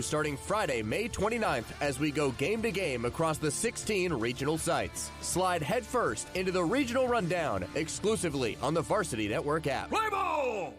Starting Friday, May 29th, as we go game to game across the 16 regional sites. Slide headfirst into the Regional Rundown, exclusively on the Varsity Network app. Play ball!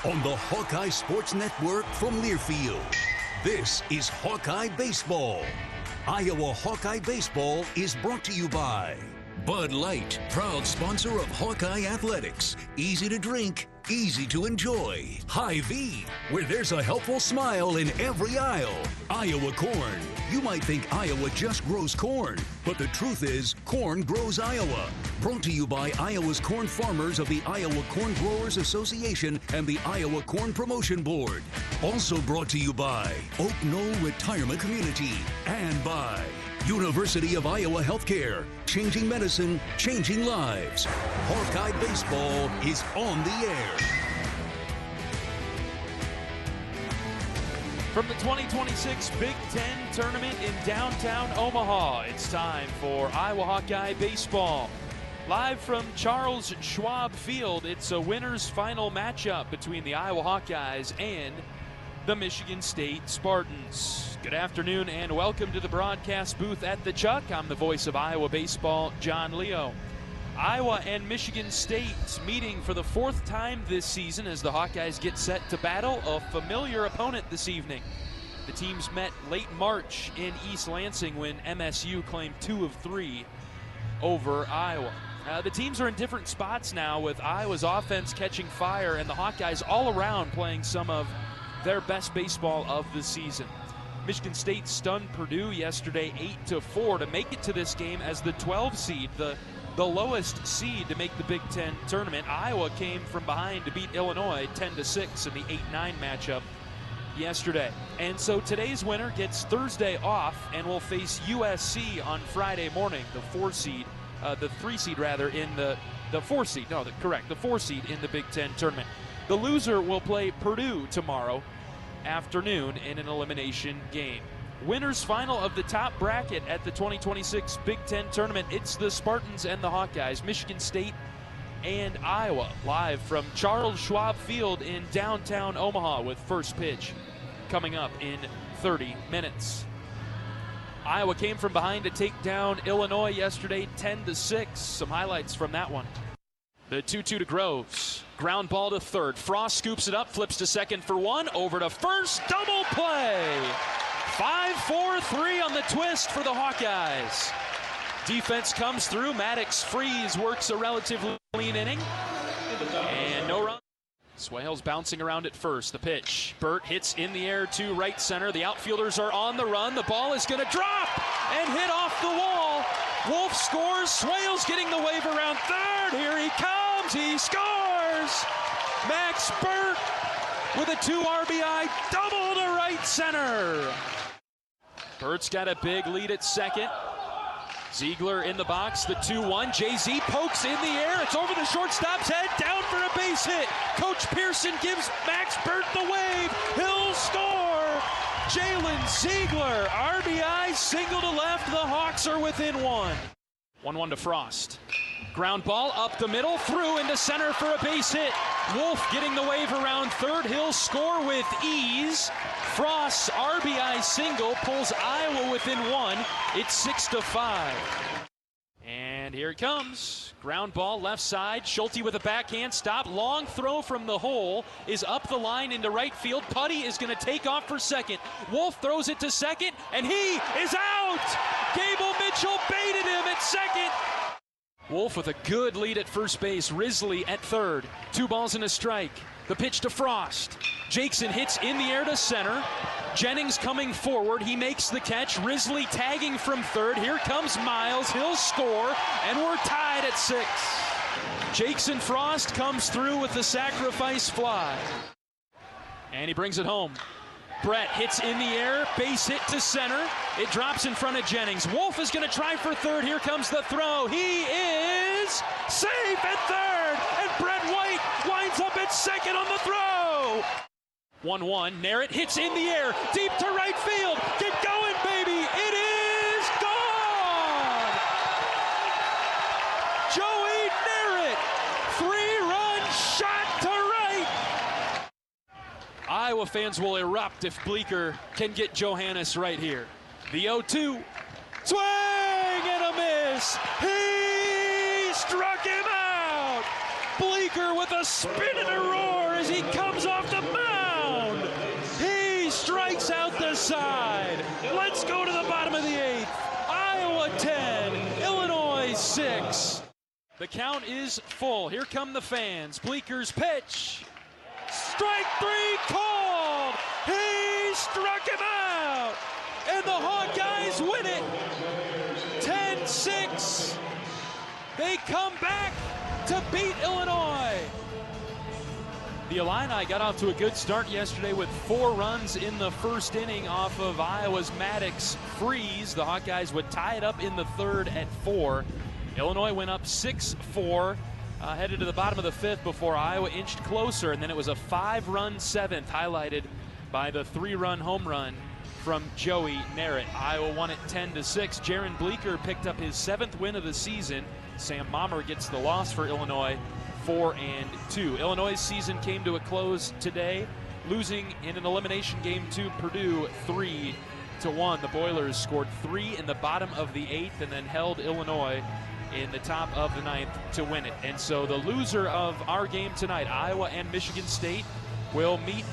On the Hawkeye Sports Network from Learfield, this is Hawkeye Baseball. Iowa Hawkeye Baseball is brought to you by Bud Light, proud sponsor of Hawkeye Athletics. Easy to drink, easy to enjoy. Hy-Vee, where there's a helpful smile in every aisle. Iowa Corn. You might think Iowa just grows corn, but the truth is, corn grows Iowa. Brought to you by Iowa's corn farmers of the Iowa Corn Growers Association and the Iowa Corn Promotion Board. Also brought to you by Oak Knoll Retirement Community and by University of Iowa Healthcare. Changing medicine, changing lives. Hawkeye Baseball is on the air. From the 2026 Big Ten Tournament in downtown Omaha, it's time for Iowa Hawkeye Baseball. Live from Charles Schwab Field, it's a winner's final matchup between the Iowa Hawkeyes and the Michigan State Spartans. Good afternoon and welcome to the broadcast booth at the Chuck. I'm the voice of Iowa Baseball, John Leo. Iowa and Michigan State meeting for the fourth time this season as the Hawkeyes get set to battle a familiar opponent this evening. The teams met late March in East Lansing when MSU claimed 2 of 3 over Iowa. The teams are in different spots now, with Iowa's offense catching fire and the Hawkeyes all around playing some of their best baseball of the season. Michigan State stunned Purdue yesterday 8-4 to make it to this game as the 12 seed, the lowest seed to make the Big Ten tournament. Iowa came from behind to beat Illinois 10-6 in the 8-9 matchup yesterday. And so today's winner gets Thursday off and will face USC on Friday morning, the 4 seed in the 4 seed in the Big Ten tournament. The loser will play Purdue tomorrow afternoon in an elimination game. Winners final of the top bracket at the 2026 Big Ten tournament. It's the Spartans and the Hawkeyes, Michigan State and Iowa, live from Charles Schwab Field in downtown Omaha, with first pitch coming up in 30 minutes. Iowa came from behind to take down Illinois yesterday 10-6. Some highlights from that one. The 2-2 to Groves. Ground ball to third. Frost scoops it up, flips to second for one, over to first, double play. 5-4-3 on the twist for the Hawkeyes. Defense comes through. Maddox Freeze works a relatively clean inning. And no run. Swales bouncing around at first. The pitch. Burt hits in the air to right center. The outfielders are on the run. The ball is going to drop and hit off the wall. Wolf scores. Swales getting the wave around third. Here he comes. He scores. Max Burt with a 2 RBI double to right center. Burt's got a big lead at second. Ziegler in the box, the 2-1. JZ pokes in the air. It's over the shortstop's head, down for a base hit. Coach Pearson gives Max Burt the wave. He'll score. Jalen Ziegler, RBI, single to left. The Hawks are within 1. 1-1 to Frost. Ground ball up the middle, through into center for a base hit. Wolf getting the wave around third. He'll score with ease. Frost's RBI single pulls Iowa within 1. It's 6-5. And And here it comes. Ground ball left side. Schulte with a backhand stop. Long throw from the hole is up the line into right field. Putty is going to take off for second. Wolf throws it to second, and he is out! Gable Mitchell baited him at second. Wolf with a good lead at first base. Risley at third. 2 balls and a strike. The pitch to Frost. Jackson hits in the air to center. Jennings coming forward. He makes the catch. Risley tagging from third. Here comes Miles. He'll score, and we're tied at 6. Jackson Frost comes through with the sacrifice fly. And he brings it home. Brett hits in the air. Base hit to center. It drops in front of Jennings. Wolf is going to try for third. Here comes the throw. He is safe at third. And Brett White winds up at second on the throw. 1-1. Narrett hits in the air. Deep to right field. Get going, baby. It is gone. Joey Narrett. 3-run shot to right. Iowa fans will erupt if Bleeker can get Johannes right here. The 0-2. Swing and a miss. He struck him out. Bleeker with a spin and a roar as he comes off the mound. He strikes out the side. Let's go to the bottom of the 8th. Iowa 10, Illinois 6. The count is full. Here come the fans. Bleeker's pitch. Strike 3 called. He struck him out. And the Hawkeyes win it. 10-6. They come back to beat Illinois. The Illini got off to a good start yesterday with 4 runs in the first inning off of Iowa's Maddox freeze. The Hawkeyes would tie it up in the 3rd at 4. Illinois went up 6-4. Headed to the bottom of the 5th before Iowa inched closer, and then it was a 5-run 7th, highlighted by the 3-run home run from Joey Narrett. Iowa won it 10-6. Jaron Bleeker picked up his 7th win of the season. Sam Mommer gets the loss for Illinois, 4-2. Illinois' season came to a close today, losing in an elimination game to Purdue 3-1. The Boilers scored 3 in the bottom of the 8th and then held Illinois in the top of the 9th to win it. And so the loser of our game tonight, Iowa and Michigan State, will meet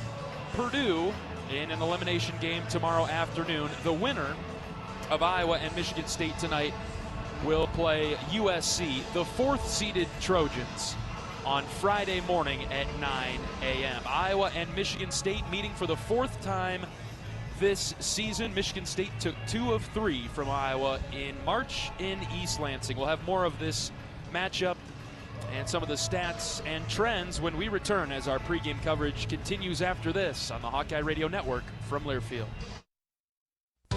Purdue in an elimination game tomorrow afternoon. The winner of Iowa and Michigan State tonight will play USC, the 4th-seeded Trojans, on Friday morning at 9 a.m. Iowa and Michigan State meeting for the 4th time this season. Michigan State took 2 of 3 from Iowa in March in East Lansing. We'll have more of this matchup and some of the stats and trends when we return as our pregame coverage continues after this on the Hawkeye Radio Network from Learfield.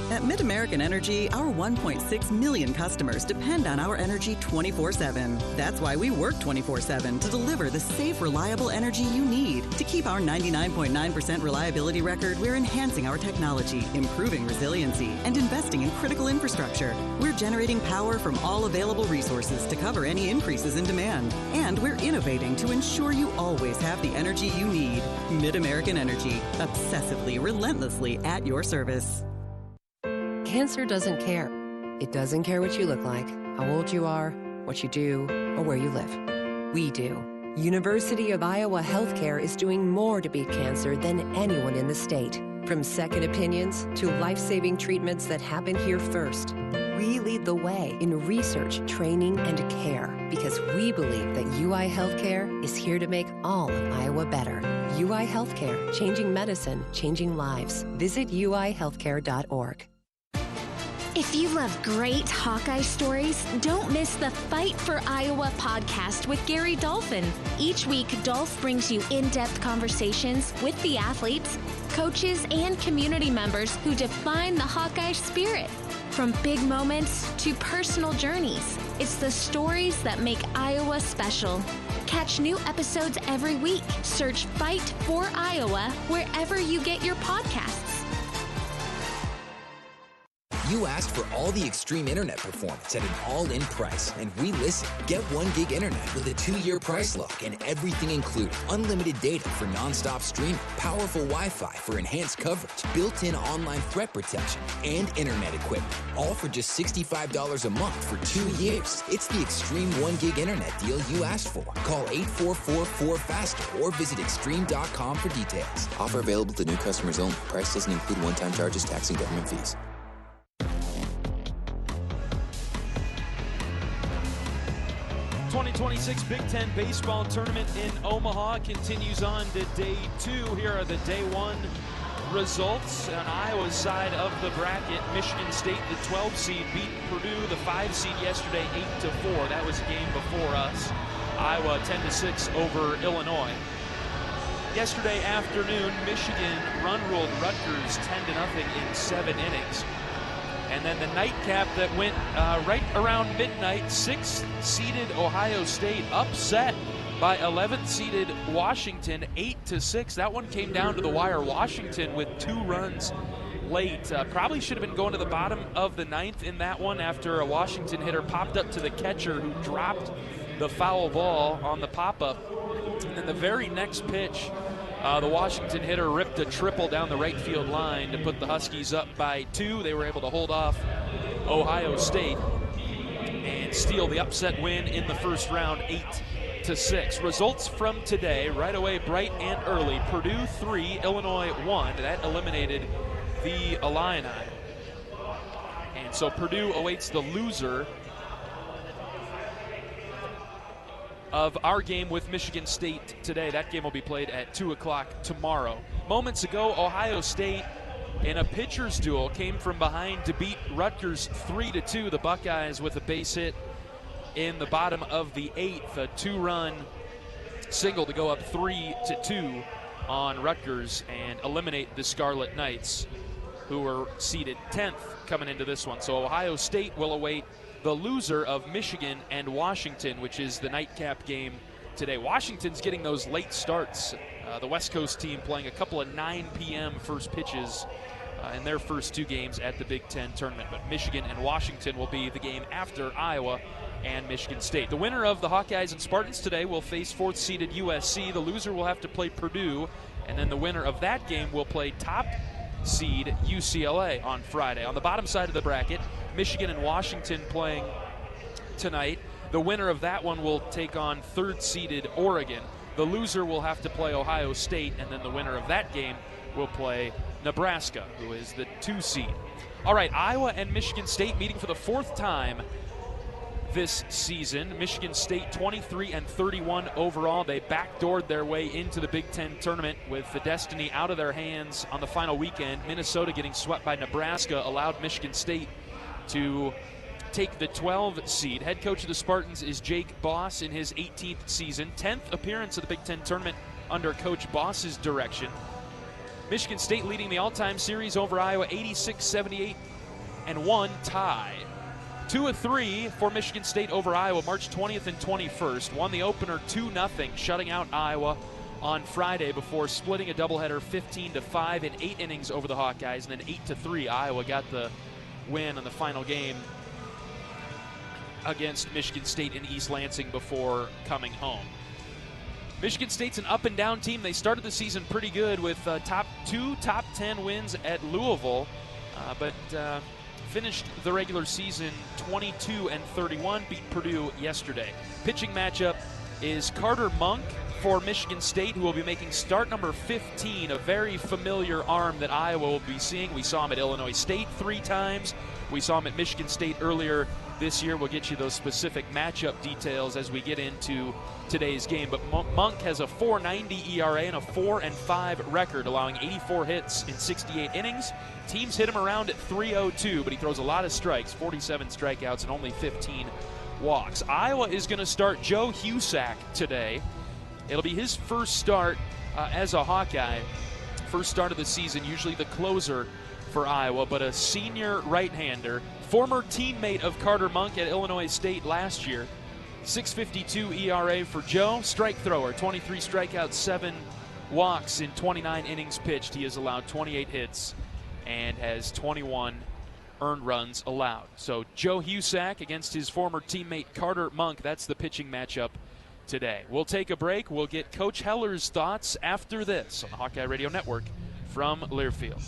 At MidAmerican Energy, our 1.6 million customers depend on our energy 24/7. That's why we work 24/7 to deliver the safe, reliable energy you need. To keep our 99.9% reliability record, we're enhancing our technology, improving resiliency, and investing in critical infrastructure. We're generating power from all available resources to cover any increases in demand. And we're innovating to ensure you always have the energy you need. MidAmerican Energy, obsessively, relentlessly at your service. Cancer doesn't care. It doesn't care what you look like, how old you are, what you do, or where you live. We do. University of Iowa Healthcare is doing more to beat cancer than anyone in the state. From second opinions to life-saving treatments that happen here first. We lead the way in research, training, and care because we believe that UI Healthcare is here to make all of Iowa better. UI Healthcare, changing medicine, changing lives. Visit uihealthcare.org. If you love great Hawkeye stories, don't miss the Fight for Iowa podcast with Gary Dolphin. Each week, Dolph brings you in-depth conversations with the athletes, coaches, and community members who define the Hawkeye spirit. From big moments to personal journeys, it's the stories that make Iowa special. Catch new episodes every week. Search Fight for Iowa wherever you get your podcasts. You asked for all the extreme internet performance at an all-in price, and we listen. Get 1 gig internet with a 2-year price lock and everything included. Unlimited data for non-stop streaming, powerful Wi-Fi for enhanced coverage, built-in online threat protection, and internet equipment. All for just $65 a month for 2 years. It's the extreme 1 gig internet deal you asked for. Call 844-4FASTER or visit extreme.com for details. Offer available to new customers only. Price doesn't include one-time charges, tax, and government fees. 2026 Big Ten baseball tournament in Omaha continues on to day 2. Here are the day 1 results. On Iowa's side of the bracket, Michigan State, the 12 seed, beat Purdue, the 5 seed, yesterday 8-4. That was a game before us. Iowa 10-6 over Illinois. Yesterday afternoon, Michigan run-ruled Rutgers 10-0 in 7 innings. And then the nightcap that went right around midnight, 6th-seeded Ohio State upset by 11th-seeded Washington 8-6. That one came down to the wire. Washington with 2 runs late. Probably should have been going to the bottom of the 9th in that one after a Washington hitter popped up to the catcher who dropped the foul ball on the pop-up. And then the very next pitch, the Washington hitter ripped a triple down the right field line to put the Huskies up by 2. They were able to hold off Ohio State and steal the upset win in the first round, 8-6. Results from today, right away, bright and early. Purdue 3, Illinois 1. That eliminated the Illini. And so Purdue awaits the loser of our game with Michigan State today. That game will be played at 2 o'clock tomorrow. Moments ago, Ohio State in a pitcher's duel came from behind to beat Rutgers 3-2. The Buckeyes with a base hit in the bottom of the 8th, a 2-run single to go up 3-2 on Rutgers and eliminate the Scarlet Knights, who were seeded 10th coming into this one. So Ohio State will await the loser of Michigan and Washington, which is the nightcap game today. Washington's getting those late starts. The West Coast team playing a couple of 9 p.m. first pitches in their first 2 games at the Big Ten tournament. But Michigan and Washington will be the game after Iowa and Michigan State. The winner of the Hawkeyes and Spartans today will face 4th-seeded USC. The loser will have to play Purdue, and then the winner of that game will play top seed UCLA on Friday. On the bottom side of the bracket, Michigan and Washington playing tonight. The winner of that one will take on 3rd-seeded Oregon. The loser will have to play Ohio State, and then the winner of that game will play Nebraska, who is the 2 seed. All right, Iowa and Michigan State meeting for the 4th time this season. Michigan State 23-31 overall. They backdoored their way into the Big Ten tournament with the destiny out of their hands on the final weekend. Minnesota getting swept by Nebraska allowed Michigan State to take the 12 seed. Head coach of the Spartans is Jake Boss in his 18th season, 10th appearance of the Big Ten tournament under Coach Boss's direction. Michigan State leading the all-time series over Iowa 86-78 and 1 tie. 2 of 3 for Michigan State over Iowa March 20th and 21st. Won the opener 2-0, shutting out Iowa on Friday before splitting a doubleheader 15-5 in 8 innings over the Hawkeyes, and then 8-3 Iowa got the win on the final game against Michigan State in East Lansing before coming home. Michigan State's an up-and-down team. They started the season pretty good with top 10 wins at Louisville, but finished the regular season 22-31, beat Purdue yesterday. Pitching matchup is Carter Monk for Michigan State, who will be making start number 15, a very familiar arm that Iowa will be seeing. We saw him at Illinois State 3 times. We saw him at Michigan State earlier this year. We'll get you those specific matchup details as we get into today's game. But Monk has a 4.90 ERA and a 4-5 record, allowing 84 hits in 68 innings. Teams hit him around at 302, but he throws a lot of strikes, 47 strikeouts and only 15 walks. Iowa is going to start Joe Husak today. It'll be his first start as a Hawkeye. First start of the season, usually the closer for Iowa, but a senior right-hander, former teammate of Carter Monk at Illinois State last year. 6.52 ERA for Joe. Strike thrower, 23 strikeouts, 7 walks in 29 innings pitched. He has allowed 28 hits and has 21 earned runs allowed. So Joe Husak against his former teammate Carter Monk. That's the pitching matchup today. We'll take a break. We'll get Coach Heller's thoughts after this on the Hawkeye Radio Network from Learfield.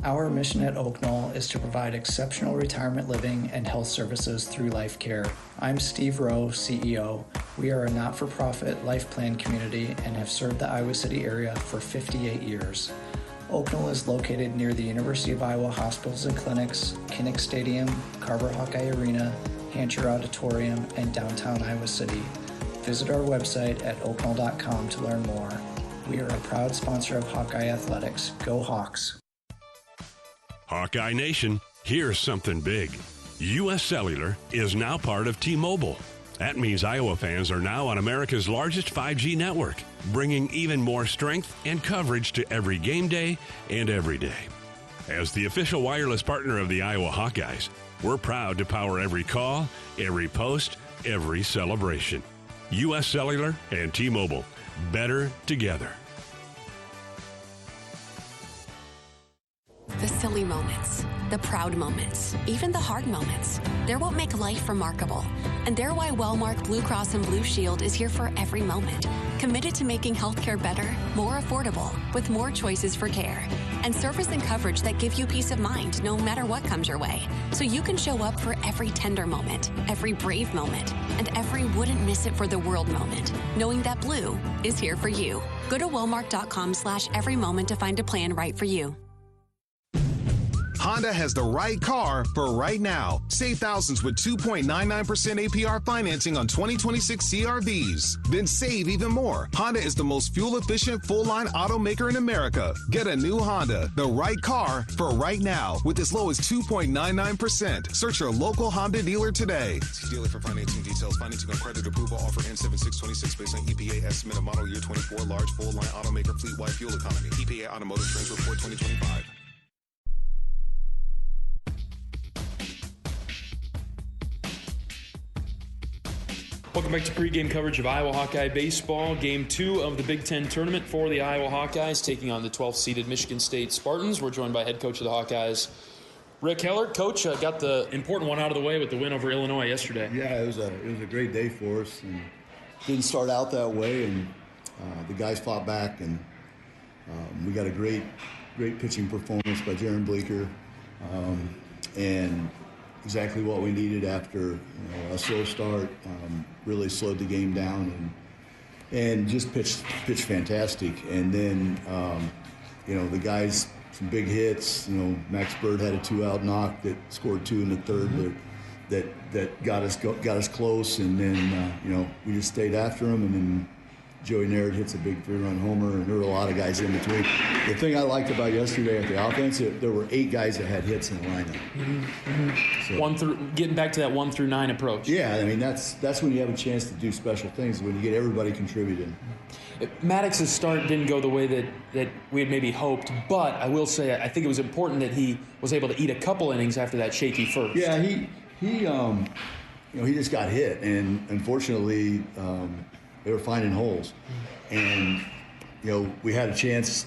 Our mission at Oak Knoll is to provide exceptional retirement living and health services through life care. I'm Steve Rowe, CEO. We are a not-for-profit life plan community and have served the Iowa City area for 58 years. Oak Knoll is located near the University of Iowa Hospitals and Clinics, Kinnick Stadium, Carver Hawkeye Arena, Hancher Auditorium, and downtown Iowa City. Visit our website at oakknoll.com to learn more. We are a proud sponsor of Hawkeye Athletics. Go Hawks! Hawkeye Nation, here's something big. U.S. Cellular is now part of T-Mobile. That means Iowa fans are now on America's largest 5G network, bringing even more strength and coverage to every game day and every day. As the official wireless partner of the Iowa Hawkeyes, we're proud to power every call, every post, every celebration. U.S. Cellular and T-Mobile, better together. The silly moments, the proud moments, even the hard moments. They're what make life remarkable. And they're why Wellmark Blue Cross and Blue Shield is here for every moment. Committed to making healthcare better, more affordable, with more choices for care. And service and coverage that give you peace of mind no matter what comes your way. So you can show up for every tender moment, every brave moment, and every wouldn't miss it for the world moment, knowing that Blue is here for you. Go to wellmark.com/every moment to find a plan right for you. Honda has the right car for right now. Save thousands with 2.99% APR financing on 2026 CRVs. Then save even more. Honda is the most fuel-efficient full-line automaker in America. Get a new Honda, the right car for right now, with as low as 2.99%. Search your local Honda dealer today. See dealer for financing details. Financing on credit approval. Offer N7626 based on EPA estimate of model year 24 large full-line automaker fleet-wide fuel economy. EPA Automotive Trends Report 2025. Welcome back to pregame coverage of Iowa Hawkeye baseball. Game 2 of the Big Ten tournament for the Iowa Hawkeyes, taking on the 12th-seeded Michigan State Spartans. We're joined by head coach of the Hawkeyes, Rick Heler. Coach, got the important one out of the way with the win over Illinois yesterday. Yeah, it was a great day for us, and didn't start out that way, and the guys fought back, and we got a great pitching performance by Jaron Bleeker, and exactly what we needed after a slow start. Really slowed the game down and just pitched fantastic. And then the guys, some big hits. Max Bird had a 2-out knock that scored 2 in the third that got us close. And then we just stayed after him. And then Joey Narrett hits a big 3-run homer, and there were a lot of guys in between. The thing I liked about yesterday at the offense, there were 8 guys that had hits in the lineup. So, getting back to that 1 through 9 approach. Yeah, I mean that's when you have a chance to do special things, when you get everybody contributing. Maddox's start didn't go the way that we had maybe hoped, but I will say I think it was important that he was able to eat a couple innings after that shaky first. Yeah, he just got hit, and unfortunately. They were finding holes, and we had a chance.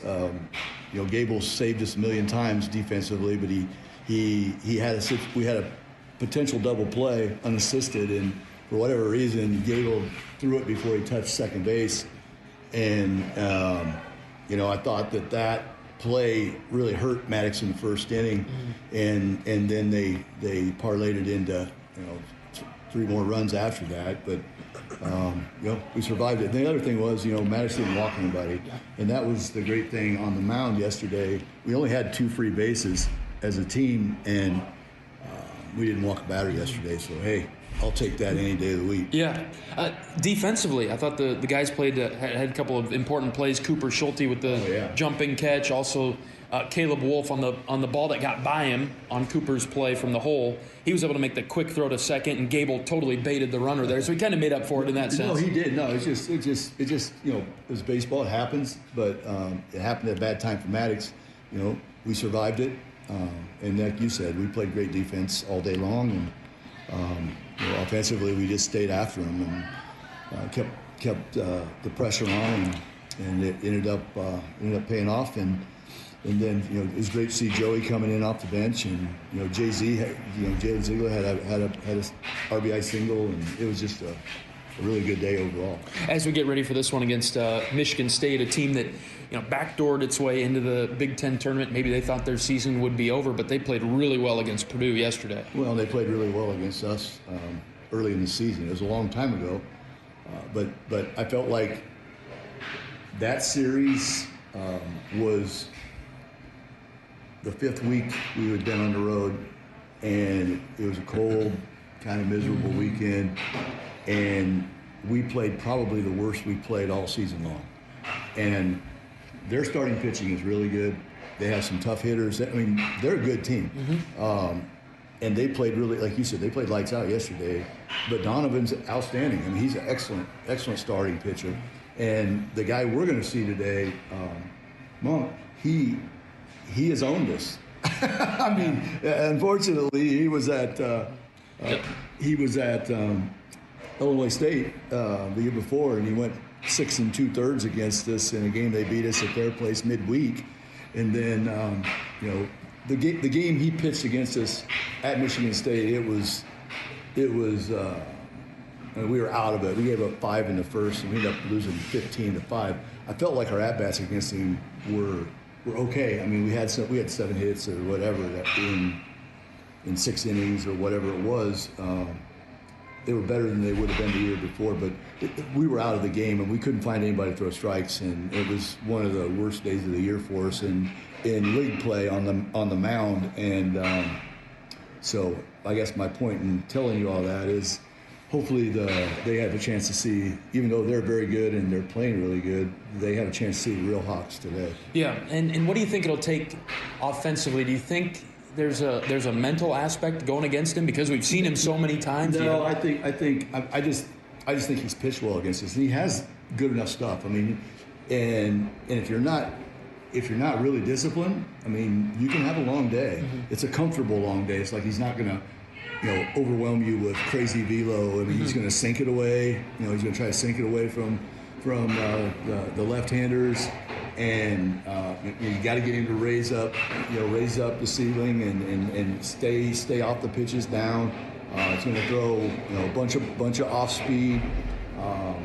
Gable saved us a million times defensively, but we had a potential double play unassisted, and for whatever reason, Gable threw it before he touched second base, and I thought that play really hurt Maddox in the first inning, and then they parlayed it into 3 more runs after that, but. We survived it. And the other thing was, Maddox didn't walk anybody. And that was the great thing on the mound yesterday. We only had 2 free bases as a team, and we didn't walk a batter yesterday. So, hey, I'll take that any day of the week. Yeah. Defensively, I thought the guys played had a couple of important plays. Cooper Schulte with the jumping catch. Also, Caleb Wolf on the ball that got by him on Cooper's play from the hole. He was able to make the quick throw to second, and Gable totally baited the runner there. So he kind of made up for it in that sense. No, he did. No, it just it's baseball. It happens, but it happened at a bad time for Maddox. We survived it, and like you said, we played great defense all day long, and offensively we just stayed after him and kept the pressure on, and it ended up paying off. And And then, it was great to see Joey coming in off the bench, and Jalen Ziegler had a RBI single, and it was just a really good day overall. As we get ready for this one against Michigan State, a team that backdoored its way into the Big Ten tournament, maybe they thought their season would be over, but they played really well against Purdue yesterday. Well, they played really well against us early in the season. It was a long time ago, but I felt like that series was the 5th week we had been on the road, and it was a cold, kind of miserable weekend, and we played probably the worst we played all season long. And their starting pitching is really good. They have some tough hitters. I mean, they're a good team. And they played really, like you said, they played lights out yesterday. But Donovan's outstanding. I mean, he's an excellent starting pitcher. And the guy we're going to see today, Monk, he has owned us. I mean, unfortunately, he was at Illinois State the year before, and he went 6 2/3 against us in a game they beat us at their place midweek. And then, the game he pitched against us at Michigan State, it was we were out of it. We gave up 5 in the first, and we ended up losing 15-5. I felt like our at-bats against him were okay. I mean, we had 7 hits or whatever that in 6 innings or whatever it was. They were better than they would have been the year before, but we were out of the game, and we couldn't find anybody to throw strikes, and it was one of the worst days of the year for us in league play on the mound. And so I guess my point in telling you all that is hopefully they have a chance to see, even though they're very good and they're playing really good, they have a chance to see the real Hawks today. Yeah, and what do you think it'll take offensively? Do you think there's a mental aspect going against him because we've seen him so many times? No, I just think he's pitched well against us, and he has good enough stuff. I mean, and if you're not really disciplined, I mean, you can have a long day. It's a comfortable long day. It's like he's not gonna overwhelm you with crazy velo. I mean, he's gonna sink it away. He's gonna try to sink it away from the left-handers. And you got to get him to raise up the ceiling and stay off the pitches down. It's going to throw a bunch of off speed.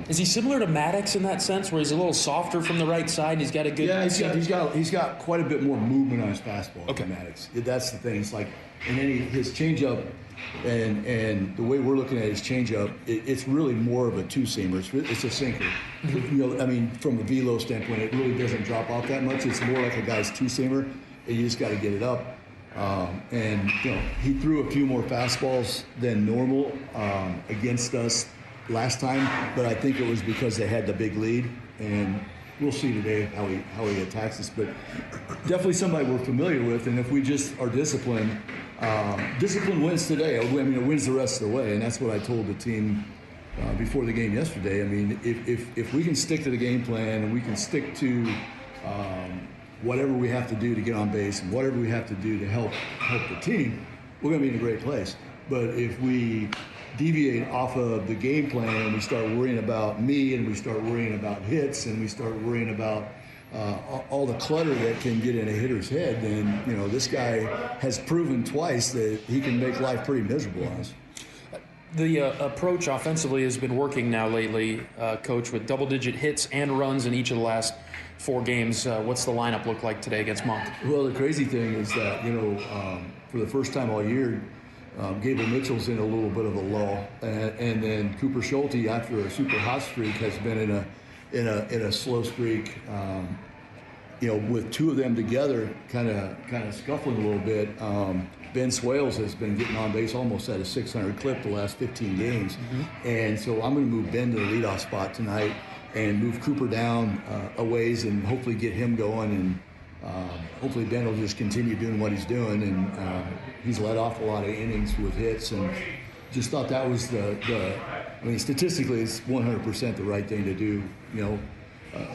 Is he similar to Maddox in that sense, where he's a little softer from the right side? He's got a good. Yeah, he's got quite a bit more movement on his fastball than Maddox. That's the thing. It's like, and then his changeup. And the way we're looking at his changeup, it's really more of a two-seamer. It's a sinker. I mean, from a velo standpoint, it really doesn't drop off that much. It's more like a guy's two-seamer, and you just got to get it up. And he threw a few more fastballs than normal against us last time, but I think it was because they had the big lead. And we'll see today how he attacks us. But definitely somebody we're familiar with, and if we just are disciplined. Discipline wins today. I mean, it wins the rest of the way, and that's what I told the team before the game yesterday. I mean, if we can stick to the game plan and we can stick to whatever we have to do to get on base and whatever we have to do to help the team, we're going to be in a great place. But if we deviate off of the game plan and we start worrying about me and we start worrying about hits and we start worrying about all the clutter that can get in a hitter's head, then this guy has proven twice that he can make life pretty miserable on us. The approach offensively has been working now lately, Coach, with double-digit hits and runs in each of the last 4 games. What's the lineup look like today against Monk? Well, the crazy thing is that for the first time all year, Gable Mitchell's in a little bit of a lull, and then Cooper Schulte, after a super hot streak, has been in a slow streak. With 2 of them together, kind of scuffling a little bit. Ben Swales has been getting on base almost at a 600 clip the last 15 games, and so I'm going to move Ben to the leadoff spot tonight and move Cooper down a ways and hopefully get him going, and hopefully Ben will just continue doing what he's doing. And he's let off a lot of innings with hits, and just thought that was I mean, statistically, it's 100% the right thing to do.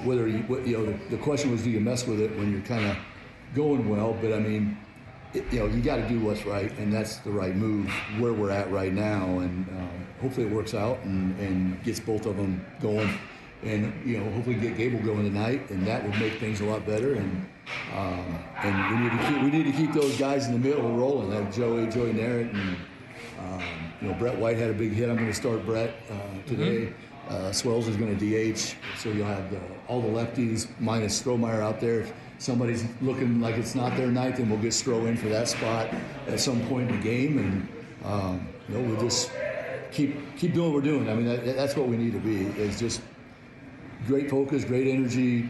Whether the question was, do you mess with it when you're kind of going well? But I mean, you got to do what's right, and that's the right move where we're at right now. And hopefully it works out and gets both of them going, and hopefully get Gable going tonight, and that would make things a lot better. And And we need to keep those guys in the middle rolling. Like Joey Narrett, and Brett White had a big hit. I'm going to start Brett today. Swells is going to DH, so you'll have all the lefties minus Strohmeyer out there. If somebody's looking like it's not their night, then we'll get Stroh in for that spot at some point in the game, and we'll just keep doing what we're doing. I mean, that's what we need to be, is just great focus, great energy,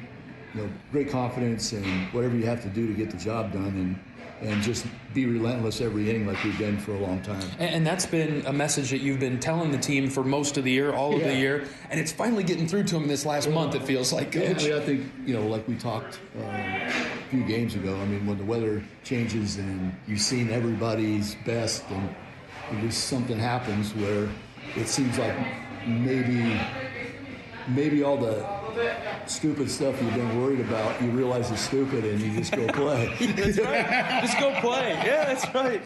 great confidence, and whatever you have to do to get the job done, and just be relentless every inning like we've been for a long time. And that's been a message that you've been telling the team for most of the year, all of the year, and it's finally getting through to them this last month, it feels like, Coach. Yeah, I think, like we talked a few games ago, I mean, when the weather changes and you've seen everybody's best, and at least something happens where it seems like maybe all the stupid stuff you've been worried about, you realize it's stupid and you just go play. That's right. Just go play. Yeah, that's right.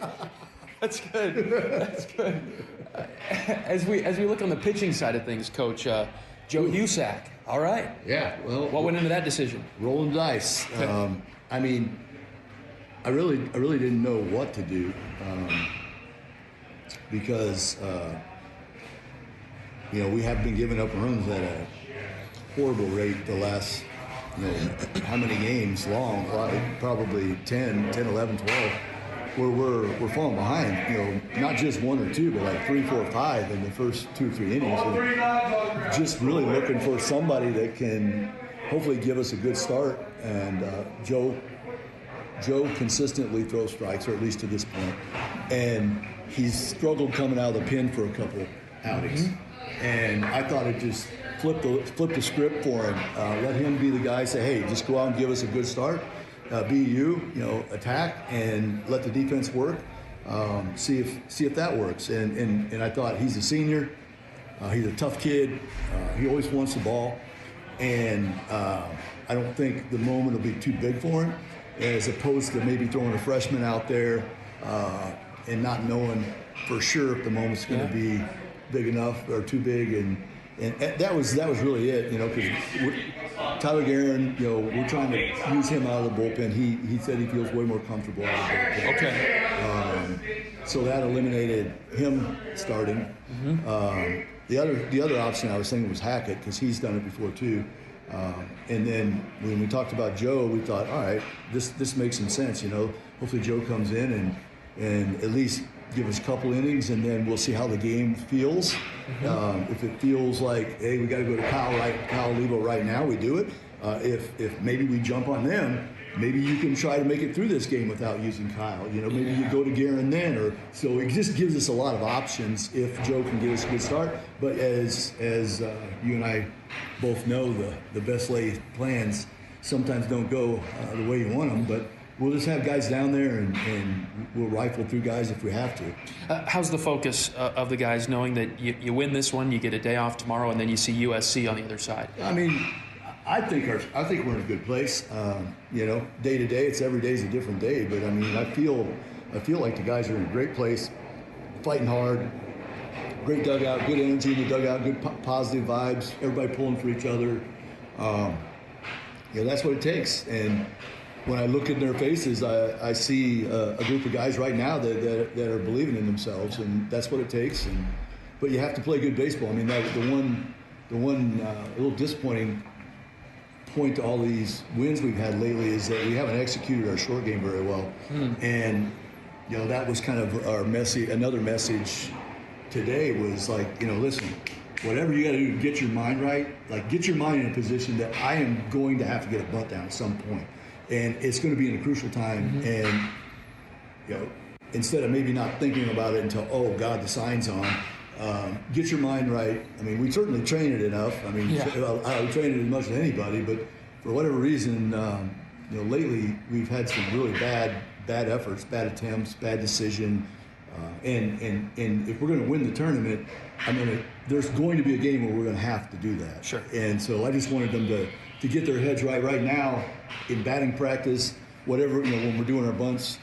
That's good. That's good. As we look on the pitching side of things, Coach, Joe Husak. All right. Yeah. Well, what went into that decision? Rolling dice. I mean, I really didn't know what to do because we have been giving up runs at a horrible rate the last, how many games long? Probably 10, 11, 12, where we're falling behind, not just one or two, but like 3, 4, 5 in the first 2 or 3 innings. And just really looking for somebody that can hopefully give us a good start. And Joe consistently throws strikes, or at least to this point. And he's struggled coming out of the pen for a couple outings. And I thought it just flip the script for him. Let him be the guy. Say, hey, just go out and give us a good start. Be you, attack and let the defense work. See if that works. And I thought he's a senior. He's a tough kid. He always wants the ball, and I don't think the moment will be too big for him, as opposed to maybe throwing a freshman out there and not knowing for sure if the moment's going to be big enough or too big. And that was really it, because Tyler Guerin, we're trying to use him out of the bullpen. He said he feels way more comfortable out of the bullpen. Okay. So that eliminated him starting. The other option I was thinking was Hackett, because he's done it before too. And then when we talked about Joe, we thought, all right, this makes some sense. Hopefully Joe comes in and at least give us a couple innings, and then we'll see how the game feels. If it feels like, hey, we got to go to Kyle Levo right now, we do it. If maybe we jump on them, maybe you can try to make it through this game without using Kyle. Maybe you go to Guerin then, so it just gives us a lot of options if Joe can give us a good start. But as you and I both know, the best laid plans sometimes don't go the way you want them, but we'll just have guys down there, and we'll rifle through guys if we have to. How's the focus of the guys, knowing that you win this one, you get a day off tomorrow, and then you see USC on the other side? I mean, I think we're in a good place. Day to day, every day's a different day. But I mean, I feel like the guys are in a great place, fighting hard, great dugout, good energy in the dugout, good positive vibes, everybody pulling for each other. That's what it takes. And when I look in their faces, I see a group of guys right now that are believing in themselves, and that's what it takes. But you have to play good baseball. I mean, the one little disappointing point to all these wins we've had lately is that we haven't executed our short game very well. And that was kind of our message. Another message today was like, listen, whatever you got to do to get your mind right, like get your mind in a position that I am going to have to get a bunt down at some point. And it's going to be in a crucial time. And, instead of maybe not thinking about it until, oh, God, the sign's on, get your mind right. I mean, we certainly train it enough. I mean, I train it as much as anybody, but for whatever reason, lately we've had some really bad efforts, bad attempts, bad decision. And if we're going to win the tournament, there's going to be a game where we're going to have to do that. Sure. And so I just wanted them to get their heads right now in batting practice, whatever, when we're doing our bunts,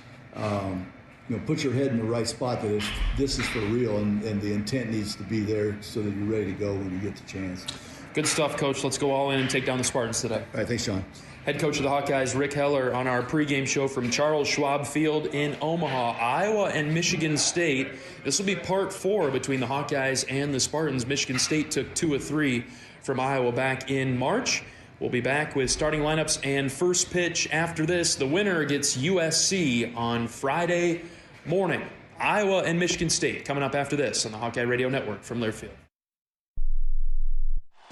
put your head in the right spot, that this is for real, and the intent needs to be there so that you're ready to go when you get the chance. Good stuff, Coach. Let's go all in and take down the Spartans today. All right, thanks, John. Head coach of the Hawkeyes, Rick Heler, on our pregame show from Charles Schwab Field in Omaha. Iowa and Michigan State. This will be part 4 between the Hawkeyes and the Spartans. Michigan State took 2 of 3 from Iowa back in March. We'll be back with starting lineups and first pitch after this. The winner gets USC on Friday morning. Iowa and Michigan State coming up after this on the Hawkeye Radio Network from Learfield.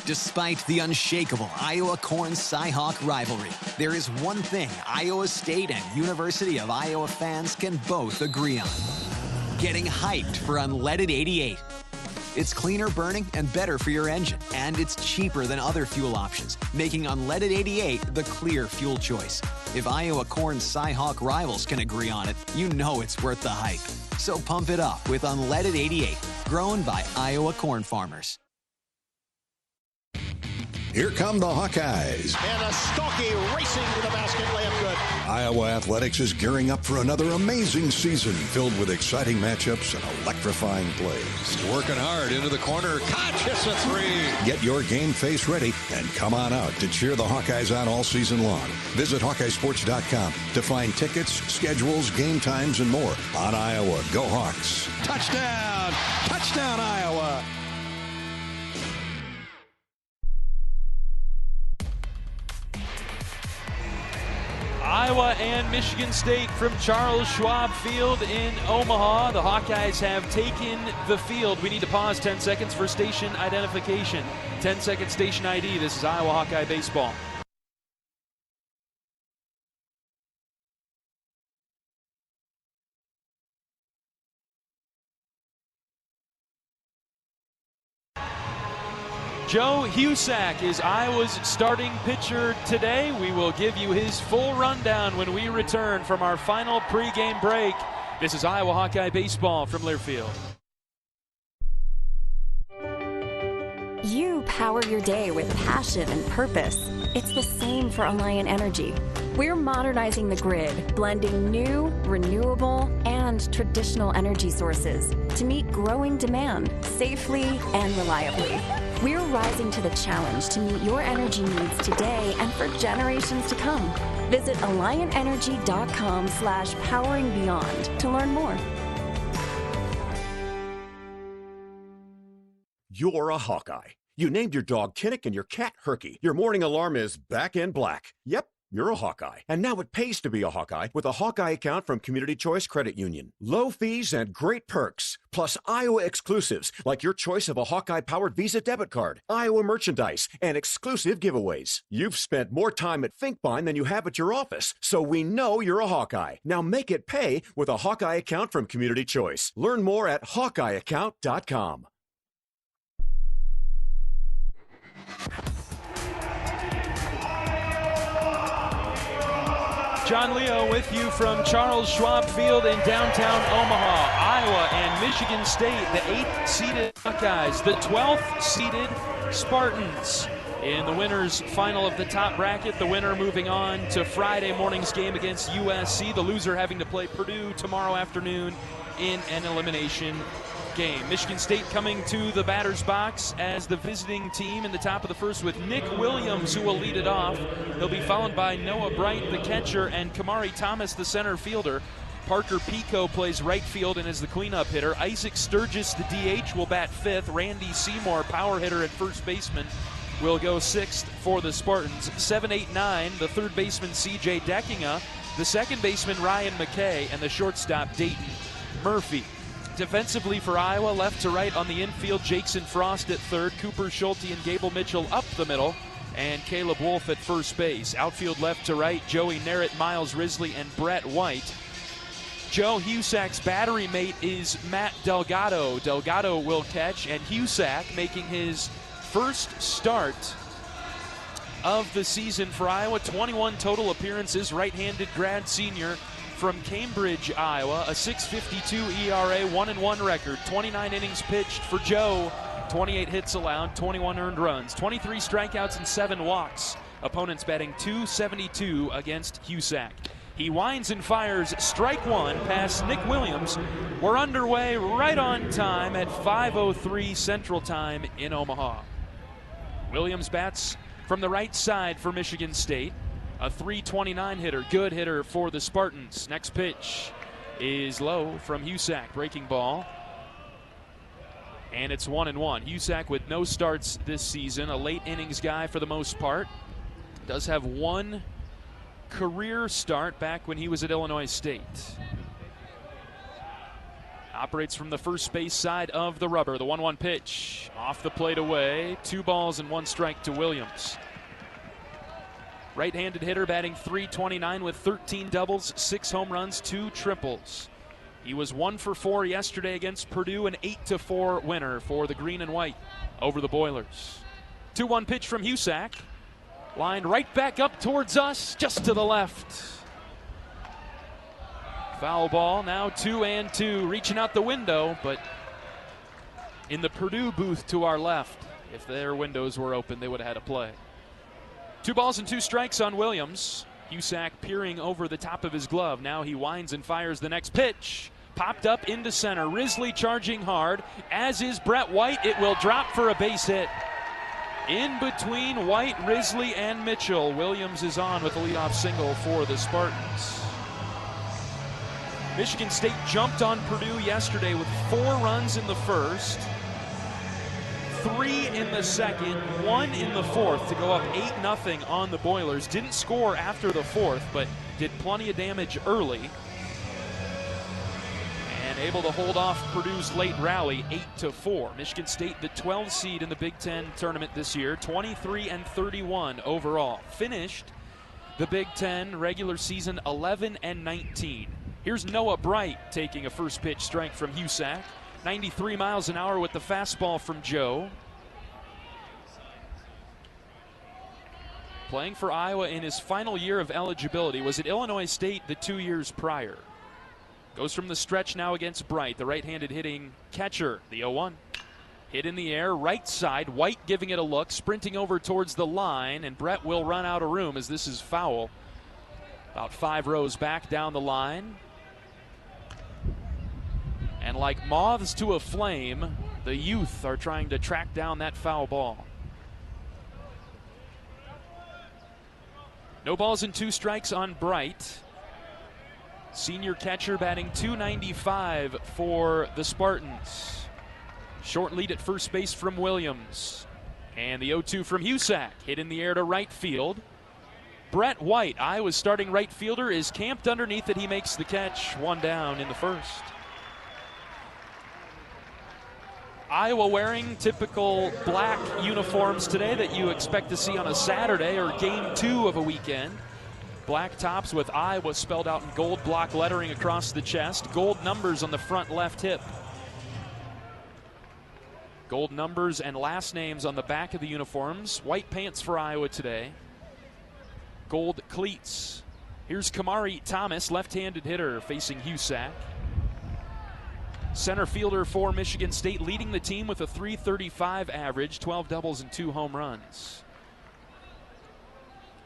Despite the unshakable Iowa-Corn Cy-Hawk rivalry, there is one thing Iowa State and University of Iowa fans can both agree on: getting hyped for Unleaded 88. It's cleaner burning and better for your engine, and it's cheaper than other fuel options, making Unleaded 88 the clear fuel choice. If Iowa Corn Cy-Hawk rivals can agree on it, you know it's worth the hype. So pump it up with Unleaded 88, grown by Iowa corn farmers. Here come the Hawkeyes. And a Stokey racing to the basket, layup good. Iowa Athletics is gearing up for another amazing season filled with exciting matchups and electrifying plays. Working hard into the corner. Koch hits a 3. Get your game face ready and come on out to cheer the Hawkeyes on all season long. Visit HawkeyeSports.com to find tickets, schedules, game times, and more on Iowa. Go Hawks. Touchdown! Touchdown, Iowa! Iowa and Michigan State from Charles Schwab Field in Omaha. The Hawkeyes have taken the field. We need to pause 10 seconds for station identification. 10-second station ID. This is Iowa Hawkeye Baseball. Joe Husak is Iowa's starting pitcher today. We will give you his full rundown when we return from our final pregame break. This is Iowa Hawkeye Baseball from Learfield. You power your day with passion and purpose. It's the same for Alliant Energy. We're modernizing the grid, blending new, renewable, and traditional energy sources to meet growing demand safely and reliably. We're rising to the challenge to meet your energy needs today and for generations to come. Visit AlliantEnergy.com/poweringBeyond to learn more. You're a Hawkeye. You named your dog Kinnick and your cat Herky. Your morning alarm is back in black. Yep, you're a Hawkeye. And now it pays to be a Hawkeye with a Hawkeye account from Community Choice Credit Union. Low fees and great perks, plus Iowa exclusives like your choice of a Hawkeye-powered Visa debit card, Iowa merchandise, and exclusive giveaways. You've spent more time at Finkbine than you have at your office, so we know you're a Hawkeye. Now make it pay with a Hawkeye account from Community Choice. Learn more at HawkeyeAccount.com. John Leo with you from Charles Schwab Field in downtown Omaha. Iowa and Michigan State, the 8th-seeded Hawkeyes, the 12th-seeded Spartans in the winners' final of the top bracket. The winner moving on to Friday morning's game against USC. The loser having to play Purdue tomorrow afternoon in an elimination game. Michigan State coming to the batter's box as the visiting team in the top of the first with Nick Williams, who will lead it off. He'll be followed by Noah Bright, the catcher, and Kamari Thomas, the center fielder. Parker Pico plays right field and is the cleanup hitter. Isaac Sturgis, the DH, will bat 5th. Randy Seymour, power hitter at first baseman, will go 6th for the Spartans. 7, 8, 9, the third baseman C.J. Deckinga, the second baseman Ryan McKay, and the shortstop Dayton Murphy. Defensively for Iowa, left to right on the infield, Jackson Frost at third, Cooper Schulte and Gable Mitchell up the middle, and Caleb Wolf at first base. Outfield left to right, Joey Narrett, Miles Risley, and Brett White. Joe Husak's battery mate is Matt Delgado. Delgado will catch, and Husak making his first start of the season for Iowa. 21 total appearances, right-handed grad senior from Cambridge, Iowa. A 6.52 ERA, 1-1 record, 29 innings pitched for Joe, 28 hits allowed, 21 earned runs, 23 strikeouts and 7 walks. Opponents batting .272 against Husak. He winds and fires strike one past Nick Williams. We're underway right on time at 5:03 Central Time in Omaha. Williams bats from the right side for Michigan State. A .329 hitter, good hitter for the Spartans. Next pitch is low from Husak, breaking ball. And it's 1-1. Husak with no starts this season, a late innings guy for the most part. Does have one career start back when he was at Illinois State. Operates from the first base side of the rubber. The 1-1 pitch off the plate away. 2 balls and 1 strike to Williams. Right-handed hitter batting .329 with 13 doubles, 6 home runs, 2 triples. He was 1 for 4 yesterday against Purdue, an 8-4 winner for the green and white over the Boilers. 2-1 pitch from Husak. Lined right back up towards us, just to the left. Foul ball, now 2-2, reaching out the window, but in the Purdue booth to our left. If their windows were open, they would have had a play. 2 balls and 2 strikes on Williams. Husak peering over the top of his glove. Now he winds and fires the next pitch. Popped up into center. Risley charging hard, as is Brett White. It will drop for a base hit. In between White, Risley, and Mitchell, Williams is on with a leadoff single for the Spartans. Michigan State jumped on Purdue yesterday with 4 runs in the first, 3 in the second, 1 in the fourth to go up 8-0 on the Boilers. Didn't score after the fourth, but did plenty of damage early. And able to hold off Purdue's late rally, 8-4. Michigan State, the 12th seed in the Big Ten tournament this year, 23-31 overall. Finished the Big Ten regular season 11-19. Here's Noah Bright taking a first pitch strike from Husak. 93 miles an hour with the fastball from Joe. Playing for Iowa in his final year of eligibility. Was at Illinois State the 2 years prior. Goes from the stretch now against Bright, the right-handed hitting catcher. The 0-1. Hit in the air, right side. White giving it a look, sprinting over towards the line, and Brett will run out of room as this is foul. About 5 rows back down the line. And like moths to a flame, the youth are trying to track down that foul ball. No balls and 2 strikes on Bright. Senior catcher batting .295 for the Spartans. Short lead at first base from Williams. And the 0-2 from Husak. Hit in the air to right field. Brett White, Iowa's starting right fielder, is camped underneath it. He makes the catch. 1 down in the first. Iowa wearing typical black uniforms today that you expect to see on a Saturday or game 2 of a weekend. Black tops with Iowa spelled out in gold block lettering across the chest. Gold numbers on the front left hip. Gold numbers and last names on the back of the uniforms. White pants for Iowa today. Gold cleats. Here's Kamari Thomas, left-handed hitter facing Husak. Center fielder for Michigan State, leading the team with a .335 average, 12 doubles and 2 home runs.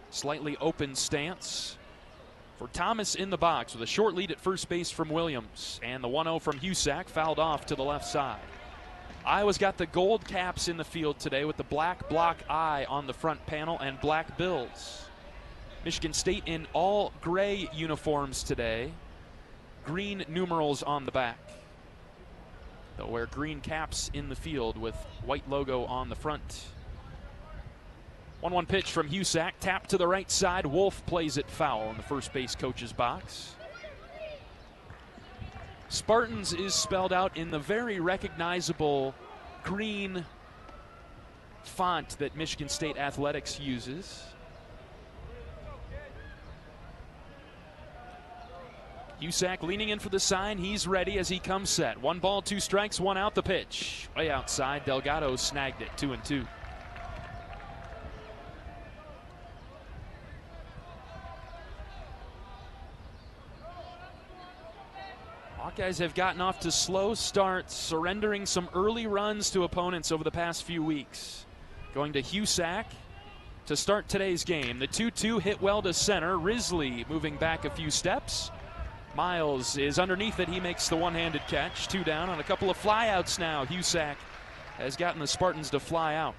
Slightly open stance for Thomas in the box with a short lead at first base from Williams. And the 1-0 from Husak fouled off to the left side. Iowa's got the gold caps in the field today with the black block eye on the front panel and black bills. Michigan State in all gray uniforms today. Green numerals on the back. They'll wear green caps in the field with white logo on the front. 1-1 pitch from Husak, tap to the right side. Wolf plays it foul in the first base coach's box. Spartans is spelled out in the very recognizable green font that Michigan State Athletics uses. Husak leaning in for the sign. He's ready as he comes set. 1 ball, 2 strikes, 1 out. The pitch way outside. Delgado snagged it. 2-2. Hawkeyes have gotten off to slow starts, surrendering some early runs to opponents over the past few weeks. Going to Husak to start today's game. The 2-2 hit well to center. Risley moving back a few steps. Miles is underneath it. He makes the one-handed catch. 2 down on a couple of flyouts now. Husak has gotten the Spartans to fly out.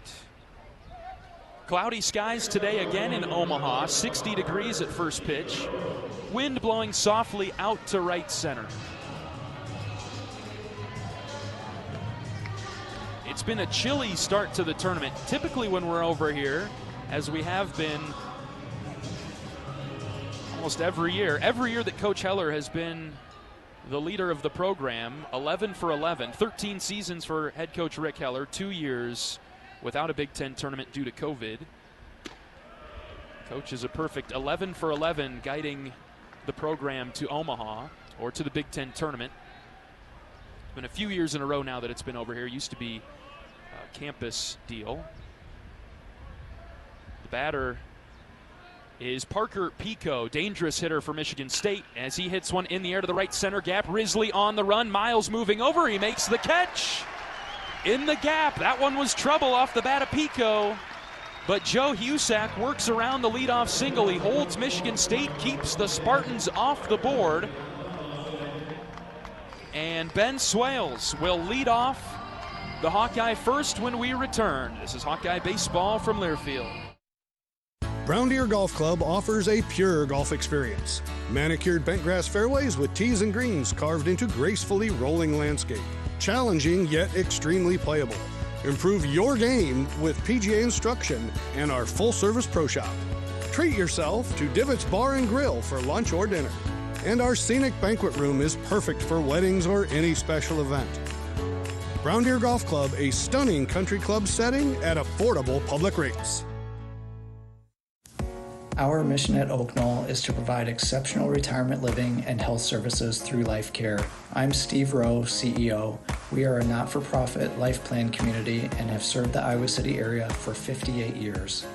Cloudy skies today again in Omaha, 60 degrees at first pitch. Wind blowing softly out to right center. It's been a chilly start to the tournament. Typically when we're over here, as we have been almost every year that Coach Heler has been the leader of the program, 11 for 11, 13 seasons for head coach Rick Heler, 2 years without a Big Ten tournament due to COVID. Coach is a perfect 11 for 11 guiding the program to Omaha or to the Big Ten tournament. It's been a few years in a row now that it's been over here. It used to be a campus deal. The batter is Parker Pico, dangerous hitter for Michigan State as he hits one in the air to the right center gap. Risley on the run, Miles moving over, he makes the catch in the gap. That one was trouble off the bat of Pico, but Joe Husak works around the leadoff single. He holds Michigan State, keeps the Spartans off the board, and Ben Swales will lead off the Hawkeye first when we return. This is Hawkeye Baseball from Learfield. Brown Deer Golf Club offers a pure golf experience. Manicured bentgrass fairways with tees and greens carved into gracefully rolling landscape. Challenging yet extremely playable. Improve your game with PGA instruction and our full-service pro shop. Treat yourself to Divots Bar and Grill for lunch or dinner. And our scenic banquet room is perfect for weddings or any special event. Brown Deer Golf Club, a stunning country club setting at affordable public rates. Our mission at Oak Knoll is to provide exceptional retirement living and health services through life care. I'm Steve Rowe, CEO. We are a not-for-profit life plan community and have served the Iowa City area for 58 years.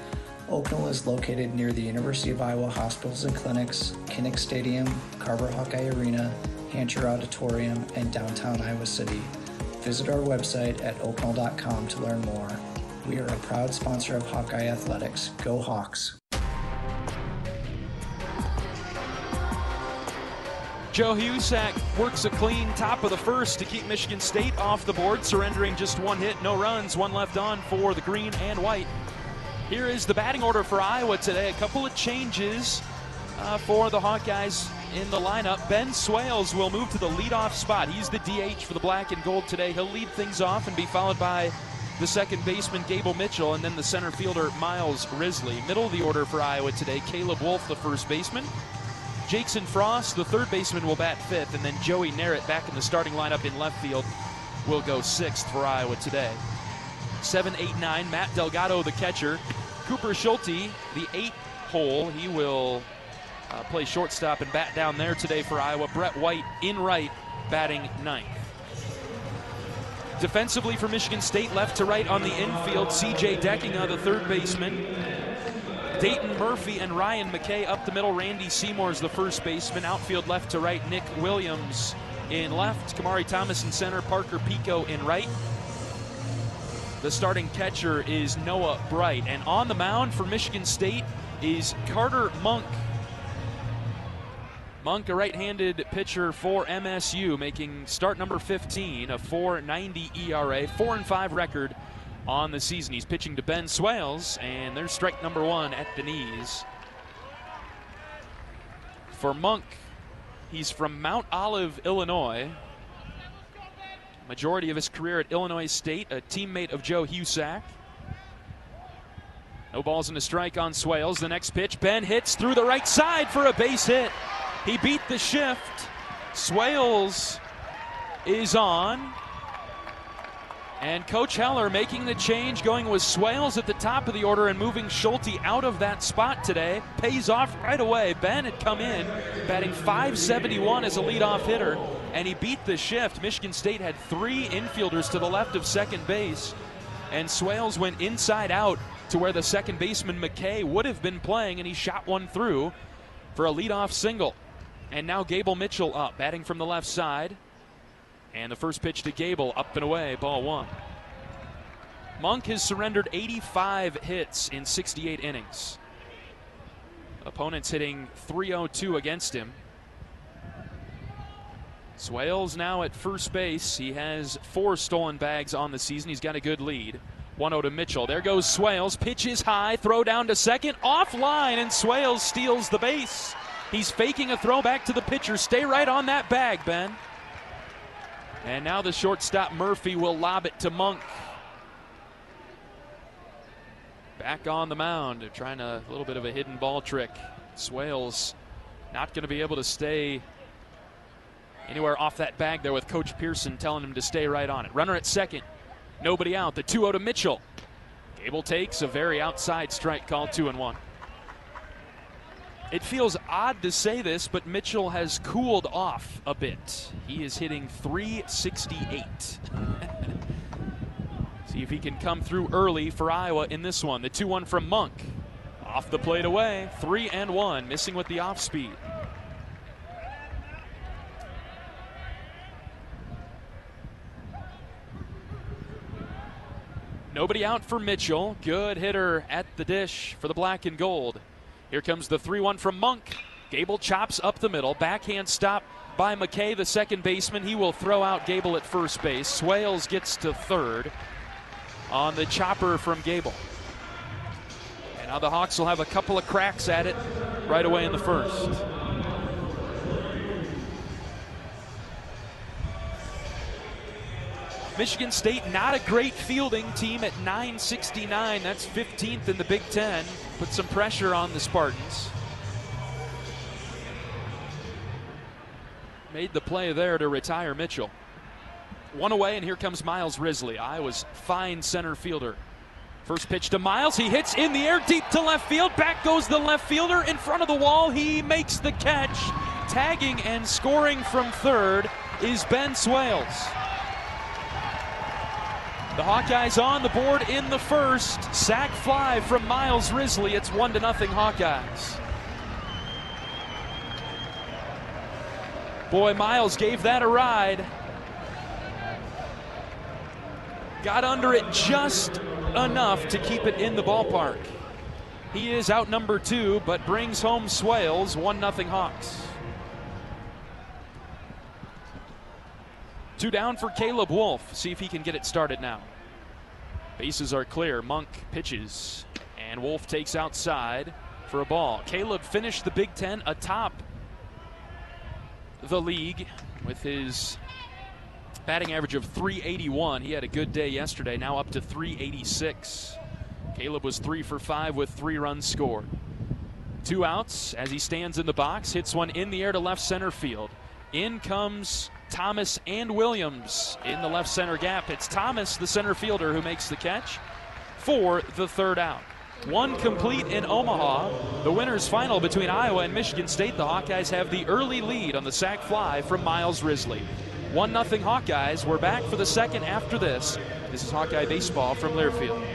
Oak Knoll is located near the University of Iowa hospitals and clinics, Kinnick Stadium, Carver Hawkeye Arena, Hancher Auditorium, and downtown Iowa City. Visit our website at oakknoll.com to learn more. We are a proud sponsor of Hawkeye Athletics. Go Hawks! Joe Husak works a clean top of the first to keep Michigan State off the board, surrendering just one hit, no runs, one left on for the green and white. Here is the batting order for Iowa today. A couple of changes for the Hawkeyes in the lineup. Ben Swales will move to the leadoff spot. He's the DH for the black and gold today. He'll lead things off and be followed by the second baseman, Gable Mitchell, and then the center fielder, Miles Risley. Middle of the order for Iowa today, Caleb Wolf, the first baseman. Jackson Frost, the third baseman, will bat fifth, and then Joey Narrett back in the starting lineup in left field will go sixth for Iowa today. 7, 8, 9, Matt Delgado, the catcher. Cooper Schulte, the 8th hole. He will play shortstop and bat down there today for Iowa. Brett White in right, batting ninth. Defensively for Michigan State, left to right on the infield, C.J. Deckinga, the third baseman. Dayton Murphy and Ryan McKay up the middle. Randy Seymour's the first baseman. Outfield left to right, Nick Williams in left. Kamari Thomas in center, Parker Pico in right. The starting catcher is Noah Bright. And on the mound for Michigan State is Carter Monk. Monk, a right-handed pitcher for MSU, making start number 15, a .490 ERA, 4-5 record on the season. He's pitching to Ben Swales, and there's strike number one at the knees. For Monk, he's from Mount Olive, Illinois. Majority of his career at Illinois State, a teammate of Joe Husak. No balls and a strike on Swales. The next pitch, Ben hits through the right side for a base hit. He beat the shift. Swales is on. And Coach Heler making the change, going with Swales at the top of the order and moving Schulte out of that spot today. Pays off right away. Ben had come in batting .571 as a leadoff hitter, and he beat the shift. Michigan State had 3 infielders to the left of second base, and Swales went inside out to where the second baseman McKay would have been playing, and he shot one through for a leadoff single. And now Gable Mitchell up, batting from the left side. And the first pitch to Gable, up and away, ball one. Monk has surrendered 85 hits in 68 innings. Opponents hitting .302 against him. Swales now at first base. He has 4 stolen bags on the season. He's got a good lead. 1-0 to Mitchell. There goes Swales. Pitch is high. Throw down to second. Offline, and Swales steals the base. He's faking a throw back to the pitcher. Stay right on that bag, Ben. And now the shortstop Murphy will lob it to Monk. Back on the mound. They're trying a little bit of a hidden ball trick. Swales not going to be able to stay anywhere off that bag there with Coach Pearson telling him to stay right on it. Runner at second. Nobody out. The 2-0 to Mitchell. Gable takes a very outside strike call, 2-1. It feels odd to say this, but Mitchell has cooled off a bit. He is hitting .368. See if he can come through early for Iowa in this one. The 2-1 from Monk. Off the plate away. 3-1. Missing with the off speed. Nobody out for Mitchell. Good hitter at the dish for the black and gold. Here comes the 3-1 from Monk. Gable chops up the middle. Backhand stop by McKay, the second baseman. He will throw out Gable at first base. Swales gets to third on the chopper from Gable. And now the Hawks will have a couple of cracks at it right away in the first. Michigan State, not a great fielding team at .969. That's 15th in the Big Ten. Put some pressure on the Spartans. Made the play there to retire Mitchell. One away, and here comes Miles Risley, Iowa's fine center fielder. First pitch to Miles. He hits in the air deep to left field. Back goes the left fielder in front of the wall. He makes the catch. Tagging and scoring from third is Ben Swales. The Hawkeyes on the board in the first. Sac fly from Miles Risley. It's 1-0 Hawkeyes. Boy, Miles gave that a ride. Got under it just enough to keep it in the ballpark. He is out number 2, but brings home Swales. 1-0 Hawks. 2 down for Caleb Wolf. See if he can get it started now. Bases are clear. Monk pitches, and Wolf takes outside for a ball. Caleb finished the Big Ten atop the league with his batting average of .381. He had a good day yesterday, now up to .386. Caleb was 3 for 5 with 3 runs scored. 2 outs as he stands in the box, hits one in the air to left center field. In comes Thomas and Williams in the left center gap. It's Thomas, the center fielder, who makes the catch for the 3rd out. 1 complete in Omaha. The winners final between Iowa and Michigan State. The Hawkeyes have the early lead on the sac fly from Miles Risley. 1-0 Hawkeyes. We're back for the second after this. This is Hawkeye Baseball from Learfield.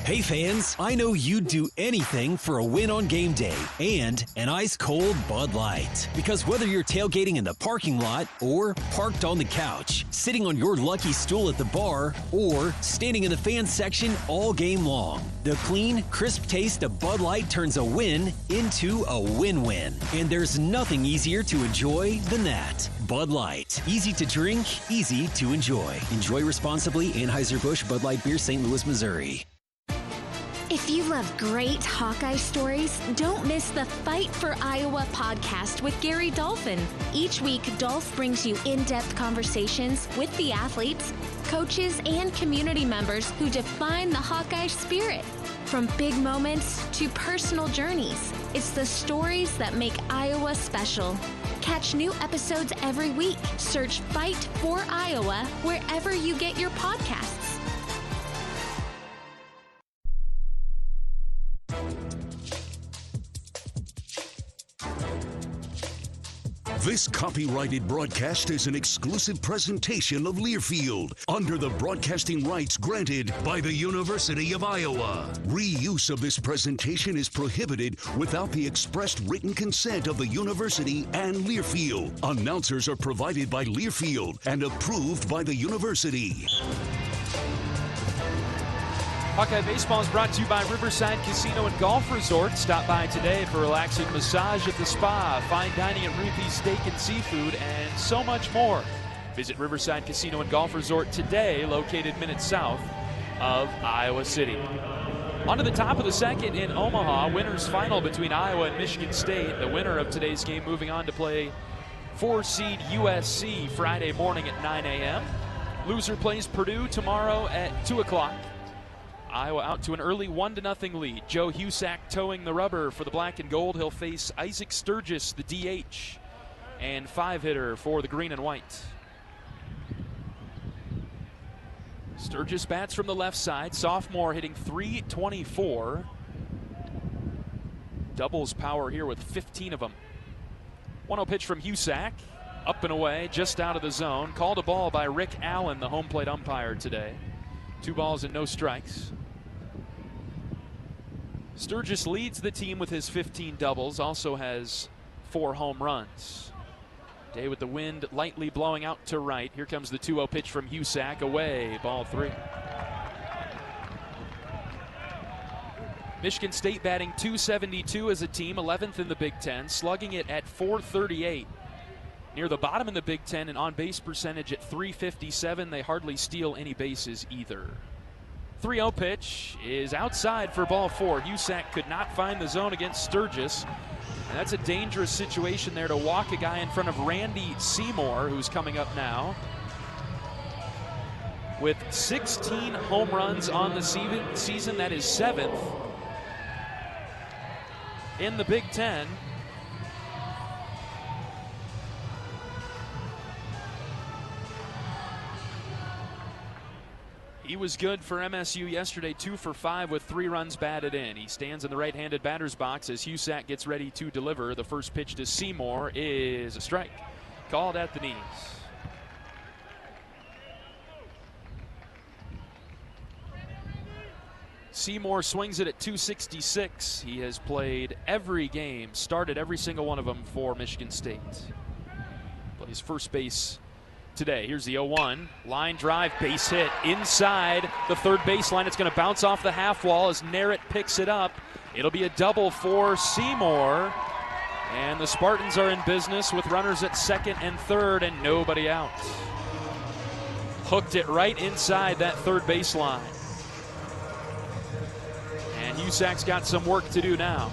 Hey fans, I know you'd do anything for a win on game day and an ice-cold Bud Light. Because whether you're tailgating in the parking lot or parked on the couch, sitting on your lucky stool at the bar, or standing in the fan section all game long, the clean, crisp taste of Bud Light turns a win into a win-win. And there's nothing easier to enjoy than that. Bud Light. Easy to drink, easy to enjoy. Enjoy responsibly. Anheuser-Busch Bud Light Beer, St. Louis, Missouri. If you love great Hawkeye stories, don't miss the Fight for Iowa podcast with Gary Dolphin. Each week, Dolph brings you in-depth conversations with the athletes, coaches, and community members who define the Hawkeye spirit. From big moments to personal journeys, it's the stories that make Iowa special. Catch new episodes every week. Search Fight for Iowa wherever you get your podcasts. This copyrighted broadcast is an exclusive presentation of Learfield under the broadcasting rights granted by the University of Iowa. Reuse of this presentation is prohibited without the expressed written consent of the university and Learfield. Announcers are provided by Learfield and approved by the university. Hawkeye Baseball is brought to you by Riverside Casino and Golf Resort. Stop by today for a relaxing massage at the spa, fine dining at Ruthie's Steak and Seafood, and so much more. Visit Riverside Casino and Golf Resort today, located minutes south of Iowa City. On to the top of the second in Omaha. Winners final between Iowa and Michigan State. The winner of today's game moving on to play 4-seed USC Friday morning at 9 a.m. Loser plays Purdue tomorrow at 2 o'clock. Iowa out to an early 1-0 lead. Joe Husak towing the rubber for the black and gold. He'll face Isaac Sturgis, the DH, and 5-hitter for the green and white. Sturgis bats from the left side. Sophomore hitting .324. Doubles power here with 15 of them. 1-0 pitch from Husak. Up and away, just out of the zone. Called a ball by Rick Allen, the home plate umpire today. 2 balls and no strikes. Sturgis leads the team with his 15 doubles, also has 4 home runs. Day with the wind lightly blowing out to right. Here comes the 2-0 pitch from Husak. Away, ball 3. Michigan State batting .272 as a team, 11th in the Big Ten, slugging it at .438. Near the bottom in the Big Ten and on-base percentage at .357. They hardly steal any bases either. 3-0 pitch is outside for ball 4. Husak could not find the zone against Sturgis. And that's a dangerous situation there to walk a guy in front of Randy Seymour, who's coming up now with 16 home runs on the season. That is 7th in the Big Ten. He was good for MSU yesterday, 2 for 5 with 3 runs batted in. He stands in the right-handed batter's box as Husak gets ready to deliver. The first pitch to Seymour is a strike, called at the knees. Seymour swings it at .266. He has played every game, started every single one of them for Michigan State. Plays first base today. Here's the 0-1. Line drive, base hit inside the third baseline. It's going to bounce off the half wall as Narrett picks it up. It'll be a double for Seymour. And the Spartans are in business with runners at second and third and nobody out. Hooked it right inside that third baseline. And Husak's got some work to do now.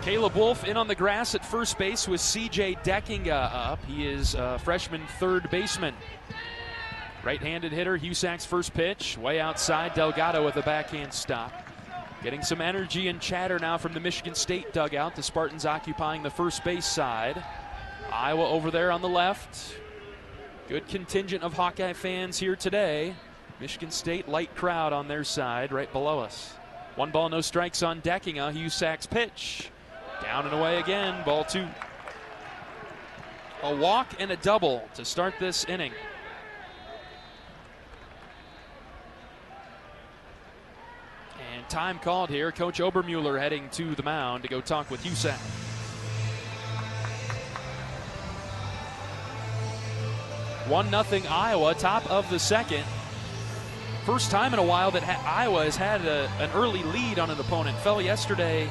Caleb Wolf in on the grass at first base with C.J. Deckinga up. He is a freshman third baseman. Right-handed hitter, Husak's first pitch. Way outside, Delgado with a backhand stop. Getting some energy and chatter now from the Michigan State dugout. The Spartans occupying the first base side. Iowa over there on the left. Good contingent of Hawkeye fans here today. Michigan State, light crowd on their side right below us. 1 ball, no strikes on Deckinga. Husak's pitch. Down and away again, ball 2. A walk and a double to start this inning. And time called here. Coach Obermueller heading to the mound to go talk with Husak. One 0 Iowa, top of the second. First time in a while that Iowa has had an early lead on an opponent. Fell yesterday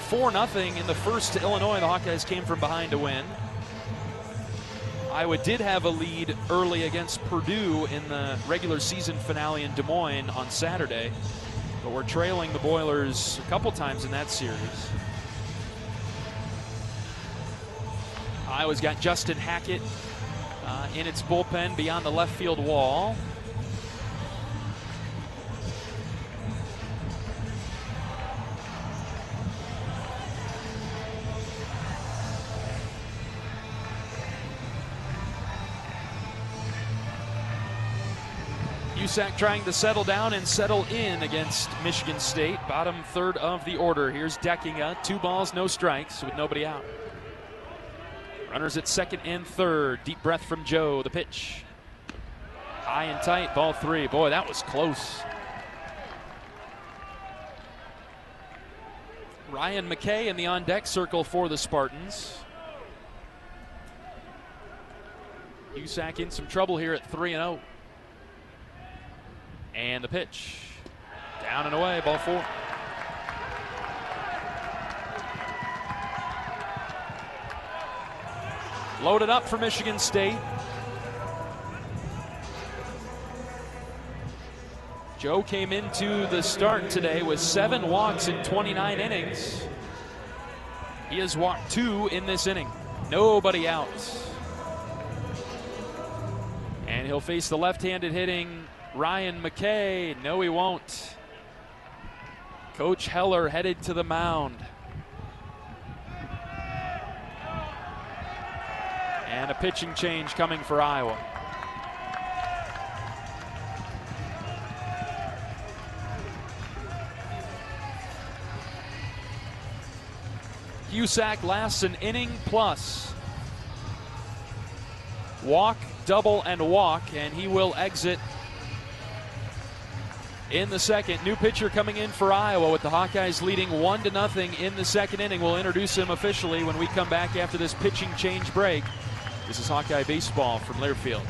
4-0 in the first to Illinois. The Hawkeyes came from behind to win. Iowa did have a lead early against Purdue in the regular season finale in Des Moines on Saturday. But we're trailing the Boilers a couple times in that series. Iowa's got Justin Hackett in its bullpen beyond the left field wall. Husak trying to settle down and settle in against Michigan State. Bottom third of the order. Here's Deckinga. 2 balls, no strikes with nobody out. Runners at second and third. Deep breath from Joe. The pitch. High and tight. Ball 3. Boy, that was close. Ryan McKay in the on-deck circle for the Spartans. Cusack in some trouble here at 3-0. And the pitch. Down and away, ball 4. Loaded up for Michigan State. Joe came into the start today with 7 walks in 29 innings. He has walked 2 in this inning. Nobody out. And he'll face the left-handed hitting Ryan McKay. No, he won't. Coach Heler headed to the mound. And a pitching change coming for Iowa. Cusack lasts an inning plus. Walk, double, and walk, and he will exit in the second. New pitcher coming in for Iowa with the Hawkeyes leading 1-0 in the second inning. We'll introduce him officially when we come back after this pitching change break. This is Hawkeye Baseball from Learfield.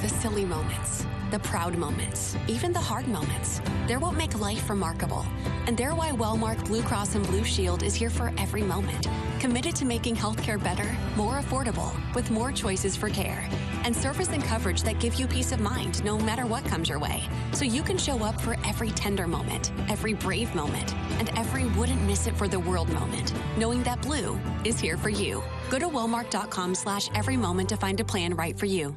The silly moments, the proud moments, even the hard moments. They're what make life remarkable. And they're why Wellmark Blue Cross and Blue Shield is here for every moment. Committed to making healthcare better, more affordable, with more choices for care. And service and coverage that give you peace of mind no matter what comes your way. So you can show up for every tender moment, every brave moment, and every wouldn't miss it for the world moment, knowing that Blue is here for you. Go to Wellmark.com/every moment to find a plan right for you.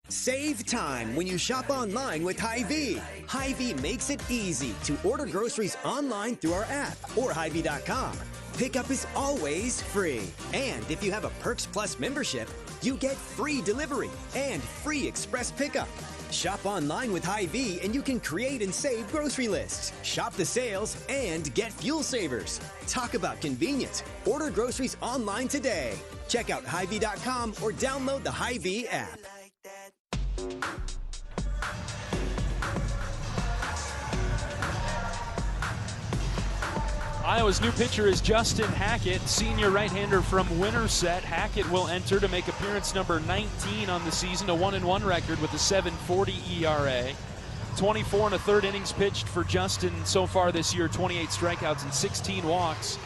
Save time when you shop online with Hy-Vee. Hy-Vee makes it easy to order groceries online through our app or Hy-Vee.com. Pickup is always free. And if you have a Perks Plus membership, you get free delivery and free express pickup. Shop online with Hy-Vee and you can create and save grocery lists, shop the sales, and get fuel savers. Talk about convenience. Order groceries online today. Check out Hy-Vee.com or download the Hy-Vee app. Iowa's new pitcher is Justin Hackett, senior right-hander from Winterset. Hackett will enter to make appearance number 19 on the season, a 1-1 record with a 7.40 ERA. 24 1/3 innings pitched for Justin so far this year, 28 strikeouts and 16 walks.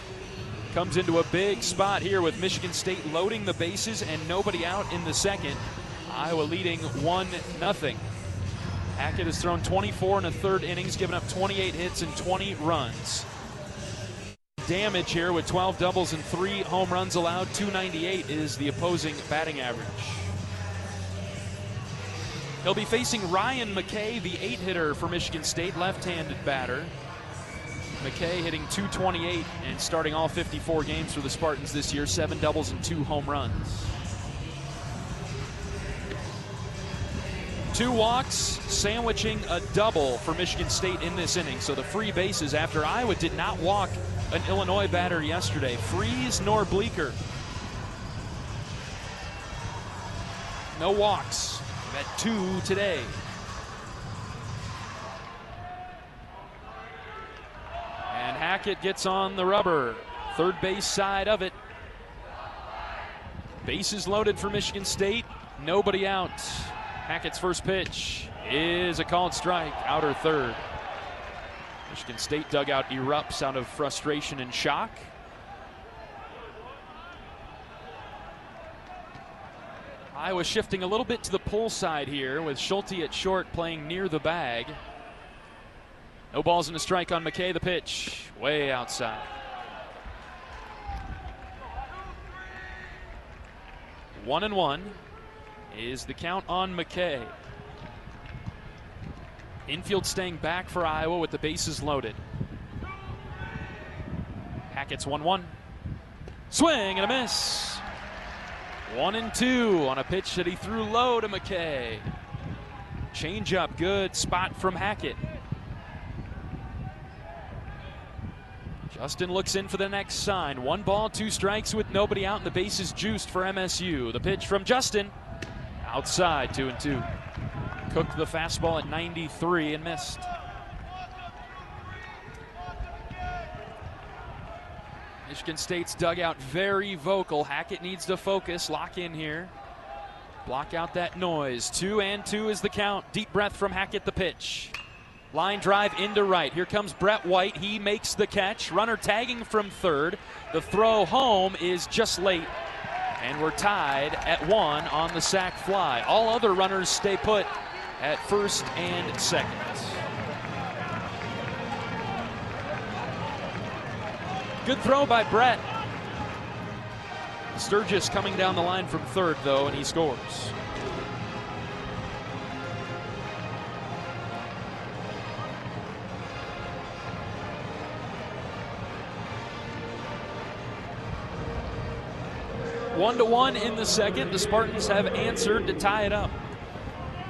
Comes into a big spot here with Michigan State loading the bases and nobody out in the second. Iowa leading 1-0. Hackett has thrown 24 1/3 innings, given up 28 hits and 20 runs. Damage here with 12 doubles and 3 home runs allowed. 298 is the opposing batting average. He'll be facing Ryan McKay, the 8-hitter for Michigan State, left-handed batter. McKay hitting 228 and starting all 54 games for the Spartans this year, 7 doubles and 2 home runs. 2 walks, sandwiching a double for Michigan State in this inning. So the free bases after Iowa did not walk an Illinois batter yesterday. Freeze nor Bleeker. No walks. We've had 2 today. And Hackett gets on the rubber. Third base side of it. Bases loaded for Michigan State. Nobody out. Hackett's first pitch is a called strike, outer third. Michigan State dugout erupts out of frustration and shock. Iowa shifting a little bit to the pull side here with Schulte at short playing near the bag. No balls and a strike on McKay. The pitch way outside. 1-1 is the count on McKay. Infield staying back for Iowa with the bases loaded. Hackett's 1-1. Swing and a miss. 1-2 on a pitch that he threw low to McKay. Change up, good spot from Hackett. Justin looks in for the next sign. 1 ball, 2 strikes with nobody out, and the bases juiced for MSU. The pitch from Justin. Outside, 2-2. Cooked the fastball at 93 and missed. Michigan State's dugout very vocal. Hackett needs to focus, lock in here. Block out that noise. 2-2 is the count. Deep breath from Hackett, the pitch. Line drive into right. Here comes Brett White. He makes the catch. Runner tagging from third. The throw home is just late. And we're tied at 1 on the sac fly. All other runners stay put at first and second. Good throw by Brett. Sturgis coming down the line from third, though, and he scores. One to one in the second. The Spartans have answered to tie it up.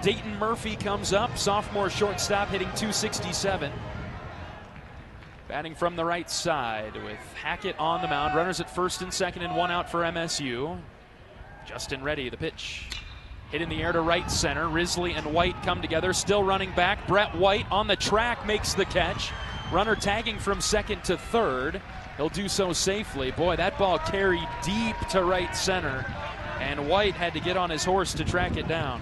Dayton Murphy comes up, sophomore shortstop, hitting .267. Batting from the right side with Hackett on the mound. Runners at first and second and 1 out for MSU. Justin Reddy, the pitch. Hit in the air to right center. Risley and White come together, still running back. Brett White on the track makes the catch. Runner tagging from second to third. He'll do so safely. Boy, that ball carried deep to right center, and White had to get on his horse to track it down.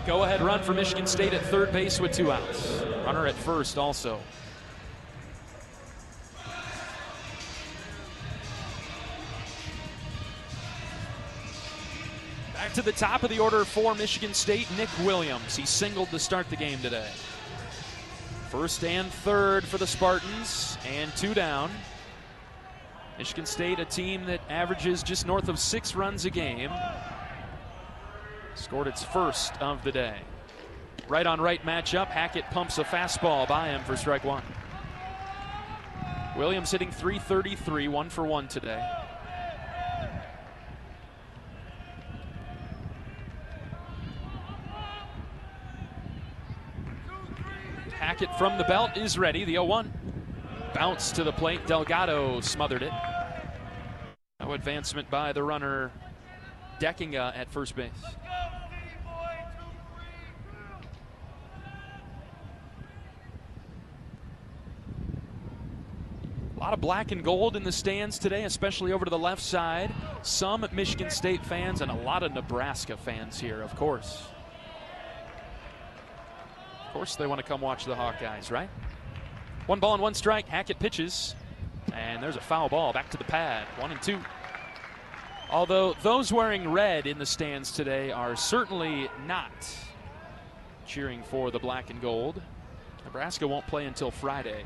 Go-ahead run for Michigan State at third base with 2 outs. Runner at first also. Back to the top of the order for Michigan State, Nick Williams. He singled to start the game today. First and third for the Spartans, and 2 down. Michigan State, a team that averages just north of 6 runs a game. Scored its first of the day. Right on right matchup. Hackett pumps a fastball by him for strike 1. Williams hitting .333, 1 for 1 today. Hackett from the belt is ready. The 0-1. Bounce to the plate. Delgado smothered it. No advancement by the runner Deckinga at first base. A lot of black and gold in the stands today, especially over to the left side. Some Michigan State fans and a lot of Nebraska fans here, of course. Of course they want to come watch the Hawkeyes, right? 1 ball and 1 strike. Hackett pitches, and there's a foul ball back to the pad. 1-2. Although those wearing red in the stands today are certainly not cheering for the black and gold. Nebraska won't play until Friday,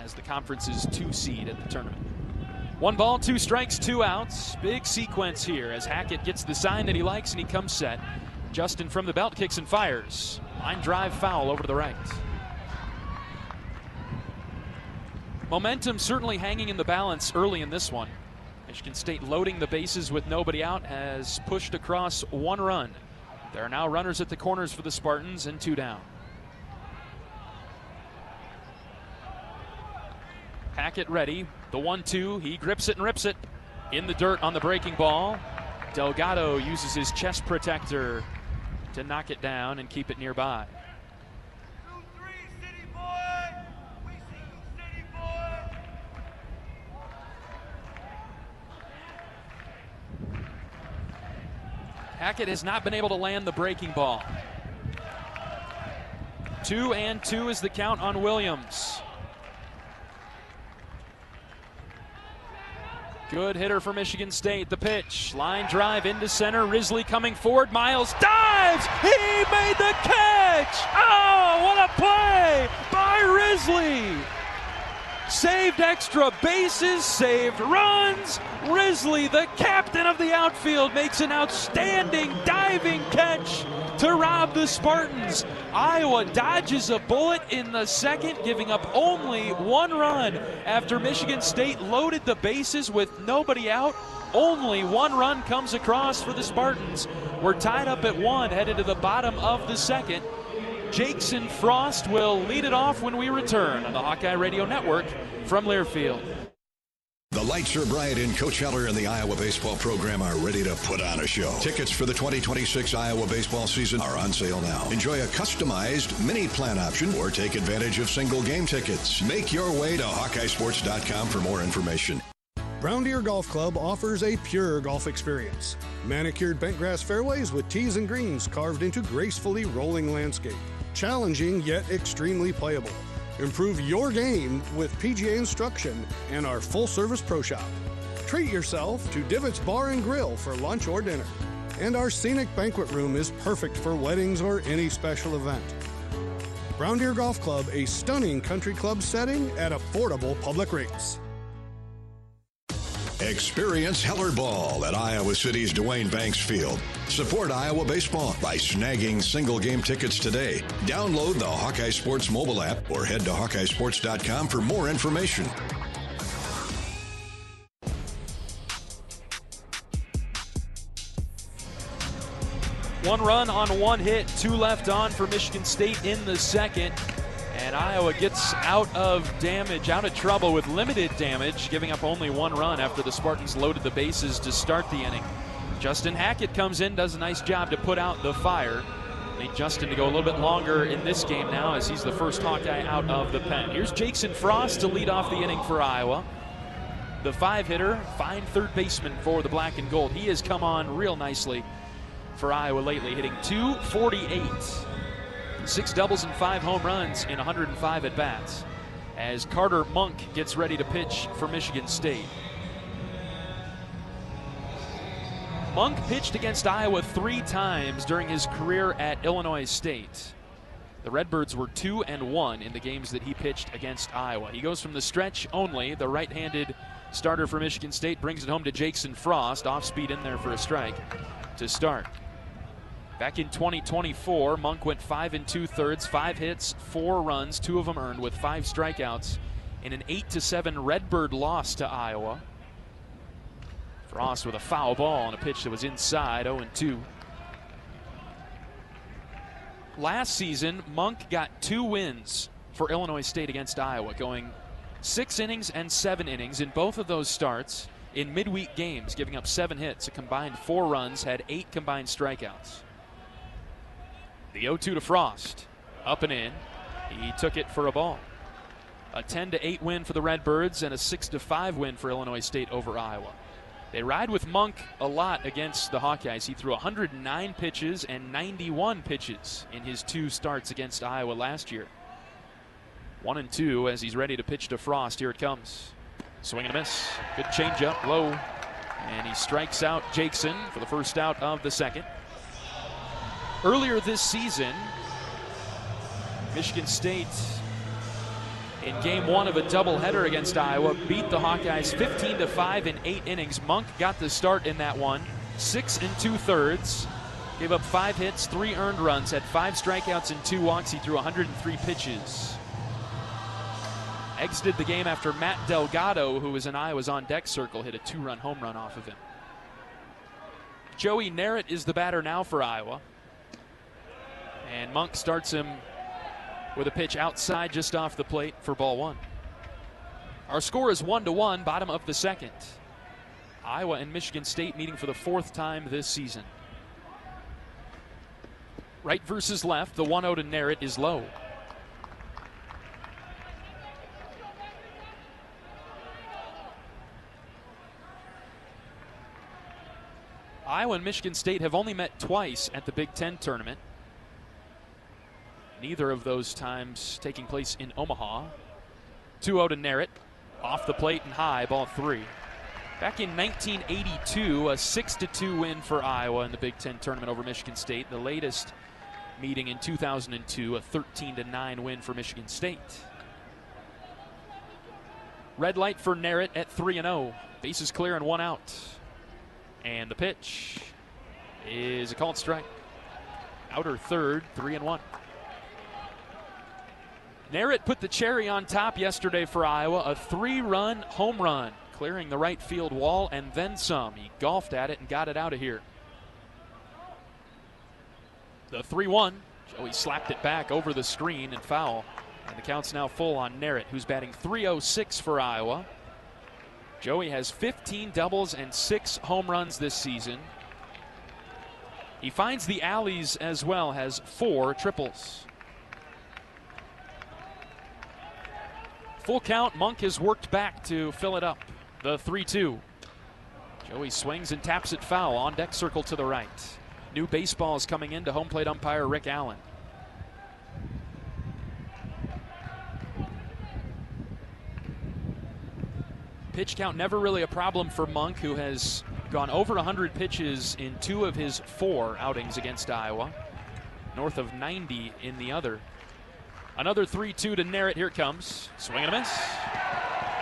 as the conference's 2 seed at the tournament. 1 ball, 2 strikes, 2 outs. Big sequence here as Hackett gets the sign that he likes and he comes set. Justin from the belt kicks and fires. Line drive foul over to the right. Momentum certainly hanging in the balance early in this one. Michigan State loading the bases with nobody out has pushed across 1 run. There are now runners at the corners for the Spartans and 2 down. Hackett ready. The 1-2. He grips it and rips it. In the dirt on the breaking ball. Delgado uses his chest protector to knock it down and keep it nearby. Hackett has not been able to land the breaking ball. 2-2 is the count on Williams. Good hitter for Michigan State. The pitch. Line drive into center. Risley coming forward. Miles dives. He made the catch. Oh, what a play by Risley. Saved extra bases, saved runs. Risley, the captain of the outfield, makes an outstanding diving catch to rob the Spartans. Iowa dodges a bullet in the second, giving up only 1 run after Michigan State loaded the bases with nobody out. Only 1 run comes across for the Spartans. We're tied up at 1, headed to the bottom of the second. Jackson Frost will lead it off when we return on the Hawkeye Radio Network from Learfield. The lights are bright, and Coach Heler and the Iowa baseball program are ready to put on a show. Tickets for the 2026 Iowa baseball season are on sale now. Enjoy a customized mini plan option or take advantage of single game tickets. Make your way to HawkeyeSports.com for more information. Brown Deer Golf Club offers a pure golf experience. Manicured bentgrass fairways with tees and greens carved into gracefully rolling landscape. Challenging yet extremely playable. Improve your game with PGA instruction and our full-service pro shop. Treat yourself to Divots Bar and Grill for lunch or dinner. And our scenic banquet room is perfect for weddings or any special event. Brown Deer Golf Club, a stunning country club setting at affordable public rates. Experience Heller Ball at Iowa City's Duane Banks Field. Support Iowa baseball by snagging single game tickets today. Download the Hawkeye Sports mobile app or head to HawkeyeSports.com for more information. One run on one hit, 2 left on for Michigan State in the second. And Iowa gets out of trouble with limited damage, giving up only 1 run after the Spartans loaded the bases to start the inning. Justin Hackett comes in, does a nice job to put out the fire. Need Justin to go a little bit longer in this game now, as he's the first Hawkeye out of the pen. Here's Jackson Frost to lead off the inning for Iowa. The 5-hitter, fine third baseman for the black and gold. He has come on real nicely for Iowa lately, hitting .248. 6 doubles and 5 home runs in 105 at-bats as Carter Monk gets ready to pitch for Michigan State. Monk pitched against Iowa 3 times during his career at Illinois State. The Redbirds were 2-1 in the games that he pitched against Iowa. He goes from the stretch only. The right-handed starter for Michigan State brings it home to Jackson Frost. Off-speed in there for a strike to start. Back in 2024, Monk went 5 2/3, 5 hits, 4 runs, 2 of them earned, with 5 strikeouts in an 8-7 Redbird loss to Iowa. Frost with a foul ball on a pitch that was inside, 0-2. Last season, Monk got 2 wins for Illinois State against Iowa, going 6 innings and 7 innings in both of those starts in midweek games, giving up 7 hits, a combined 4 runs, had 8 combined strikeouts. The 0-2 to Frost, up and in. He took it for a ball. A 10-8 win for the Redbirds and a 6-5 win for Illinois State over Iowa. They ride with Monk a lot against the Hawkeyes. He threw 109 pitches and 91 pitches in his 2 starts against Iowa last year. 1-2 as he's ready to pitch to Frost. Here it comes. Swing and a miss. Good changeup, low. And he strikes out Jackson for the first out of the second. Earlier this season, Michigan State, in game 1 of a doubleheader against Iowa, beat the Hawkeyes 15-5 in 8 innings. Monk got the start in that one, 6 2/3, gave up 5 hits, 3 earned runs, had 5 strikeouts and 2 walks. He threw 103 pitches. Exited the game after Matt Delgado, who was in Iowa's on-deck circle, hit a 2-run home run off of him. Joey Narrett is the batter now for Iowa. And Monk starts him with a pitch outside just off the plate for ball 1. Our score is 1-1, bottom of the second. Iowa and Michigan State meeting for the 4th time this season. Right versus left, the 1-0 to Narrett is low. Iowa and Michigan State have only met twice at the Big Ten tournament. Neither of those times taking place in Omaha. 2-0 to Narrett, off the plate and high, ball 3. Back in 1982, a 6-2 win for Iowa in the Big Ten tournament over Michigan State. The latest meeting in 2002, a 13-9 win for Michigan State. Red light for Narrett at 3-0. Bases clear and 1 out. And the pitch is a called strike. Outer third, 3-1. Narrett put the cherry on top yesterday for Iowa, a 3-run home run, clearing the right field wall and then some. He golfed at it and got it out of here. The 3-1, Joey slapped it back over the screen and foul. And the count's now full on Narrett, who's batting .306 for Iowa. Joey has 15 doubles and 6 home runs this season. He finds the alleys as well, has 4 triples. Full count, Monk has worked back to fill it up. The 3-2. Joey swings and taps it foul. On deck circle to the right. New baseballs coming in to home plate umpire Rick Allen. Pitch count never really a problem for Monk, who has gone over 100 pitches in 2 of his 4 outings against Iowa. North of 90 in the other. Another 3-2 to Narrett. Here it comes. Swing and a miss.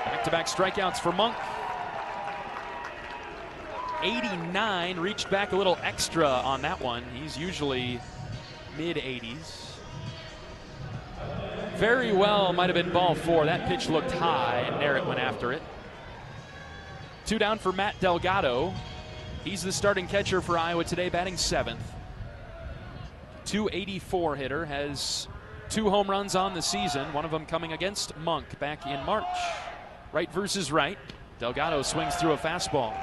Back-to-back strikeouts for Monk. 89, reached back a little extra on that one. He's usually mid-80s. Very well might have been ball 4. That pitch looked high, and Narrett went after it. 2 down for Matt Delgado. He's the starting catcher for Iowa today, batting 7th. .284 hitter, has 2 home runs on the season, one of them coming against Monk back in March. Right versus right. Delgado swings through a fastball.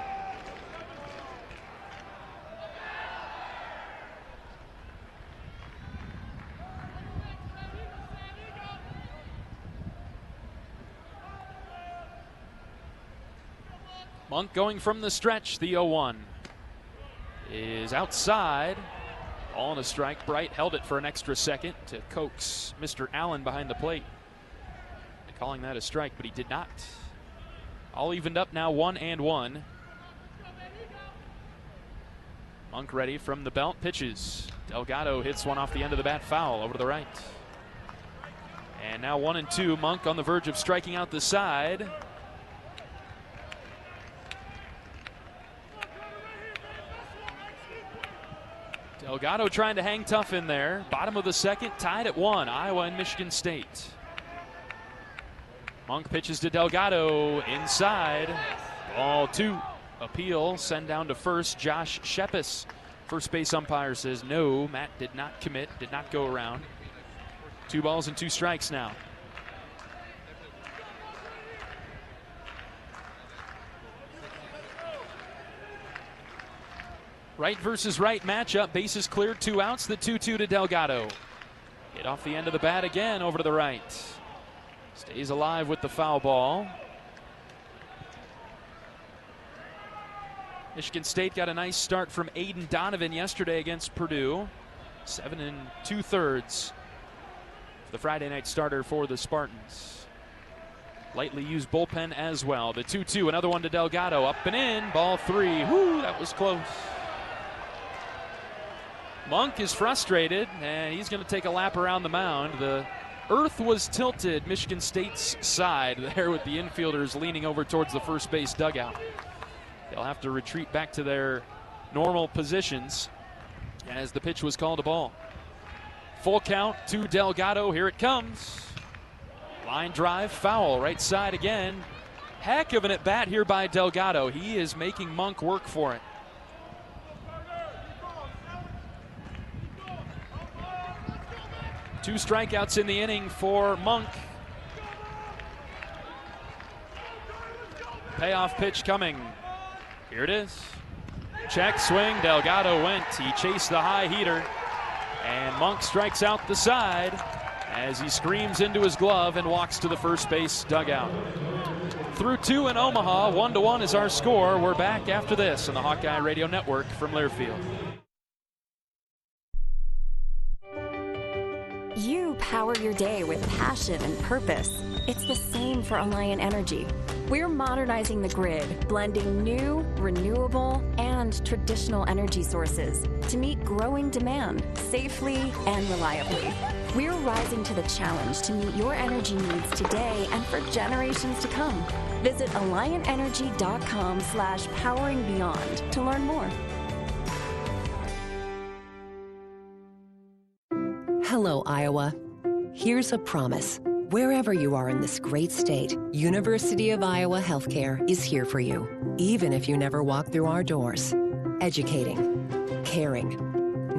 Monk going from the stretch. The 0-1 is outside. All in a strike. Bright held it for an extra second to coax Mr. Allen behind the plate. Calling that a strike, but he did not. All evened up now, 1-1. Monk ready from the belt. Pitches. Delgado hits one off the end of the bat, foul over to the right. And now 1-2. Monk on the verge of striking out the side. Delgado trying to hang tough in there. Bottom of the second, tied at 1. Iowa and Michigan State. Monk pitches to Delgado inside. Ball 2. Appeal, send down to first. Josh Shepis. First base umpire says no. Matt did not commit, did not go around. 2 balls and 2 strikes now. Right versus right matchup. Bases cleared, 2 outs. The 2-2 to Delgado. Hit off the end of the bat again over to the right. Stays alive with the foul ball. Michigan State got a nice start from Aiden Donovan yesterday against Purdue. 7 2/3. The Friday night starter for the Spartans. Lightly used bullpen as well. The 2-2, another one to Delgado. Up and in. Ball 3. Whoo, that was close. Monk is frustrated, and he's going to take a lap around the mound. The earth was tilted Michigan State's side there with the infielders leaning over towards the first base dugout. They'll have to retreat back to their normal positions as the pitch was called a ball. Full count to Delgado. Here it comes. Line drive, foul, right side again. Heck of an at-bat here by Delgado. He is making Monk work for it. Two strikeouts in the inning for Monk. Payoff pitch coming. Here it is. Check, swing, Delgado went. He chased the high heater, and Monk strikes out the side as he screams into his glove and walks to the first base dugout. Through 2 in Omaha, 1-1 is our score. We're back after this on the Hawkeye Radio Network from Learfield. You power your day with passion and purpose. It's the same for Alliant Energy. We're modernizing the grid, blending new, renewable, and traditional energy sources to meet growing demand safely and reliably. We're rising to the challenge to meet your energy needs today and for generations to come. Visit AlliantEnergy.com/poweringbeyond to learn more. Hello, Iowa. Here's a promise. Wherever you are in this great state, University of Iowa Healthcare is here for you, even if you never walk through our doors. Educating, caring,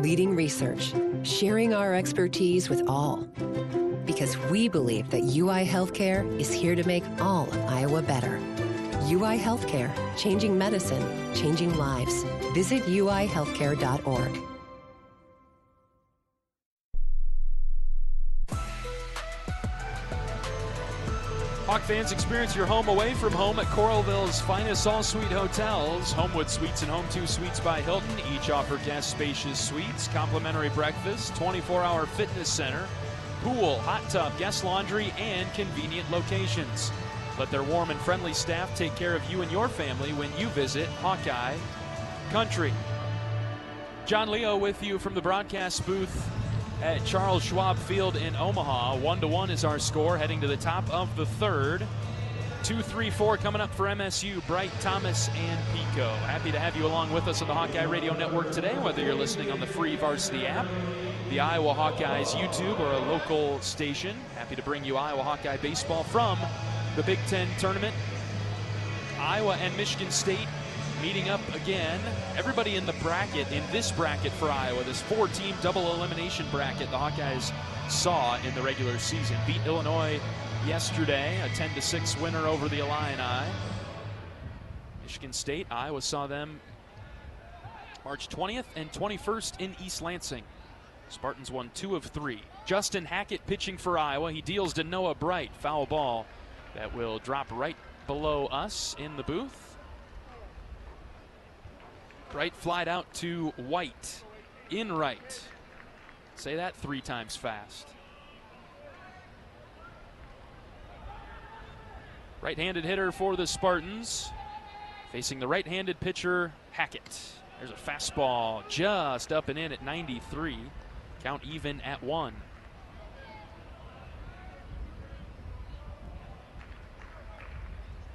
leading research, sharing our expertise with all. Because we believe that UI Healthcare is here to make all of Iowa better. UI Healthcare, changing medicine, changing lives. Visit uihealthcare.org. Hawk fans, experience your home away from home at Coralville's finest all-suite hotels. Homewood Suites and Home 2 Suites by Hilton each offer guests spacious suites, complimentary breakfast, 24-hour fitness center, pool, hot tub, guest laundry, and convenient locations. Let their warm and friendly staff take care of you and your family when you visit Hawkeye Country. John Leo with you from the broadcast booth at Charles Schwab Field in Omaha. 1-1 is our score, heading to the top of the third. 2-3-4 coming up for MSU, Bright, Thomas, and Pico. Happy to have you along with us on the Hawkeye Radio Network today, whether you're listening on the free Varsity app, the Iowa Hawkeyes YouTube, or a local station. Happy to bring you Iowa Hawkeye baseball from the Big Ten tournament. Iowa and Michigan State meeting up again. Everybody in the bracket, in this bracket for Iowa, this 4-team double elimination bracket the Hawkeyes saw in the regular season. Beat Illinois yesterday, a 10-6 winner over the Illini. Michigan State, Iowa saw them March 20th and 21st in East Lansing. Spartans won 2 of 3. Justin Hackett pitching for Iowa. He deals to Noah Bright. Foul ball that will drop right below us in the booth. Bright flied out to White, in right. Say that 3 times fast. Right-handed hitter for the Spartans, facing the right-handed pitcher, Hackett. There's a fastball just up and in at 93. Count even at 1.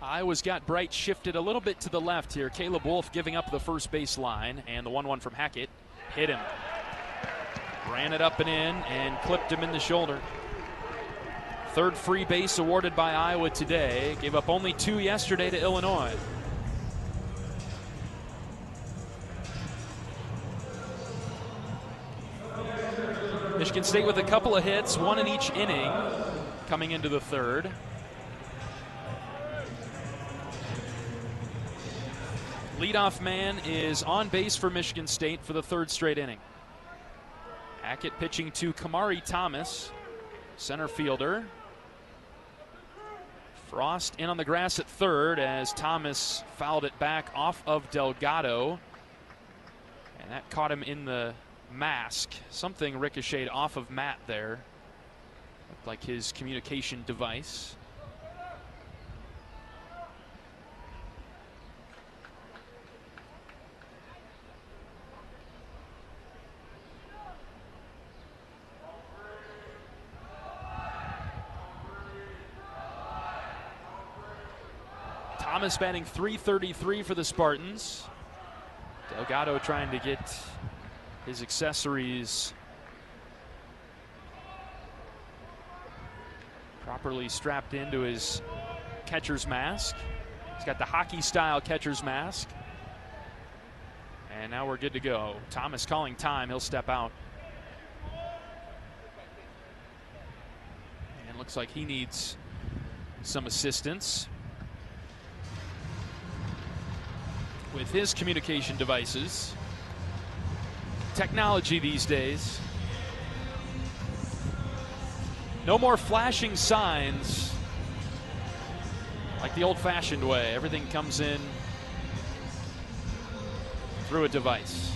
Iowa's got Bright shifted a little bit to the left here. Caleb Wolf giving up the first base line, and the 1-1 from Hackett hit him. Ran it up and in and clipped him in the shoulder. Third free base awarded by Iowa today. Gave up only 2 yesterday to Illinois. Michigan State with a couple of hits, 1 in each inning, coming into the third. Leadoff man is on base for Michigan State for the 3rd straight inning. Hackett pitching to Kamari Thomas, center fielder. Frost in on the grass at 3rd as Thomas fouled it back off of Delgado. And that caught him in the mask. Something ricocheted off of Matt there. Looked like his communication device. Thomas batting .333 for the Spartans. Delgado trying to get his accessories properly strapped into his catcher's mask. He's got the hockey style catcher's mask. And now we're good to go. Thomas calling time. He'll step out. And looks like he needs some assistance with his communication devices. Technology these days. No more flashing signs like the old-fashioned way. Everything comes in through a device.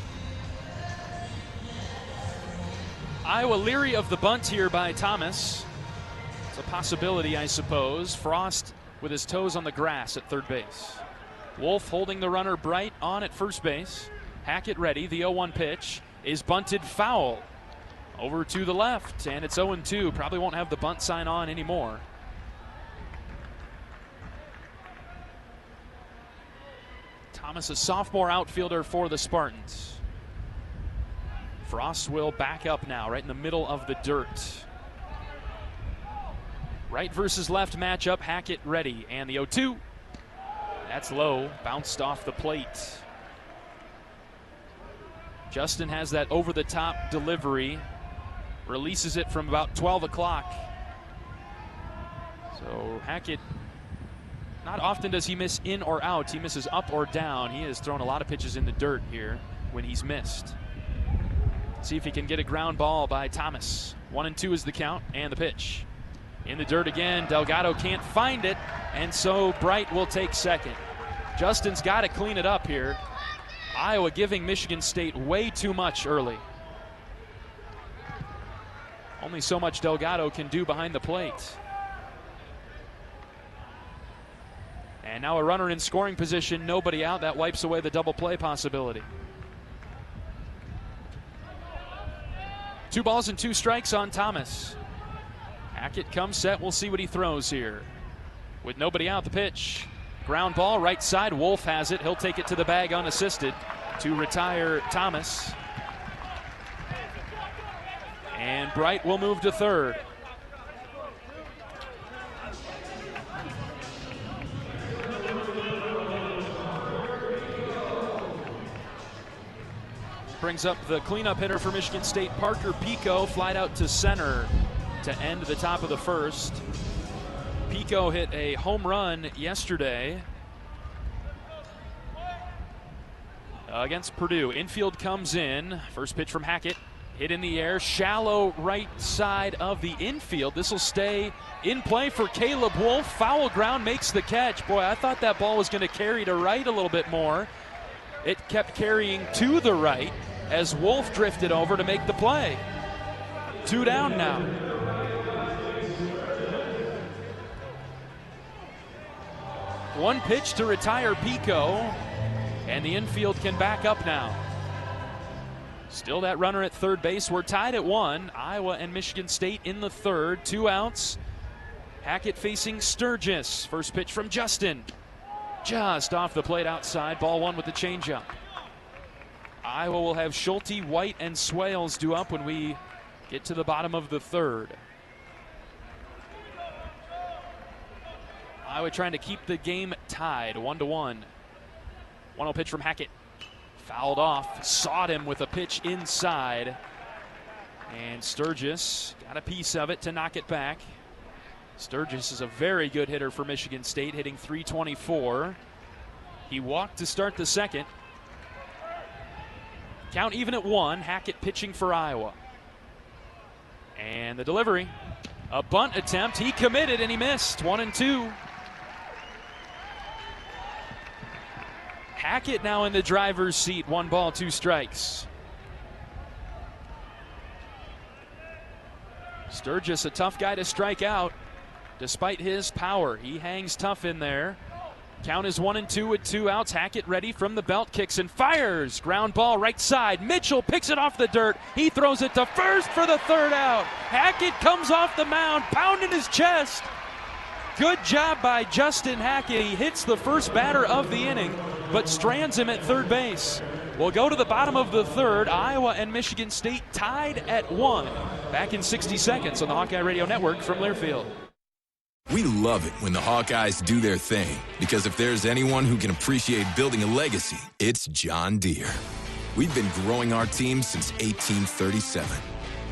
Iowa leery of the bunt here by Thomas. It's a possibility, I suppose. Frost with his toes on the grass at 3rd base. Wolf holding the runner Bright on at 1st base. Hackett ready. The 0-1 pitch is bunted foul. Over to the left, and it's 0-2. Probably won't have the bunt sign on anymore. Thomas, a sophomore outfielder for the Spartans. Frost will back up now, right in the middle of the dirt. Right versus left matchup. Hackett ready, and the 0-2. That's low, bounced off the plate. Justin has that over-the-top delivery. Releases it from about 12 o'clock. So Hackett Not often does he miss in or out. He misses up or down. He has thrown a lot of pitches in the dirt here when he's missed. See if he can get a ground ball by Thomas. 1-2 is the count and the pitch. In the dirt again. Delgado can't find it, and so Bright will take second. Justin's got to clean it up here. Iowa giving Michigan State way too much early. Only so much Delgado can do behind the plate. And now a runner in scoring position, nobody out. That wipes away the double play possibility. 2 balls and 2 strikes on Thomas. Hackett comes set. We'll see what he throws here. With nobody out, the pitch. Ground ball, right side. Wolf has it. He'll take it to the bag unassisted to retire Thomas. And Bright will move to third. Brings up the cleanup hitter for Michigan State, Parker Pico, flied out to center to end the top of the first. Pico hit a home run yesterday against Purdue. Infield comes in. First pitch from Hackett. Hit in the air. Shallow right side of the infield. This will stay in play for Caleb Wolf. Foul ground makes the catch. Boy, I thought that ball was going to carry to right a little bit more. It kept carrying to the right as Wolf drifted over to make the play. 2 down now. One pitch to retire Pico, and the infield can back up now. Still that runner at third base. We're tied at 1. Iowa and Michigan State in the third. 2 outs. Hackett facing Sturgis. First pitch from Justin. Just off the plate outside. Ball 1 with the changeup. Iowa will have Schulte, White, and Swales due up when we get to the bottom of the third. Iowa trying to keep the game tied, 1-1. 1-0 pitch from Hackett. Fouled off, sought him with a pitch inside. And Sturgis got a piece of it to knock it back. Sturgis is a very good hitter for Michigan State, hitting .324. He walked to start the second. Count even at 1. Hackett pitching for Iowa. And the delivery. A bunt attempt. He committed and he missed. 1-2. Hackett now in the driver's seat. 1 ball, 2 strikes. Sturgis, a tough guy to strike out despite his power. He hangs tough in there. Count is 1-2 with 2 outs. Hackett ready from the belt, kicks and fires. Ground ball right side. Mitchell picks it off the dirt. He throws it to first for the 3rd out. Hackett comes off the mound, pounding his chest. Good job by Justin Hackett. He hits the first batter of the inning, but strands him at third base. We'll go to the bottom of the third. Iowa and Michigan State tied at 1. Back in 60 seconds on the Hawkeye Radio Network from Learfield. We love it when the Hawkeyes do their thing, because if there's anyone who can appreciate building a legacy, it's John Deere. We've been growing our team since 1837,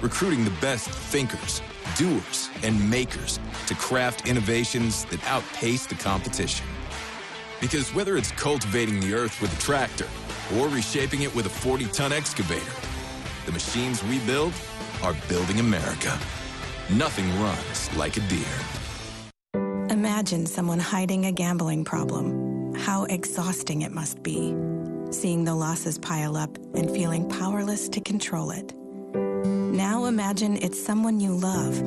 recruiting the best thinkers, doers, and makers to craft innovations that outpace the competition. Because whether it's cultivating the earth with a tractor or reshaping it with a 40-ton excavator, the machines we build are building America. Nothing runs like a Deere. Imagine someone hiding a gambling problem. How exhausting it must be. Seeing the losses pile up and feeling powerless to control it. Now imagine it's someone you love.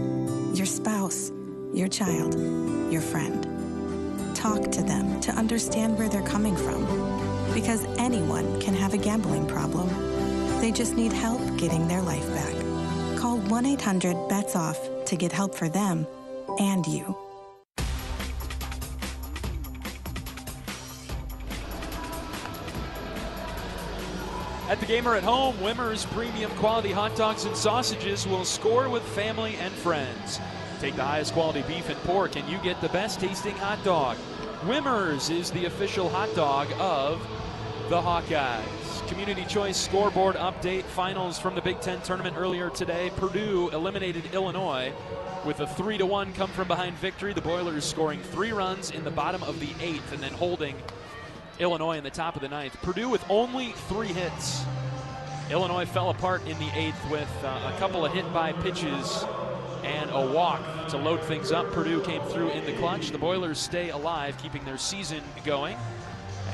Your spouse, your child, your friend. Talk to them to understand where they're coming from. Because anyone can have a gambling problem. They just need help getting their life back. Call 1-800-BETS-OFF to get help for them and you. At the game or at home, Wimmer's premium quality hot dogs and sausages will score with family and friends. Take the highest quality beef and pork and you get the best tasting hot dog. Wimmer's is the official hot dog of the Hawkeyes. Community Choice scoreboard update. Finals from the Big Ten tournament earlier today. Purdue eliminated Illinois with a 3-1 come from behind victory. The Boilers scoring 3 runs in the bottom of the 8th and then holding Illinois in the top of the 9th. Purdue with only 3 hits. Illinois fell apart in the 8th with a couple of hit-by pitches and a walk to load things up. Purdue came through in the clutch. The Boilers stay alive, keeping their season going.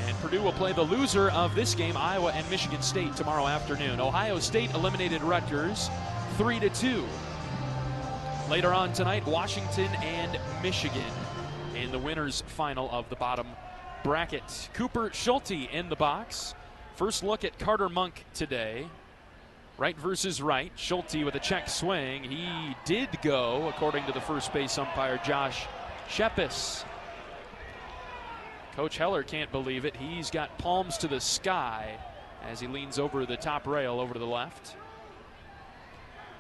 And Purdue will play the loser of this game, Iowa and Michigan State, tomorrow afternoon. Ohio State eliminated Rutgers 3-2. Later on tonight, Washington and Michigan in the winners' final of the bottom bracket. Cooper Schulte in the box. First look at Carter Monk today. Right versus right. Schulte with a check swing. He did go, according to the first base umpire, Josh Shepis. Coach Heller can't believe it. He's got palms to the sky as he leans over the top rail over to the left.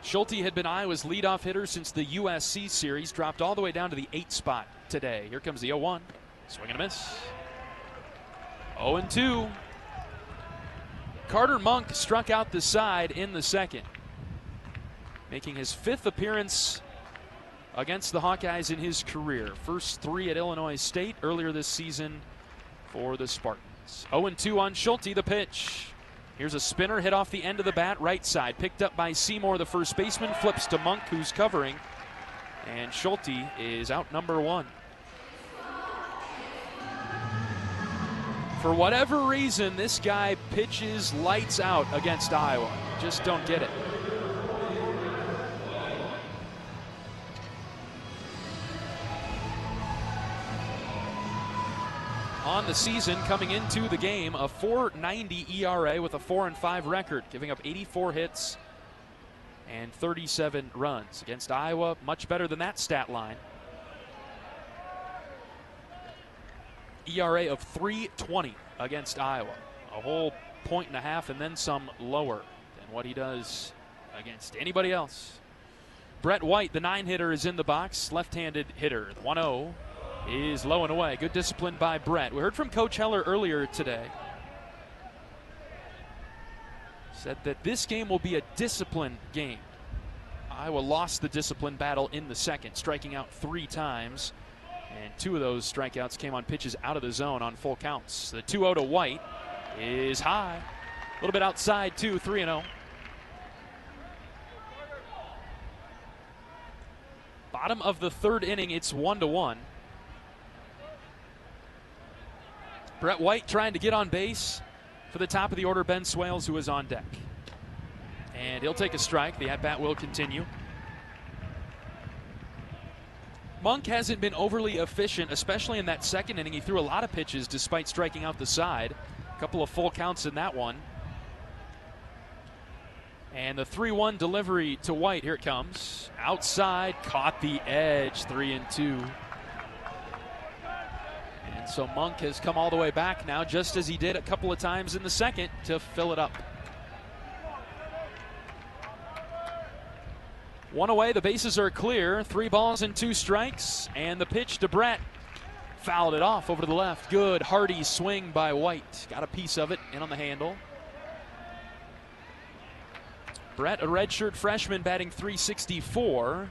Schulte had been Iowa's leadoff hitter since the USC series. Dropped all the way down to the 8th spot today. Here comes the 0-1. Swing and a miss. 0-2. Carter Monk struck out the side in the second, making his 5th appearance against the Hawkeyes in his career. First 3 at Illinois State earlier this season for the Spartans. 0-2 on Schulte, the pitch. Here's a spinner hit off the end of the bat, right side. Picked up by Seymour, the first baseman. Flips to Monk, who's covering. And Schulte is out number 1. For whatever reason, this guy pitches lights out against Iowa. Just don't get it. On the season, coming into the game, a .490 ERA with a 4-5 record, giving up 84 hits and 37 runs. Against Iowa, much better than that stat line. ERA of .320 against Iowa. A whole 1.5 and then some lower than what he does against anybody else. Brett White, the 9-hitter, is in the box. Left-handed hitter. The 1-0 is low and away. Good discipline by Brett. We heard from Coach Heller earlier today. Said that this game will be a discipline game. Iowa lost the discipline battle in the second, striking out 3 times. And 2 of those strikeouts came on pitches out of the zone on full counts. The 2-0 to White is high. A little bit outside, too, 3-0. Bottom of the 3rd inning, it's 1-1. Brett White trying to get on base for the top of the order, Ben Swales, who is on deck. And he'll take a strike. The at-bat will continue. Monk hasn't been overly efficient, especially in that second inning. He threw a lot of pitches despite striking out the side. A couple of full counts in that one. And the 3-1 delivery to White. Here it comes. Outside, caught the edge, 3-2. And so Monk has come all the way back now, just as he did a couple of times in the second, to fill it up. 1 away, the bases are clear. 3 balls and 2 strikes. And the pitch to Brett. Fouled it off over to the left. Good, hearty swing by White. Got a piece of it in on the handle. Brett, a redshirt freshman, batting .364.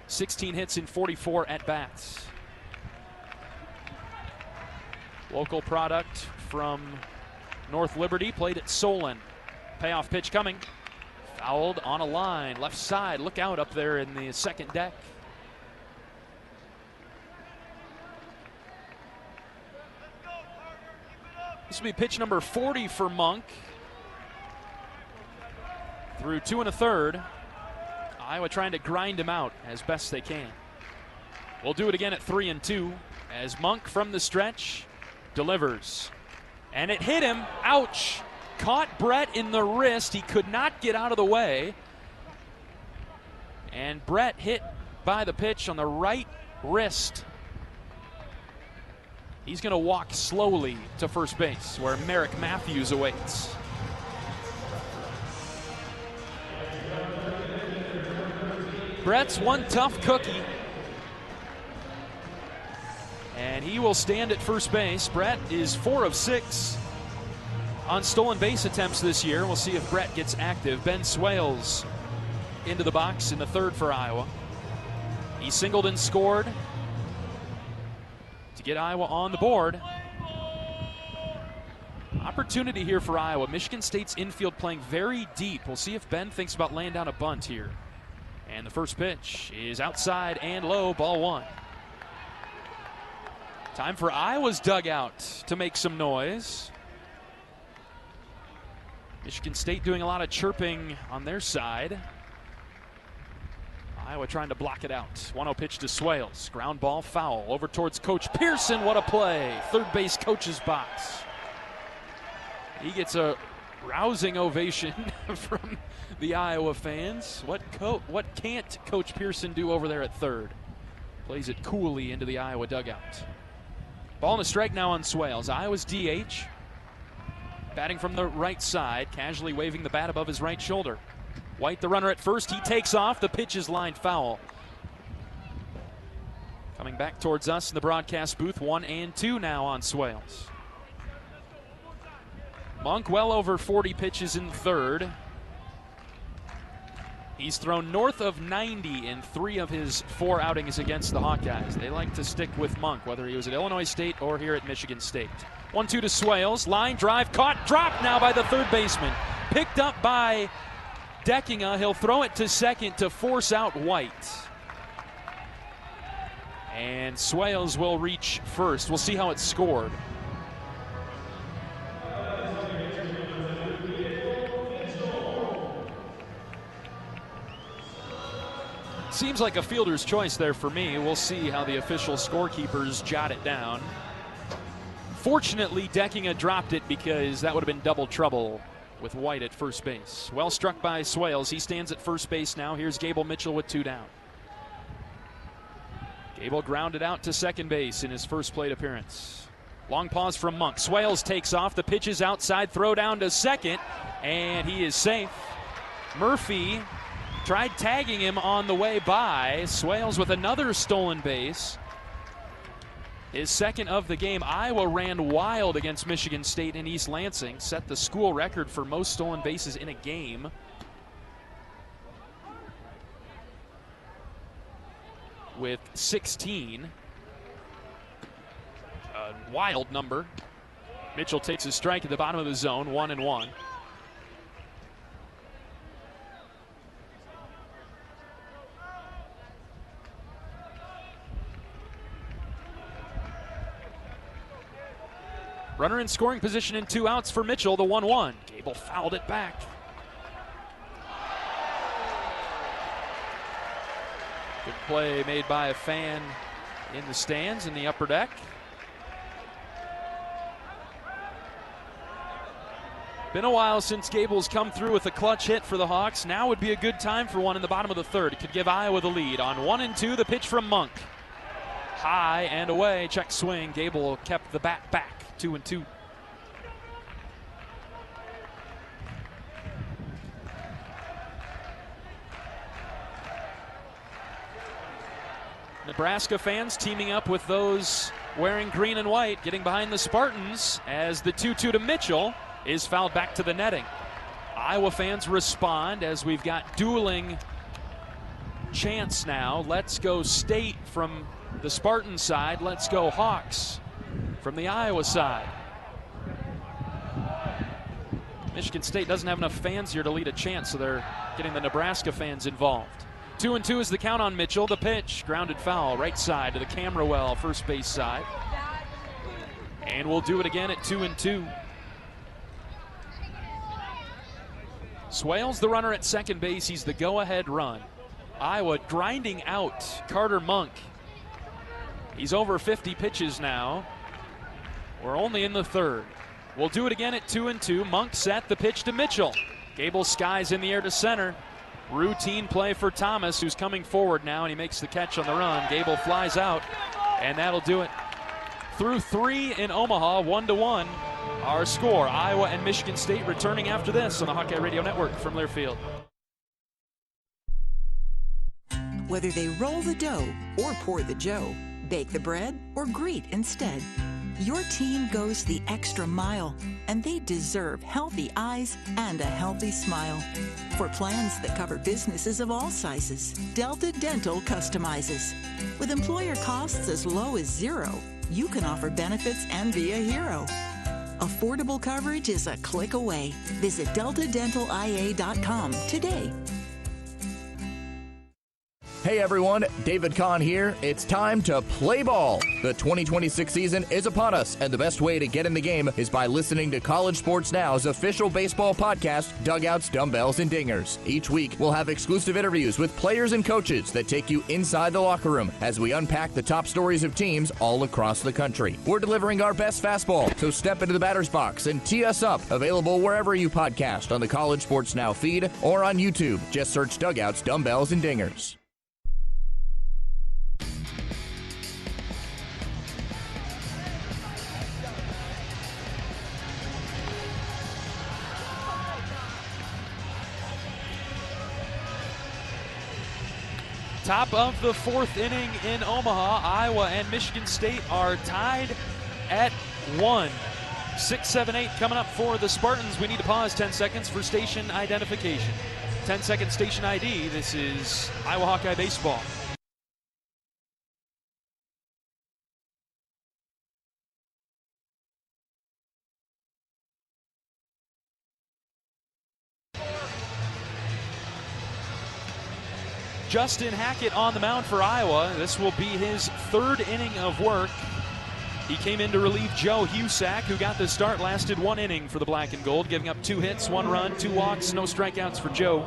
16 hits in 44 at-bats. Local product from North Liberty, played at Solon. Payoff pitch coming. Fouled on a line, left side. Look out up there in the second deck. This will be pitch number 40 for Monk. Through 2 1/3. Iowa trying to grind him out as best they can. We'll do it again at 3-2 as Monk from the stretch delivers. And it hit him. Ouch. Caught Brett in the wrist. He could not get out of the way. And Brett hit by the pitch on the right wrist. He's going to walk slowly to first base where Merrick Matthews awaits. Brett's one tough cookie. And he will stand at first base. Brett is 4 of 6 on stolen base attempts this year. We'll see if Brett gets active. Ben Swales into the box in the 3rd for Iowa. He singled and scored to get Iowa on the board. Opportunity here for Iowa. Michigan State's infield playing very deep. We'll see if Ben thinks about laying down a bunt here. And the first pitch is outside and low, ball one. Time for Iowa's dugout to make some noise. Michigan State doing a lot of chirping on their side. Iowa trying to block it out. 1-0 pitch to Swales. Ground ball foul. Over towards Coach Pearson. What a play. Third base coach's box. He gets a rousing ovation from the Iowa fans. What can't Coach Pearson do over there at third? Plays it coolly into the Iowa dugout. Ball and a strike now on Swales. Iowa's DH. Batting from the right side, casually waving the bat above his right shoulder. White, the runner at first. He takes off. The pitch is lined foul. Coming back towards us in the broadcast booth. 1-2 now on Swales. Monk well over 40 pitches in third. He's thrown north of 90 in 3 of his 4 outings against the Hawkeyes. They like to stick with Monk, whether he was at Illinois State or here at Michigan State. 1-2 to Swales. Line drive caught. Dropped now by the third baseman. Picked up by Deckinga. He'll throw it to second to force out White. And Swales will reach first. We'll see how it's scored. Seems like a fielder's choice there for me. We'll see how the official scorekeepers jot it down. Fortunately, Deckinga dropped it because that would have been double trouble with White at first base. Well struck by Swales. He stands at first base now. Here's Gable Mitchell with 2 down. Gable grounded out to second base in his first plate appearance. Long pause from Monk. Swales takes off. The pitch is outside. Throw down to second, and he is safe. Murphy tried tagging him on the way by. Swales with another stolen base. His second of the game. Iowa ran wild against Michigan State in East Lansing. Set the school record for most stolen bases in a game. With 16. A wild number. Mitchell takes a strike at the bottom of the zone. 1-1. Runner in scoring position in 2 outs for Mitchell, the 1-1. Gable fouled it back. Good play made by a fan in the stands in the upper deck. Been a while since Gable's come through with a clutch hit for the Hawks. Now would be a good time for one in the bottom of the third. It could give Iowa the lead. On 1-2, the pitch from Monk. High and away, check swing. Gable kept the bat back. 2-2. Nebraska fans teaming up with those wearing green and white, getting behind the Spartans as the 2-2 to Mitchell is fouled back to the netting. Iowa fans respond as we've got dueling chants now. Let's go State from the Spartan side. Let's go Hawks from the Iowa side. Michigan State doesn't have enough fans here to lead a chant, so they're getting the Nebraska fans involved. 2-2 is the count on Mitchell. The pitch, grounded foul, right side to the camera well, first base side. And we'll do it again at 2-2. Swales, the runner at second base. He's the go-ahead run. Iowa grinding out Carter Monk. He's over 50 pitches now. We're only in the third. We'll do it again at 2-2. Monk set, the pitch to Mitchell. Gable skies in the air to center. Routine play for Thomas, who's coming forward now, and he makes the catch on the run. Gable flies out, and that'll do it. Through 3 in Omaha, 1-1. Our score, Iowa and Michigan State returning after this on the Hawkeye Radio Network from Learfield. Whether they roll the dough or pour the joe, bake the bread or greet instead. Your team goes the extra mile, and they deserve healthy eyes and a healthy smile. For plans that cover businesses of all sizes, Delta Dental customizes. With employer costs as low as $0, you can offer benefits and be a hero. Affordable coverage is a click away. Visit deltadentalia.com today. Hey everyone, David Kahn here. It's time to play ball. The 2026 season is upon us, and the best way to get in the game is by listening to College Sports Now's official baseball podcast, Dugouts, Dumbbells, and Dingers. Each week, we'll have exclusive interviews with players and coaches that take you inside the locker room as we unpack the top stories of teams all across the country. We're delivering our best fastball, so step into the batter's box and tee us up. Available wherever you podcast on the College Sports Now feed or on YouTube. Just search Dugouts, Dumbbells, and Dingers. Top of the fourth inning in Omaha. Iowa and Michigan State are tied at 1. 6, 7, 8 coming up for the Spartans. We need to pause 10 seconds for station identification. 10-second station ID. This is Iowa Hawkeye Baseball. Justin Hackett on the mound for Iowa. This will be his third inning of work. He came in to relieve Joe Husak, who got the start, lasted 1 inning for the black and gold, giving up 2 hits, 1 run, 2 walks, no strikeouts for Joe.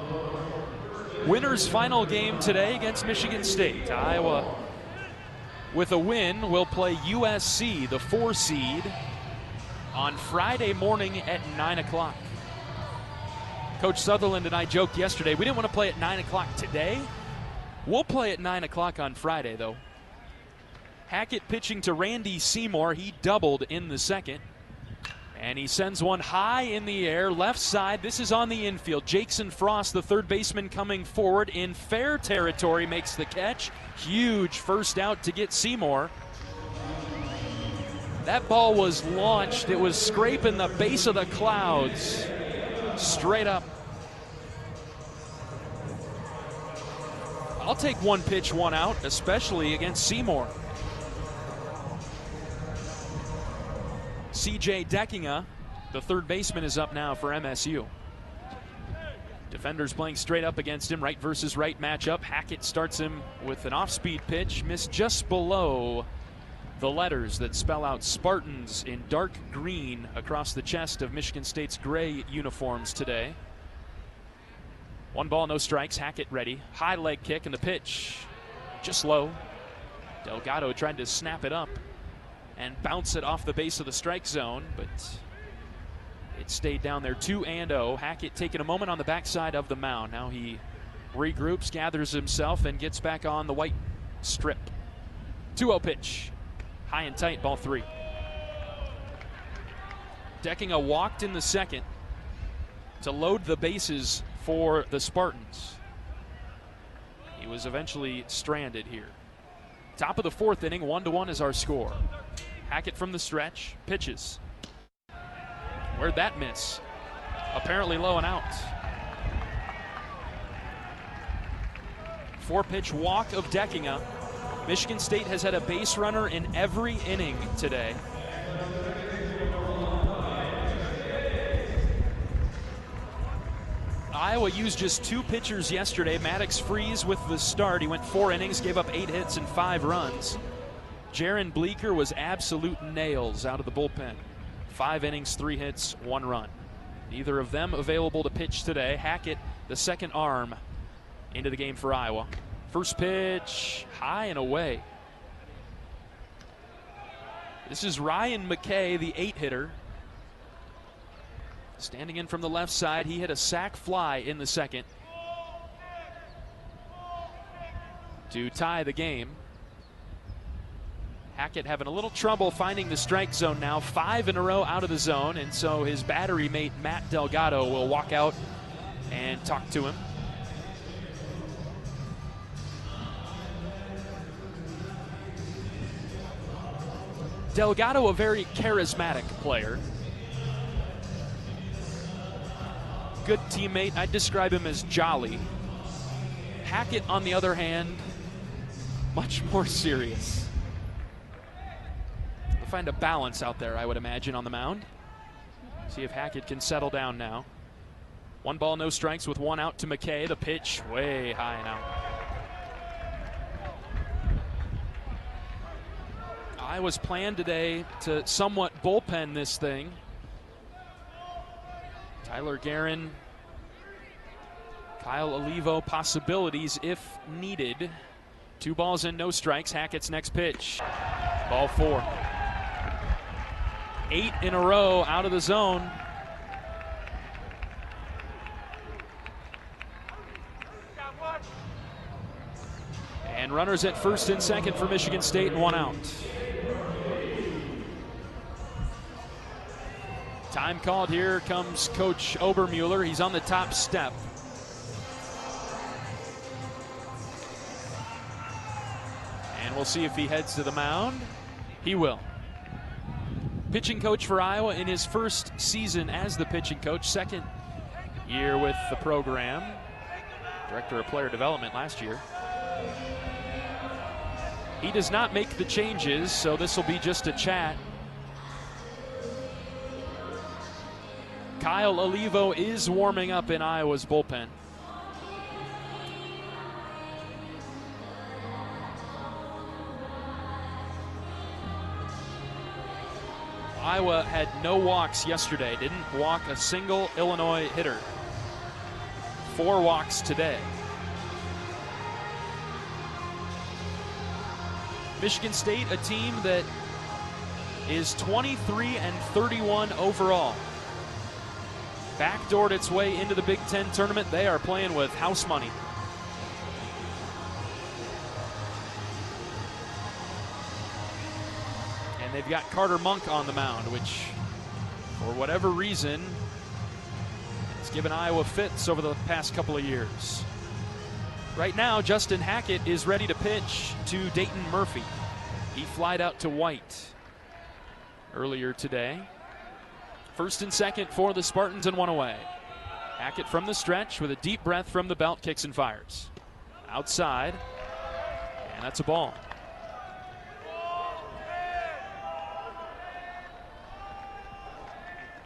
Winners' final game today against Michigan State. Iowa, with a win, will play USC, the 4 seed, on Friday morning at 9 o'clock. Coach Sutherland and I joked yesterday, we didn't want to play at 9 o'clock today. We'll play at 9 o'clock on Friday, though. Hackett pitching to Randy Seymour. He doubled in the second. And he sends one high in the air, left side. This is on the infield. Jackson Frost, the third baseman, coming forward in fair territory, makes the catch. Huge first out to get Seymour. That ball was launched. It was scraping the base of the clouds. Straight up. I'll take 1 pitch, 1 out, especially against Seymour. C.J. Deckinga, the third baseman, is up now for MSU. Defenders playing straight up against him, right versus right matchup. Hackett starts him with an off-speed pitch, missed just below the letters that spell out Spartans in dark green across the chest of Michigan State's gray uniforms today. 1 ball, no strikes. Hackett ready. High leg kick, and the pitch just low. Delgado tried to snap it up and bounce it off the base of the strike zone, but it stayed down there. 2-0. Hackett taking a moment on the backside of the mound. Now he regroups, gathers himself, and gets back on the white strip. 2-0 pitch. High and tight, ball 3. Deckinga walked in the second to load the bases for the Spartans. He was eventually stranded here. Top of the fourth inning, 1-1 is our score. Hackett from the stretch, pitches. Where'd that miss? Apparently low and out. 4-pitch walk of Deckinga. Michigan State has had a base runner in every inning today. Iowa used just 2 pitchers yesterday. Maddox Freeze with the start. He went 4 innings, gave up 8 hits and 5 runs. Jaron Bleeker was absolute nails out of the bullpen. 5 innings, 3 hits, 1 run. Neither of them available to pitch today. Hackett, the second arm, into the game for Iowa. First pitch, high and away. This is Ryan McKay, the 8-hitter. Standing in from the left side, he hit a sac fly in the second to tie the game. Hackett having a little trouble finding the strike zone now. 5 in a row out of the zone, and so his battery mate Matt Delgado will walk out and talk to him. Delgado, a very charismatic player. Good teammate. I'd describe him as jolly. Hackett, on the other hand, much more serious. We'll find a balance out there, I would imagine, on the mound. See if Hackett can settle down now. 1 ball, no strikes with 1 out to McKay. The pitch way high and out. Iowa's plan today to somewhat bullpen this thing. Tyler Guerin, Kyle Olivo, possibilities if needed. 2 balls and no strikes. Hackett's next pitch. Ball 4. 8 in a row out of the zone. And runners at first and second for Michigan State and 1 out. Time called. Here comes Coach Obermueller. He's on the top step. And we'll see if he heads to the mound. He will. Pitching coach for Iowa in his first season as the pitching coach, 2nd year with the program. Director of Player Development last year. He does not make the changes, so this will be just a chat. Kyle Olivo is warming up in Iowa's bullpen. Iowa had no walks yesterday, didn't walk a single Illinois hitter. 4 walks today. Michigan State, a team that is 23-31 overall. Backdoored its way into the Big Ten tournament. They are playing with house money. And they've got Carter Monk on the mound, which, for whatever reason, has given Iowa fits over the past couple of years. Right now, Justin Hackett is ready to pitch to Dayton Murphy. He flied out to White earlier today. First and second for the Spartans and 1 away. Hackett from the stretch with a deep breath from the belt, kicks and fires. Outside, and that's a ball.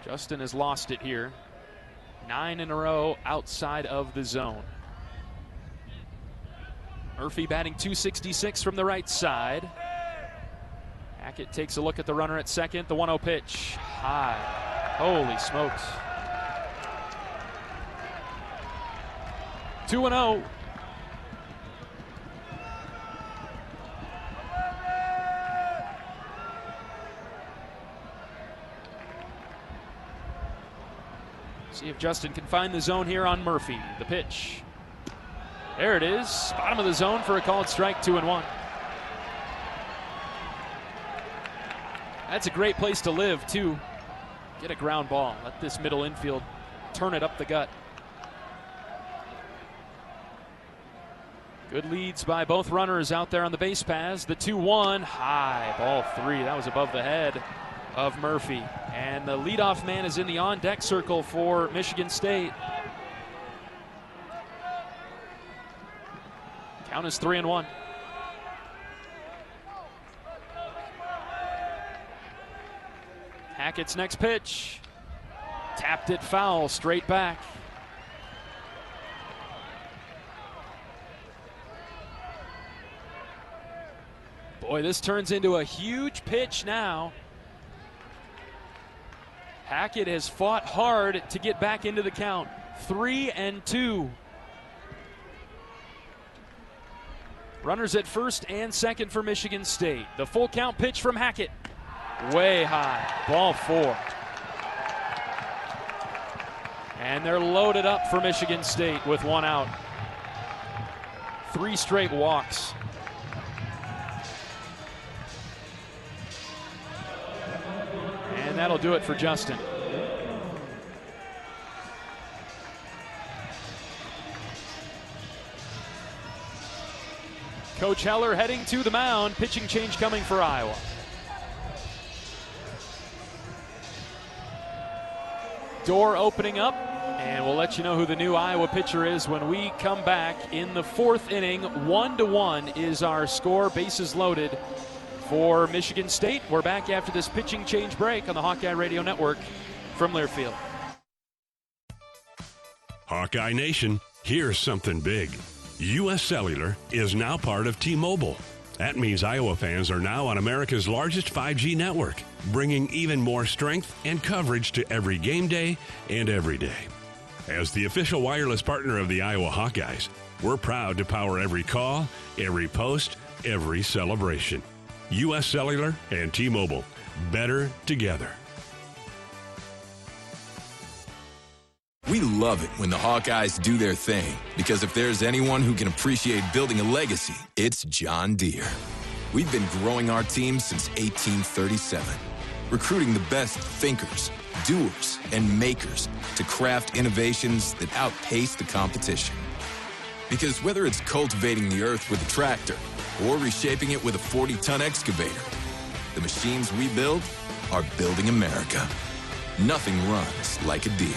Justin has lost it here. 9 in a row outside of the zone. Murphy batting .266 from the right side. Hackett takes a look at the runner at second. The 1-0 pitch. High. Holy smokes. 2-0. See if Justin can find the zone here on Murphy. The pitch. There it is. Bottom of the zone for a called strike, 2-1. That's a great place to live, too. Get a ground ball. Let this middle infield turn it up the gut. Good leads by both runners out there on the base paths. The 2-1, high, ball 3. That was above the head of Murphy. And the leadoff man is in the on-deck circle for Michigan State. Count is 3-1. Hackett's next pitch. Tapped it foul, straight back. Boy, this turns into a huge pitch now. Hackett has fought hard to get back into the count. 3-2. Runners at first and second for Michigan State. The full count pitch from Hackett. Way high, ball 4. And they're loaded up for Michigan State with 1 out. 3 straight walks. And that'll do it for Justin. Coach Heler heading to the mound. Pitching change coming for Iowa. door opening up, and we'll let you know who the new Iowa pitcher is when we come back in the fourth inning. 1-1 is our score, bases loaded for Michigan State. We're back after this pitching change break on the Hawkeye Radio Network from Learfield. Hawkeye Nation, here's something big. U.S. Cellular is now part of T-Mobile. That means Iowa fans are now on America's largest 5G network, bringing even more strength and coverage to every game day and every day. As the official wireless partner of the Iowa Hawkeyes, we're proud to power every call, every post, every celebration. U.S. Cellular and T-Mobile, better together. We love it when the Hawkeyes do their thing, because if there's anyone who can appreciate building a legacy, it's John Deere. We've been growing our team since 1837, recruiting the best thinkers, doers, and makers to craft innovations that outpace the competition. Because whether it's cultivating the earth with a tractor or reshaping it with a 40-ton excavator, the machines we build are building America. Nothing runs like a Deere.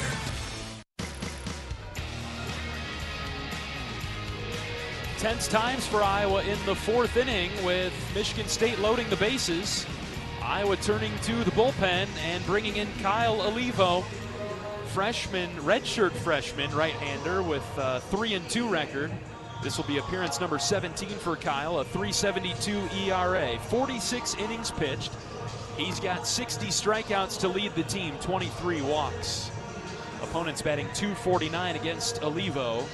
Tense times for Iowa in the fourth inning with Michigan State loading the bases. Iowa turning to the bullpen and bringing in Kyle Olivo, redshirt freshman, right-hander with a 3-2 record. This will be appearance number 17 for Kyle, a 3.72 ERA, 46 innings pitched. He's got 60 strikeouts to lead the team, 23 walks. Opponents batting .249 against Olivo.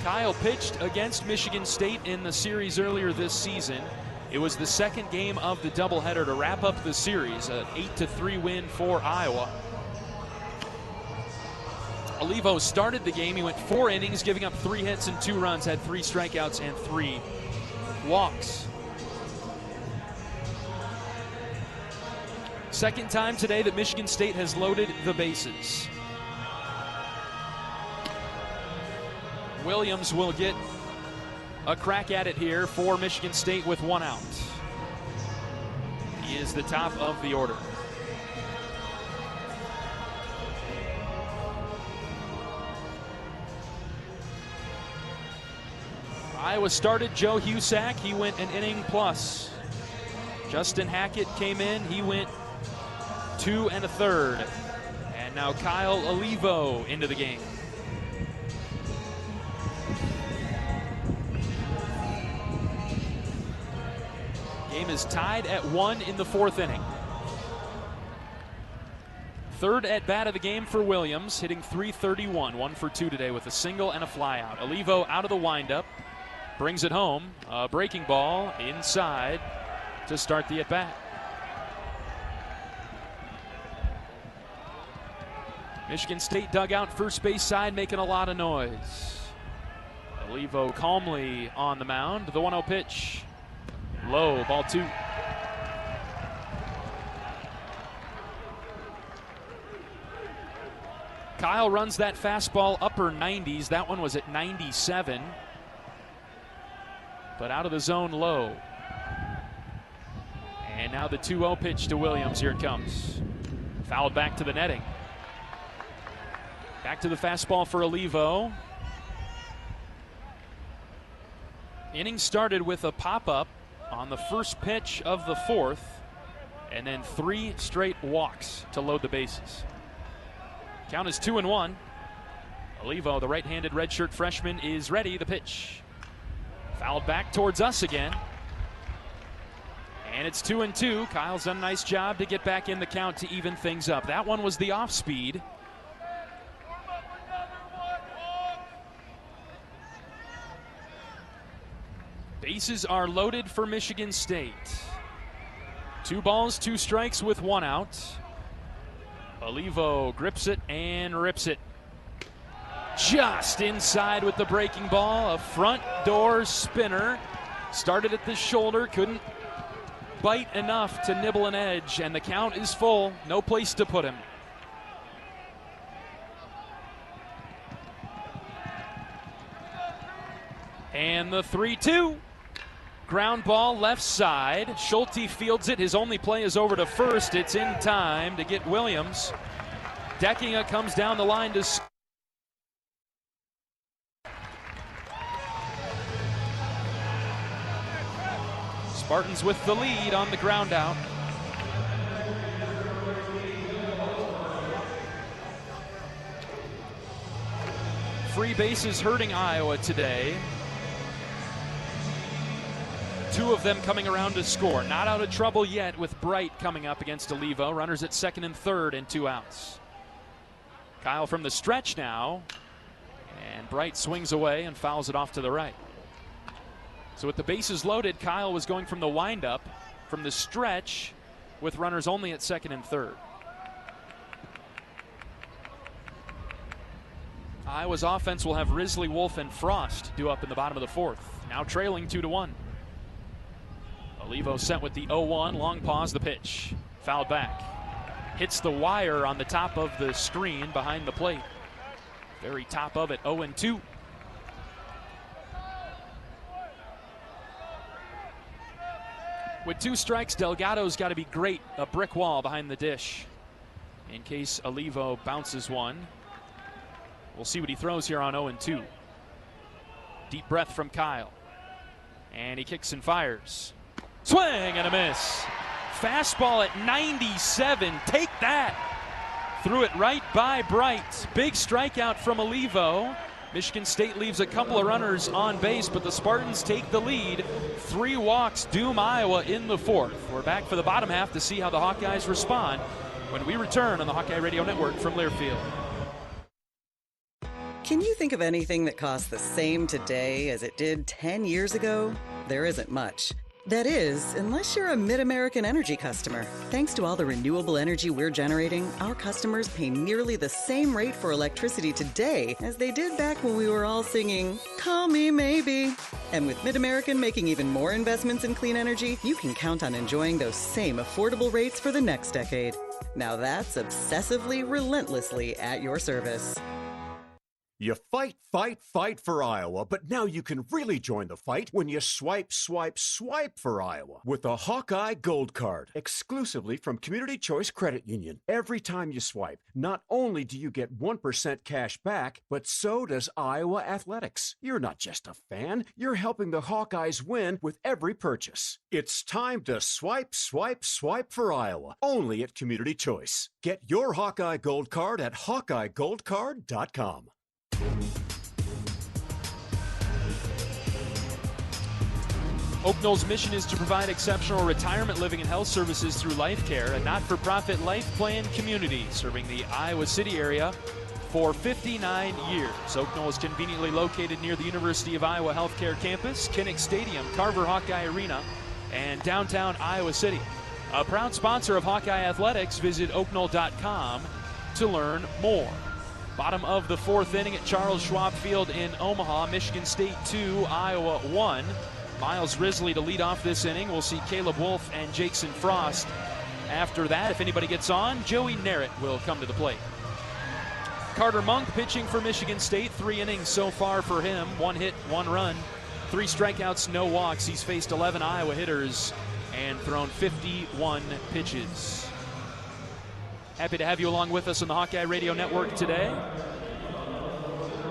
Kyle pitched against Michigan State in the series earlier this season. It was the second game of the doubleheader to wrap up the series, an 8-3 win for Iowa. Olivo started the game. He went 4 innings, giving up 3 hits and 2 runs, had 3 strikeouts and 3 walks. Second time today that Michigan State has loaded the bases. Williams will get a crack at it here for Michigan State with 1 out. He is the top of the order. Iowa started Joe Husak. He went an inning plus. Justin Hackett came in. He went 2 1/3. And now Kyle Olivo into the game. Game is tied at 1 in the fourth inning. Third at bat of the game for Williams, hitting .331, 1 for 2 today with a single and a flyout. Olivo out of the windup, brings it home. A breaking ball inside to start the at bat. Michigan State dugout, first base side, making a lot of noise. Olivo calmly on the mound. The 1-0 pitch. Low, ball 2. Kyle runs that fastball upper 90s. That one was at 97. But out of the zone low. And now the 2-0 pitch to Williams. Here it comes. Fouled back to the netting. Back to the fastball for Olivo. Inning started with a pop-up on the first pitch of the fourth, and then 3 straight walks to load the bases. Count is 2-1. Olivo, the right-handed redshirt freshman, is ready. The pitch. Fouled back towards us again. And it's 2-2. Kyle's done a nice job to get back in the count to even things up. That one was the off-speed. Bases are loaded for Michigan State. 2 balls, 2 strikes with 1 out. Olivo grips it and rips it. Just inside with the breaking ball. A front door spinner. Started at the shoulder, couldn't bite enough to nibble an edge, and the count is full. No place to put him. And the 3-2. Ground ball left side. Schulte fields it. His only play is over to first. It's in time to get Williams Deckinga comes down the line to score. Spartans with the lead on the ground out. Free bases hurting Iowa today. 2 of them coming around to score. Not out of trouble yet with Bright coming up against Olivo. Runners at second and third and 2 outs. Kyle from the stretch now. And Bright swings away and fouls it off to the right. So with the bases loaded, Kyle was going from the windup, from the stretch, with runners only at second and third. Iowa's offense will have Risley, Wolf, and Frost due up in the bottom of the 4th. Now trailing 2-1. Olivo sent with the 0-1, long pause, the pitch. Fouled back. Hits the wire on the top of the screen behind the plate. Very top of it, 0-2. With 2 strikes, Delgado's got to be great, a brick wall behind the dish in case Olivo bounces one. We'll see what he throws here on 0-2. Deep breath from Kyle. And he kicks and fires. Swing and a miss. Fastball at 97. Take that. Threw it right by Bright. Big strikeout from Olivo. Michigan State leaves a couple of runners on base, but the Spartans take the lead. 3 walks doom Iowa in the 4th. We're back for the bottom half to see how the Hawkeyes respond when we return on the Hawkeye Radio Network from Learfield. Can you think of anything that costs the same today as it did 10 years ago? There isn't much. That is, unless you're a Mid-American Energy customer. Thanks to all the renewable energy we're generating, our customers pay nearly the same rate for electricity today as they did back when we were all singing, "Call Me Maybe." And with Mid-American making even more investments in clean energy, you can count on enjoying those same affordable rates for the next decade. Now that's obsessively, relentlessly at your service. You fight for Iowa, but now you can really join the fight when you swipe for Iowa with a Hawkeye Gold Card, exclusively from Community Choice Credit Union. Every time you swipe, not only do you get 1% cash back, but so does Iowa Athletics. You're not just a fan, you're helping the Hawkeyes win with every purchase. It's time to swipe for Iowa, only at Community Choice. Get your Hawkeye Gold Card at HawkeyeGoldCard.com. Oak Knoll's mission is to provide exceptional retirement living and health services through Life Care, a not-for-profit life plan community serving the Iowa City area for 59 years. Oak Knoll is conveniently located near the University of Iowa Healthcare Campus, Kinnick Stadium, Carver Hawkeye Arena, and downtown Iowa City. A proud sponsor of Hawkeye Athletics, visit oakknoll.com to learn more. Bottom of the 4th inning at Charles Schwab Field in Omaha. Michigan State 2, Iowa 1. Miles Risley to lead off this inning. We'll see Caleb Wolf and Jackson Frost. After that, if anybody gets on, Joey Narrett will come to the plate. Carter Monk pitching for Michigan State. 3 innings so far for him. 1 hit, 1 run. 3 strikeouts, no walks. He's faced 11 Iowa hitters and thrown 51 pitches. Happy to have you along with us on the Hawkeye Radio Network today.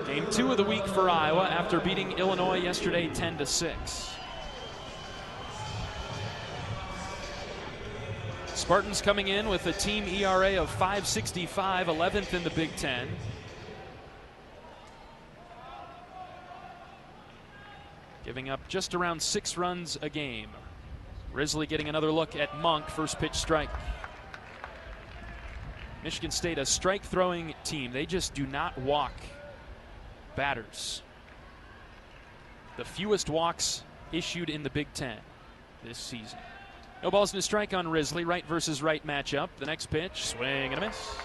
Game 2 of the week for Iowa after beating Illinois yesterday 10-6. Spartans coming in with a team ERA of 5.65, 11th in the Big Ten. Giving up just around 6 runs a game. Risley getting another look at Monk, first pitch strike. Michigan State, a strike-throwing team. They just do not walk batters. The fewest walks issued in the Big Ten this season. No balls and a strike on Risley. Right versus right matchup. The next pitch, swing and a miss.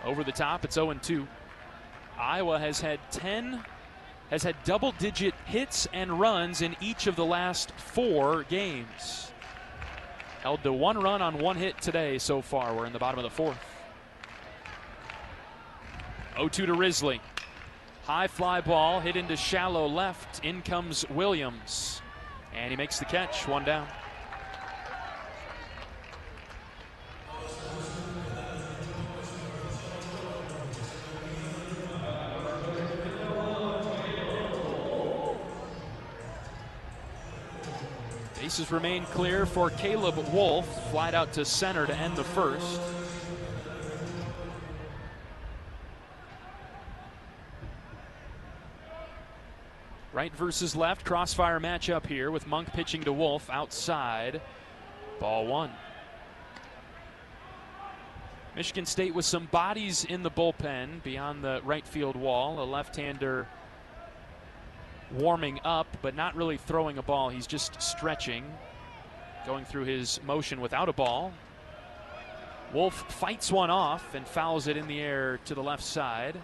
Over the top, it's 0-2. Iowa has had double-digit hits and runs in each of the last 4 games. Held to 1 run on 1 hit today so far. We're in the bottom of the 4th. 0-2 to Risley. High fly ball hit into shallow left. In comes Williams. And he makes the catch. 1 down. Bases remain clear for Caleb Wolf. Flied out to center to end the first. Right versus left, crossfire matchup here with Monk pitching to Wolf outside. Ball one. Michigan State with some bodies in the bullpen beyond the right field wall. A left-hander warming up, but not really throwing a ball. He's just stretching, going through his motion without a ball. Wolf fights one off and fouls it in the air to the left side.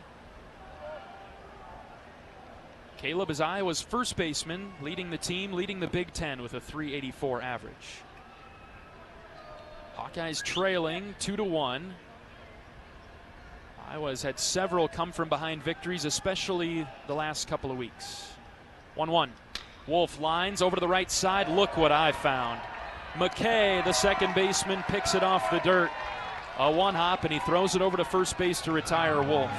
Caleb is Iowa's first baseman, leading the team, leading the Big Ten with a .384 average. Hawkeyes trailing 2-1. Iowa's had several come from behind victories, especially the last couple of weeks. 1-1. Wolf lines over to the right side. Look what I found. McKay, the second baseman, picks it off the dirt. A one hop, and he throws it over to first base to retire Wolf.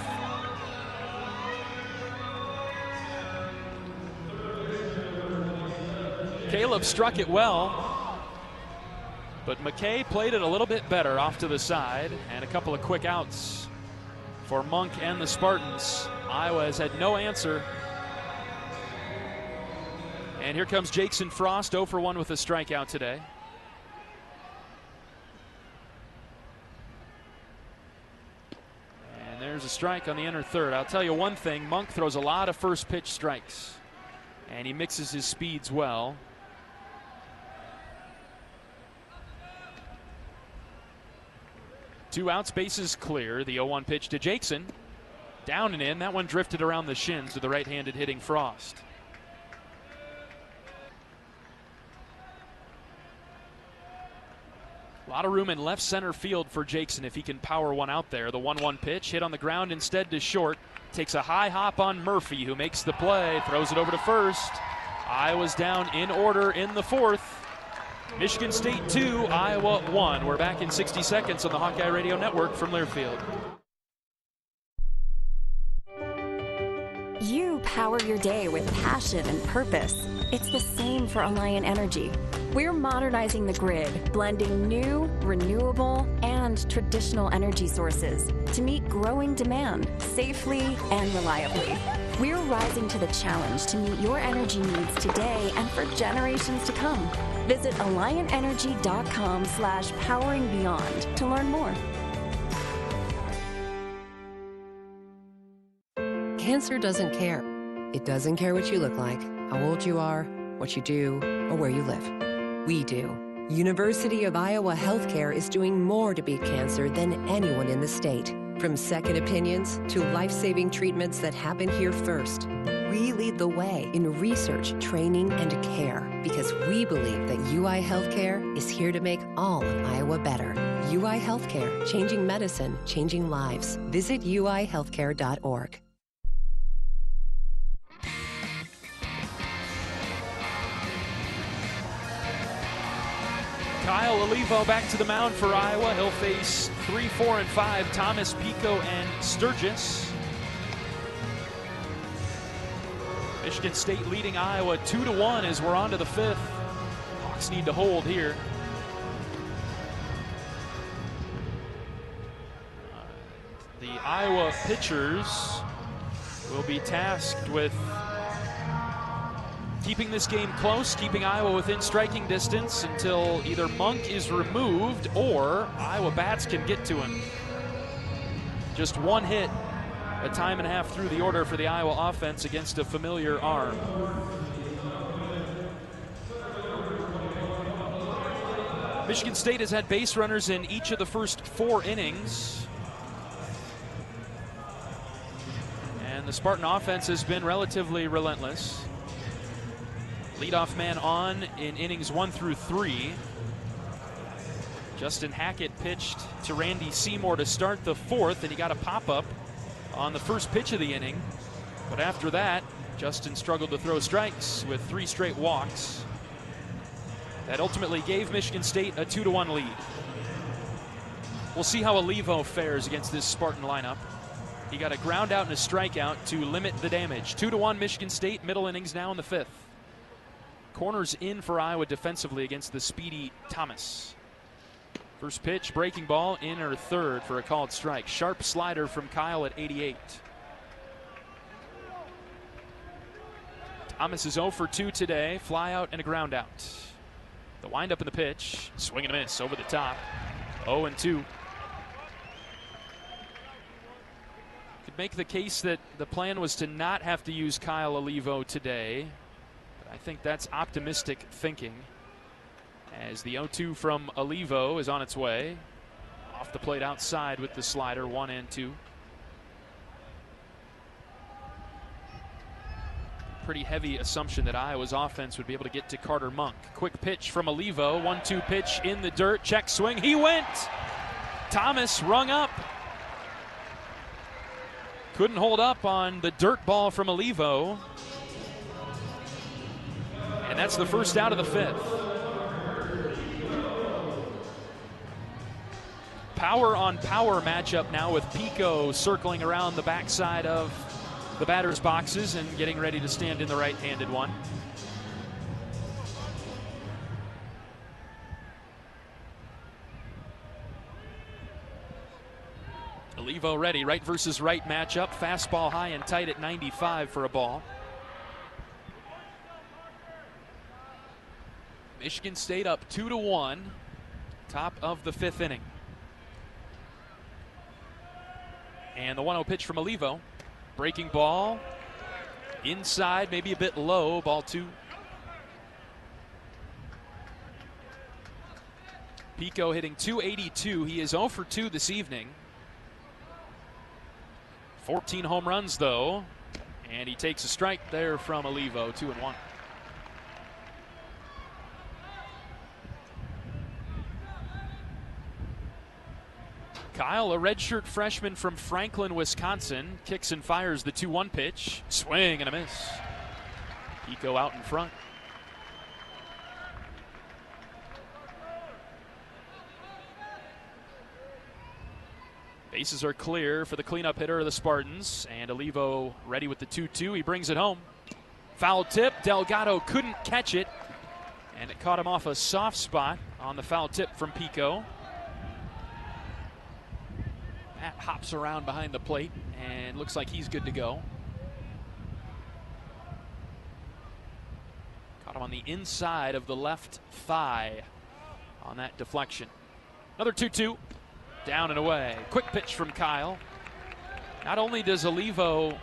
Caleb struck it well, but McKay played it a little bit better off to the side, and a couple of quick outs for Monk and the Spartans. Iowa has had no answer. And here comes Jackson Frost, 0 for 1 with a strikeout today. And there's a strike on the inner third. I'll tell you one thing, Monk throws a lot of first pitch strikes, and he mixes his speeds well. Two outs, bases clear. The 0-1 pitch to Jackson. Down and in. That one drifted around the shins to the right-handed hitting Frost. A lot of room in left center field for Jackson if he can power one out there. The 1-1 pitch hit on the ground instead to short. Takes a high hop on Murphy, who makes the play. Throws it over to first. Iowa's down in order in the fourth. Michigan State 2, Iowa 1. We're back in 60 seconds on the Hawkeye Radio Network from Learfield. You power your day with passion and purpose. It's the same for Alliant Energy. We're modernizing the grid, blending new, renewable, and traditional energy sources to meet growing demand safely and reliably. We're rising to the challenge to meet your energy needs today and for generations to come. Visit AlliantEnergy.com/poweringBeyond to learn more. Cancer doesn't care. It doesn't care what you look like, how old you are, what you do, or where you live. We do. University of Iowa Healthcare is doing more to beat cancer than anyone in the state. From second opinions to life-saving treatments that happen here first. We lead the way in research, training, and care because we believe that UI Healthcare is here to make all of Iowa better. UI Healthcare, changing medicine, changing lives. Visit uihealthcare.org. Kyle Olivo back to the mound for Iowa. He'll face 3, 4, and 5, Thomas, Pico, and Sturgis. Michigan State leading Iowa 2-1 as we're on to the fifth. Hawks need to hold here. The Iowa pitchers will be tasked with keeping this game close, keeping Iowa within striking distance until either Monk is removed or Iowa bats can get to him. Just one hit, a time and a half through the order for the Iowa offense against a familiar arm. Michigan State has had base runners in each of the first 4 innings. And the Spartan offense has been relatively relentless. Leadoff man on in innings 1 through 3. Justin Hackett pitched to Randy Seymour to start the fourth, and he got a pop-up on the first pitch of the inning. But after that, Justin struggled to throw strikes with 3 straight walks. That ultimately gave Michigan State a 2-1 lead. We'll see how Olivo fares against this Spartan lineup. He got a ground out and a strikeout to limit the damage. 2-1 Michigan State, middle innings now in the fifth. corners in for Iowa defensively against the speedy Thomas. First pitch, breaking ball, in or third for a called strike. Sharp slider from Kyle at 88. Thomas is 0 for 2 today. Fly out and a ground out. The windup in the pitch. Swing and a miss over the top. 0-2. Could make the case that the plan was to not have to use Kyle Olivo today. But I think that's optimistic thinking, as the 0-2 from Olivo is on its way. Off the plate outside with the slider, 1-2. Pretty heavy assumption that Iowa's offense would be able to get to Carter Monk. Quick pitch from Olivo, 1-2 pitch in the dirt, check swing, he went! Thomas rung up. Couldn't hold up on the dirt ball from Olivo. And that's the first out of the 5th. Power on power matchup now with Pico circling around the backside of the batter's boxes and getting ready to stand in the right-handed one. Olivo ready, right versus right matchup. Fastball high and tight at 95 for a ball. Michigan State up 2-1, top of the 5th inning. And the 1-0 pitch from Olivo. Breaking ball, inside, maybe a bit low, ball 2. Pico hitting .282. He is 0 for 2 this evening. 14 home runs, though, and he takes a strike there from Olivo, 2-1. Kyle, a redshirt freshman from Franklin, Wisconsin, kicks and fires the 2-1 pitch. Swing and a miss. Pico out in front. Bases are clear for the cleanup hitter of the Spartans, and Olivo ready with the 2-2. He brings it home. Foul tip. Delgado couldn't catch it, and it caught him off a soft spot on the foul tip from Pico. Matt hops around behind the plate and looks like he's good to go. Caught him on the inside of the left thigh on that deflection. Another 2-2, down and away. Quick pitch from Kyle. Not only does Olivo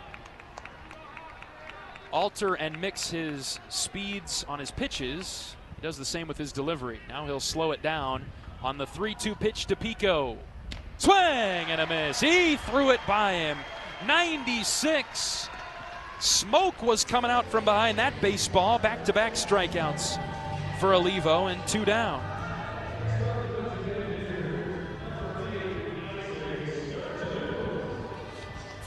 alter and mix his speeds on his pitches, he does the same with his delivery. Now he'll slow it down on the 3-2 pitch to Pico. Swing and a miss. He threw it by him. 96. Smoke was coming out from behind that baseball. Back-to-back strikeouts for Olivo and 2 down.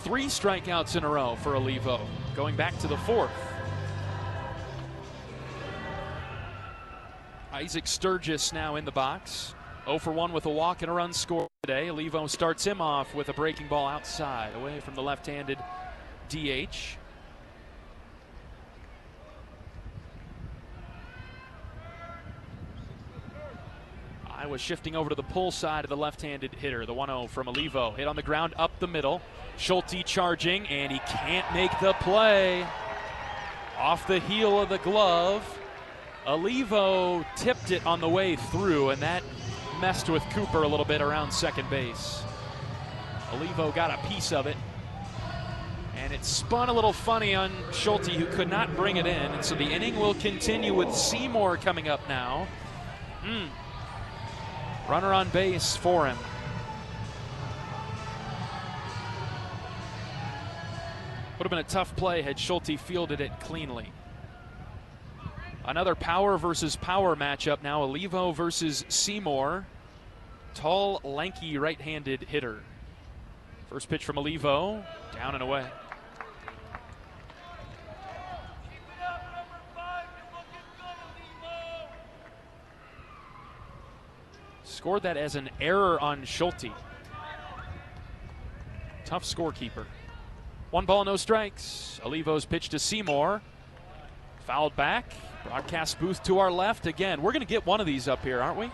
Three strikeouts in a row for Olivo, going back to the 4th. Isaac Sturgis now in the box. 0 for 1 with a walk and a run scored today. Olivo starts him off with a breaking ball outside, away from the left-handed DH. Iowa shifting over to the pull side of the left-handed hitter. The 1-0 from Olivo. Hit on the ground up the middle. Schulte charging, and he can't make the play. Off the heel of the glove. Olivo tipped it on the way through, and that messed with Cooper a little bit around second base. Olivo got a piece of it, and it spun a little funny on Schulte, who could not bring it in, and so the inning will continue with Seymour coming up now. Runner on base for him. Would have been a tough play had Schulte fielded it cleanly. Another power versus power matchup now. Olivo versus Seymour. Tall, lanky right-handed hitter. First pitch from Olivo, down and away. Scored that as an error on Schulte. Tough scorekeeper. 1 ball, no strikes. Olivo's pitch to Seymour. Fouled back. Broadcast booth to our left again. We're going to get one of these up here, aren't we?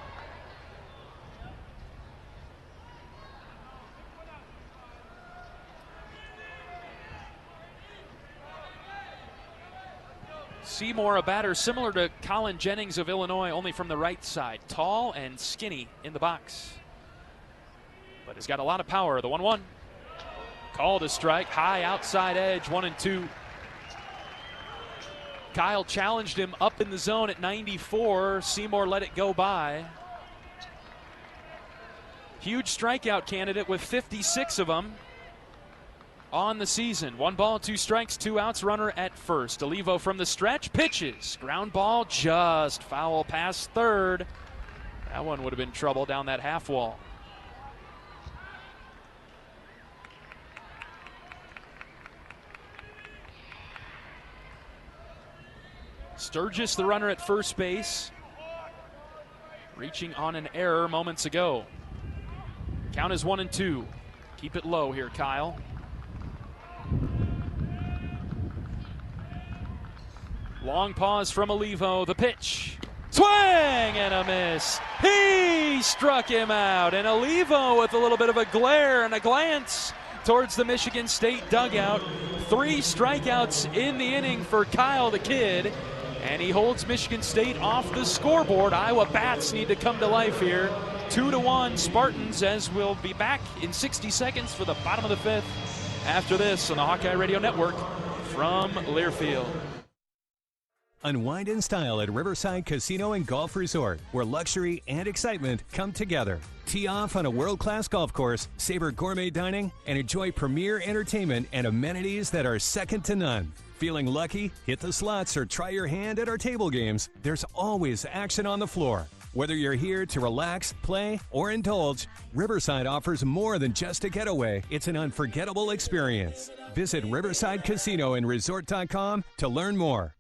Seymour, a batter similar to Colin Jennings of Illinois, only from the right side. Tall and skinny in the box. But he's got a lot of power. The 1-1. Called a strike. High outside edge. 1-2. Kyle challenged him up in the zone at 94. Seymour let it go by. Huge strikeout candidate with 56 of them on the season. 1 ball, 2 strikes, 2 outs, runner at first. Olivo from the stretch, pitches. Ground ball, just foul past third. That one would have been trouble down that half wall. Sturgis, the runner at first base, reaching on an error moments ago. Count is 1-2. Keep it low here, Kyle. Long pause from Olivo. The pitch. Swing and a miss. He struck him out. And Olivo with a little bit of a glare and a glance towards the Michigan State dugout. 3 strikeouts in the inning for Kyle the Kid. And he holds Michigan State off the scoreboard. Iowa bats need to come to life here. 2-1 Spartans, as we'll be back in 60 seconds for the bottom of the 5th. After this on the Hawkeye Radio Network from Learfield. Unwind in style at Riverside Casino and Golf Resort, where luxury and excitement come together. Tee off on a world-class golf course, savor gourmet dining, and enjoy premier entertainment and amenities that are second to none. Feeling lucky? Hit the slots or try your hand at our table games. There's always action on the floor. Whether you're here to relax, play, or indulge, Riverside offers more than just a getaway. It's an unforgettable experience. Visit Riverside Casino and Resort.com to learn more.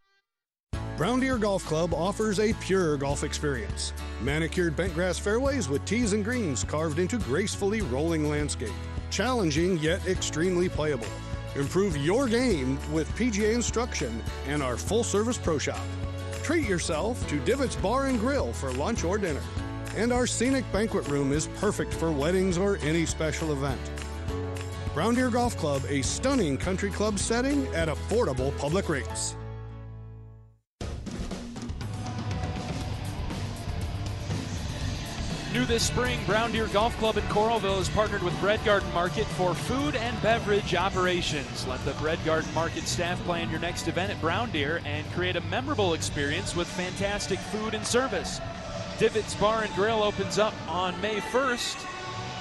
Brown Deer Golf Club offers a pure golf experience. Manicured bentgrass fairways with tees and greens carved into gracefully rolling landscape. Challenging yet extremely playable. Improve your game with PGA instruction and our full-service pro shop. Treat yourself to Divots Bar and Grill for lunch or dinner. And our scenic banquet room is perfect for weddings or any special event. Brown Deer Golf Club, a stunning country club setting at affordable public rates. New this spring, Brown Deer Golf Club in Coralville has partnered with Bread Garden Market for food and beverage operations. Let the Bread Garden Market staff plan your next event at Brown Deer and create a memorable experience with fantastic food and service. Divots Bar and Grill opens up on May 1st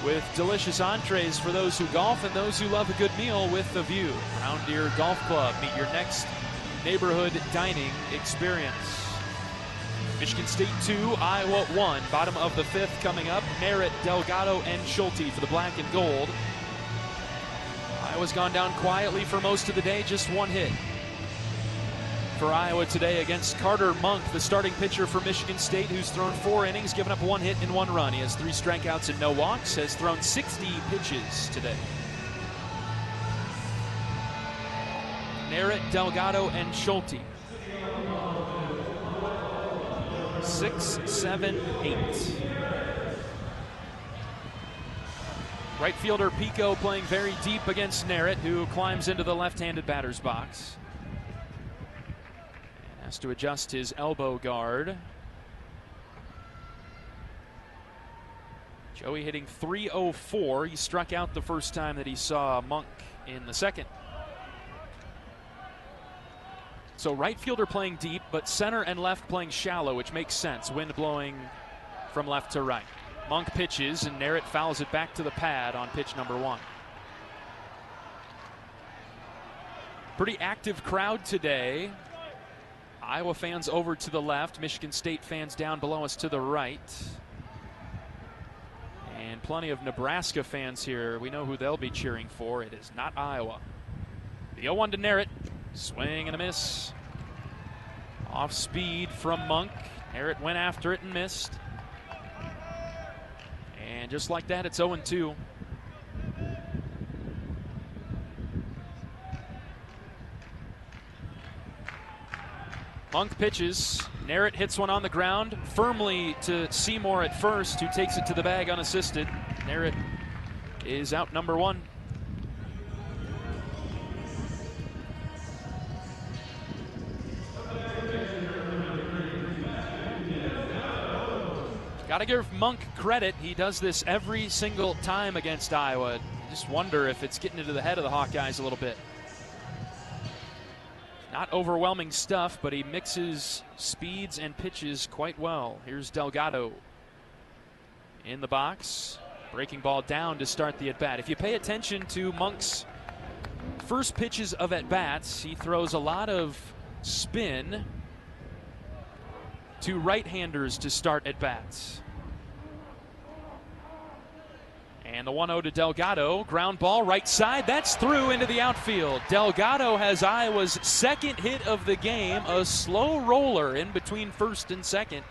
with delicious entrees for those who golf and those who love a good meal with a view. Brown Deer Golf Club, meet your next neighborhood dining experience. Michigan State 2, Iowa 1. Bottom of the 5th coming up. Merritt, Delgado, and Schulte for the black and gold. Iowa's gone down quietly for most of the day, just 1 hit for Iowa today against Carter Monk, the starting pitcher for Michigan State, who's thrown 4 innings, given up 1 hit and 1 run. He has 3 strikeouts and no walks, has thrown 60 pitches today. Merritt, Delgado, and Schulte. 6, 7, 8. Right fielder Pico playing very deep against Merritt, who climbs into the left-handed batter's box. And has to adjust his elbow guard. Joey hitting .304. He struck out the first time that he saw Monk in the second. So right fielder playing deep, but center and left playing shallow, which makes sense. Wind blowing from left to right. Monk pitches, and Merritt fouls it back to the pad on pitch number 1. Pretty active crowd today. Iowa fans over to the left, Michigan State fans down below us to the right. And plenty of Nebraska fans here. We know who they'll be cheering for. It is not Iowa. The 0-1 to Merritt. Swing and a miss. Off speed from Monk. Merritt went after it and missed. And just like that, it's 0-2. Monk pitches. Narrett hits one on the ground, firmly to Seymour at first, who takes it to the bag unassisted. Narrett is out number 1. Got to give Monk credit. He does this every single time against Iowa. Just wonder if it's getting into the head of the Hawkeyes a little bit. Not overwhelming stuff, but he mixes speeds and pitches quite well. Here's Delgado in the box. Breaking ball down to start the at-bat. If you pay attention to Monk's first pitches of at-bats, he throws a lot of spin to right-handers to start at-bats. And the 1-0 to Delgado. Ground ball right side. That's through into the outfield. Delgado has Iowa's second hit of the game. A slow roller in between first and second.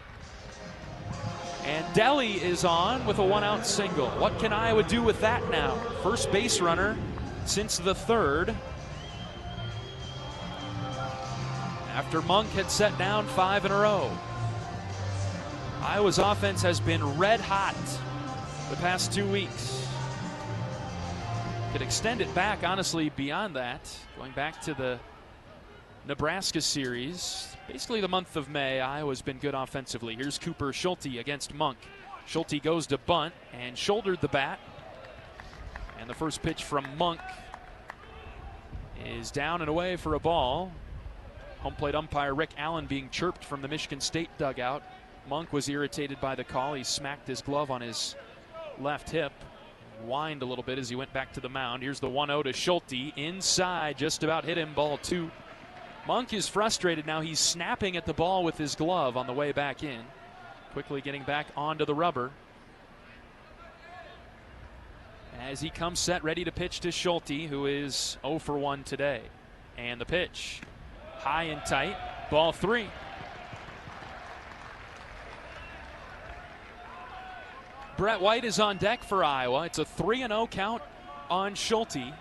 And Deli is on with a 1-out single. What can Iowa do with that now? First base runner since the 3rd. After Monk had set down 5 in a row. Iowa's offense has been red hot the past 2 weeks. Could extend it back, honestly, beyond that. Going back to the Nebraska series. Basically the month of May, Iowa's been good offensively. Here's Cooper Schulte against Monk. Schulte goes to bunt and shouldered the bat. And the first pitch from Monk is down and away for a ball. Home plate umpire Rick Allen being chirped from the Michigan State dugout. Monk was irritated by the call. He smacked his glove on his left hip, whined a little bit as he went back to the mound. Here's the 1-0 to Schulte. Inside, just about hit him, ball 2. Monk is frustrated now. He's snapping at the ball with his glove on the way back in. Quickly getting back onto the rubber. As he comes set, ready to pitch to Schulte, who is 0 for 1 today. And the pitch, high and tight, ball 3. Brett White is on deck for Iowa. It's a 3-0 count on Schulte.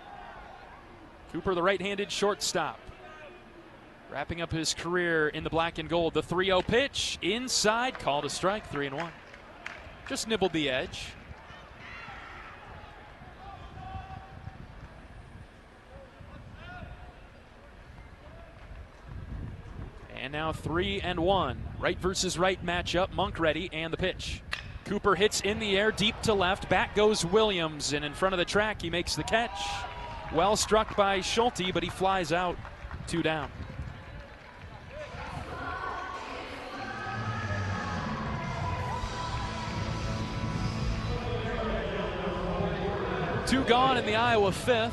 Cooper, the right-handed shortstop, wrapping up his career in the black and gold. The 3-0 pitch, inside, called a strike, 3-1. Just nibbled the edge. And now 3-1. Right versus right matchup. Monk ready, and the pitch. Cooper hits in the air, deep to left. Back goes Williams, and in front of the track, he makes the catch. Well struck by Schulte, but he flies out. 2 down. Two gone in the Iowa 5th.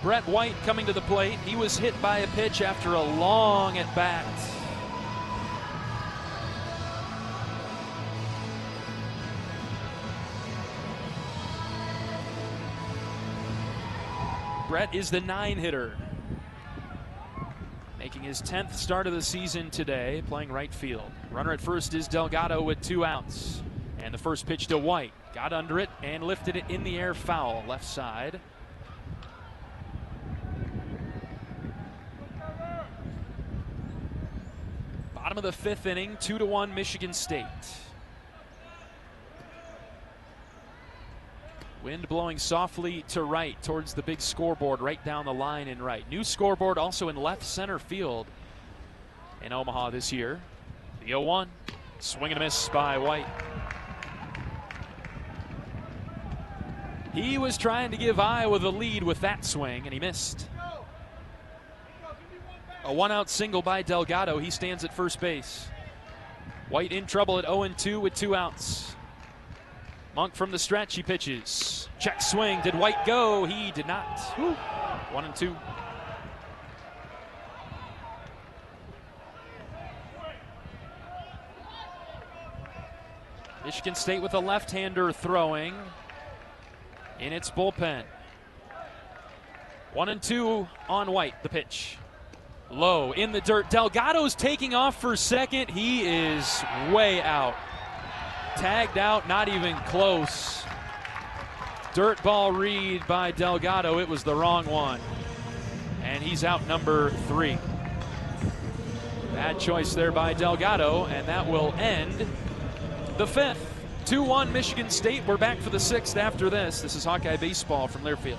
Brett White coming to the plate. He was hit by a pitch after a long at-bat. Brett is the 9-hitter, making his 10th start of the season today, playing right field. Runner at first is Delgado with 2 outs. And the first pitch to White. Got under it and lifted it in the air, foul, left side. Bottom of the 5th inning, 2-1 Michigan State. Wind blowing softly to right towards the big scoreboard right down the line in right. New scoreboard also in left center field in Omaha this year. The 0-1, swing and a miss by White. He was trying to give Iowa the lead with that swing, and he missed. A 1-out single by Delgado. He stands at first base. White in trouble at 0-2 with 2 outs. Monk from the stretch, he pitches. Check swing, did White go? He did not. 1-2. Michigan State with a left-hander throwing in its bullpen. 1-2 on White, the pitch. Low in the dirt. Delgado's taking off for second. He is way out. Tagged out, not even close. Dirt ball read by Delgado. It was the wrong one. And he's out number 3. Bad choice there by Delgado, and that will end the fifth. 2-1 Michigan State. We're back for the sixth after this. This is Hawkeye Baseball from Learfield.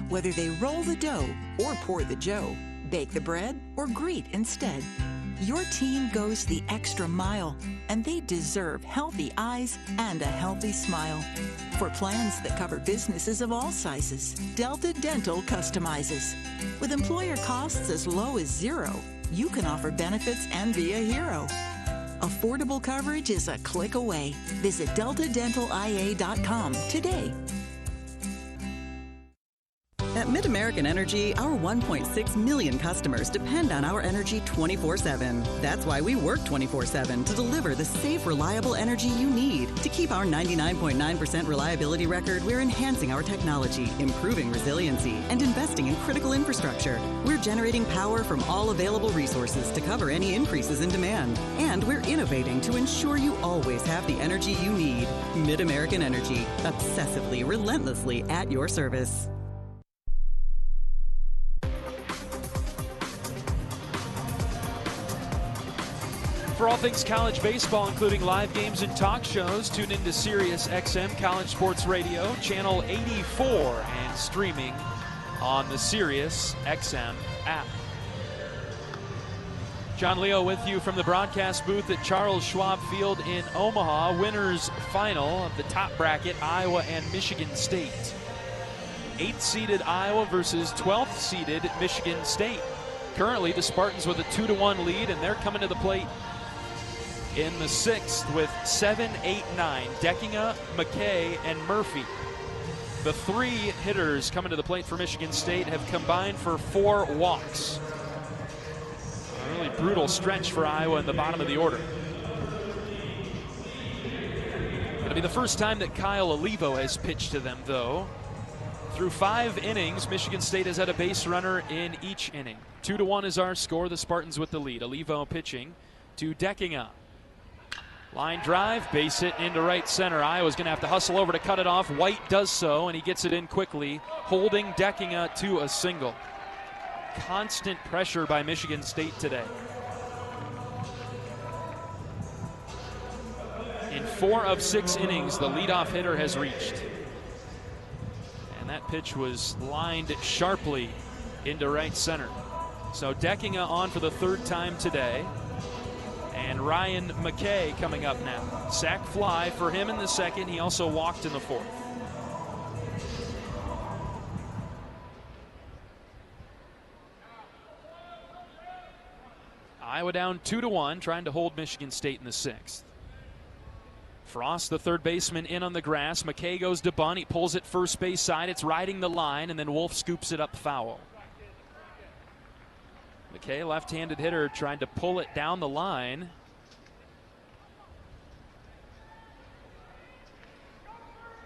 Whether they roll the dough or pour the joe, bake the bread or greet instead, your team goes the extra mile, and they deserve healthy eyes and a healthy smile. For plans that cover businesses of all sizes, Delta Dental customizes. With employer costs as low as $0, you can offer benefits and be a hero. Affordable coverage is a click away. Visit deltadentalia.com today. At Mid-American Energy, our 1.6 million customers depend on our energy 24/7. That's why we work 24/7 to deliver the safe, reliable energy you need. To keep our 99.9% reliability record, we're enhancing our technology, improving resiliency, and investing in critical infrastructure. We're generating power from all available resources to cover any increases in demand. And we're innovating to ensure you always have the energy you need. Mid-American Energy, obsessively, relentlessly at your service. For all things college baseball, including live games and talk shows, tune into Sirius XM College Sports Radio, channel 84, and streaming on the Sirius XM app. John Leo with you from the broadcast booth at Charles Schwab Field in Omaha. Winners final of the top bracket, Iowa and Michigan State. 8th-seeded Iowa versus 12th-seeded Michigan State. Currently, the Spartans with a 2-1 lead, and they're coming to the plate in the sixth with 7, 8, 9. Deckinga, McKay, and Murphy. The three hitters coming to the plate for Michigan State have combined for 4 walks. A really brutal stretch for Iowa in the bottom of the order. It'll be the first time that Kyle Olivo has pitched to them, though. Through 5 innings, Michigan State has had a base runner in each inning. 2-1 is our score. The Spartans with the lead. Olivo pitching to Deckinga. Line drive, base hit into right center. Iowa's going to have to hustle over to cut it off. White does so, and he gets it in quickly, holding Deckinga to a single. Constant pressure by Michigan State today. In 4 of 6 innings, the leadoff hitter has reached. And that pitch was lined sharply into right center. So Deckinga on for the 3rd time today. And Ryan McKay coming up now. Sac fly for him in the 2nd. He also walked in the 4th. Iowa down 2-1, trying to hold Michigan State in the 6th. Frost, the 3rd baseman, in on the grass. McKay goes to bunt. He pulls it first base side. It's riding the line, and then Wolf scoops it up foul. McKay, left-handed hitter, trying to pull it down the line.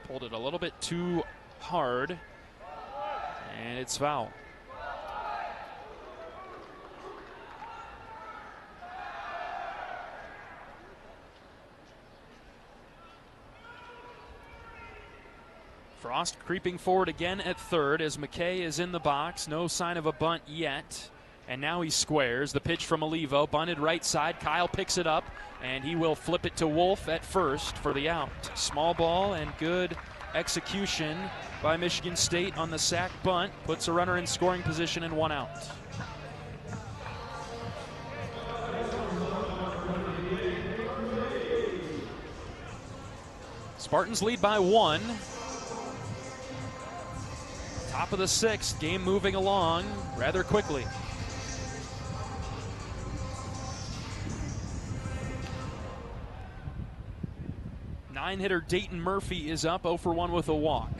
Pulled it a little bit too hard, and it's foul. Frost creeping forward again at 3rd as McKay is in the box. No sign of a bunt yet. And now he squares. The pitch from Olivo, bunted right side. Kyle picks it up, and he will flip it to Wolf at first for the out. Small ball and good execution by Michigan State on the sac bunt. Puts a runner in scoring position and 1 out. Spartans lead by 1. Top of the 6th, game moving along rather quickly. Nine-hitter Dayton Murphy is up 0 for 1 with a walk.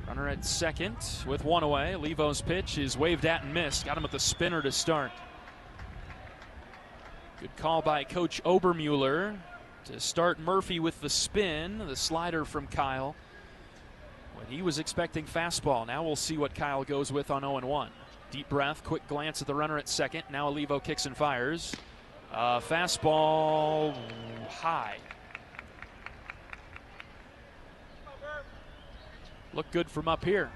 Runner at 2nd with 1 away. Olivo's pitch is waved at and missed. Got him with the spinner to start. Good call by Coach Obermueller to start Murphy with the spin, the slider from Kyle. When he was expecting fastball. Now we'll see what Kyle goes with on 0-1. Deep breath, quick glance at the runner at 2nd. Now Olivo kicks and fires. Fastball high. Look good from up here.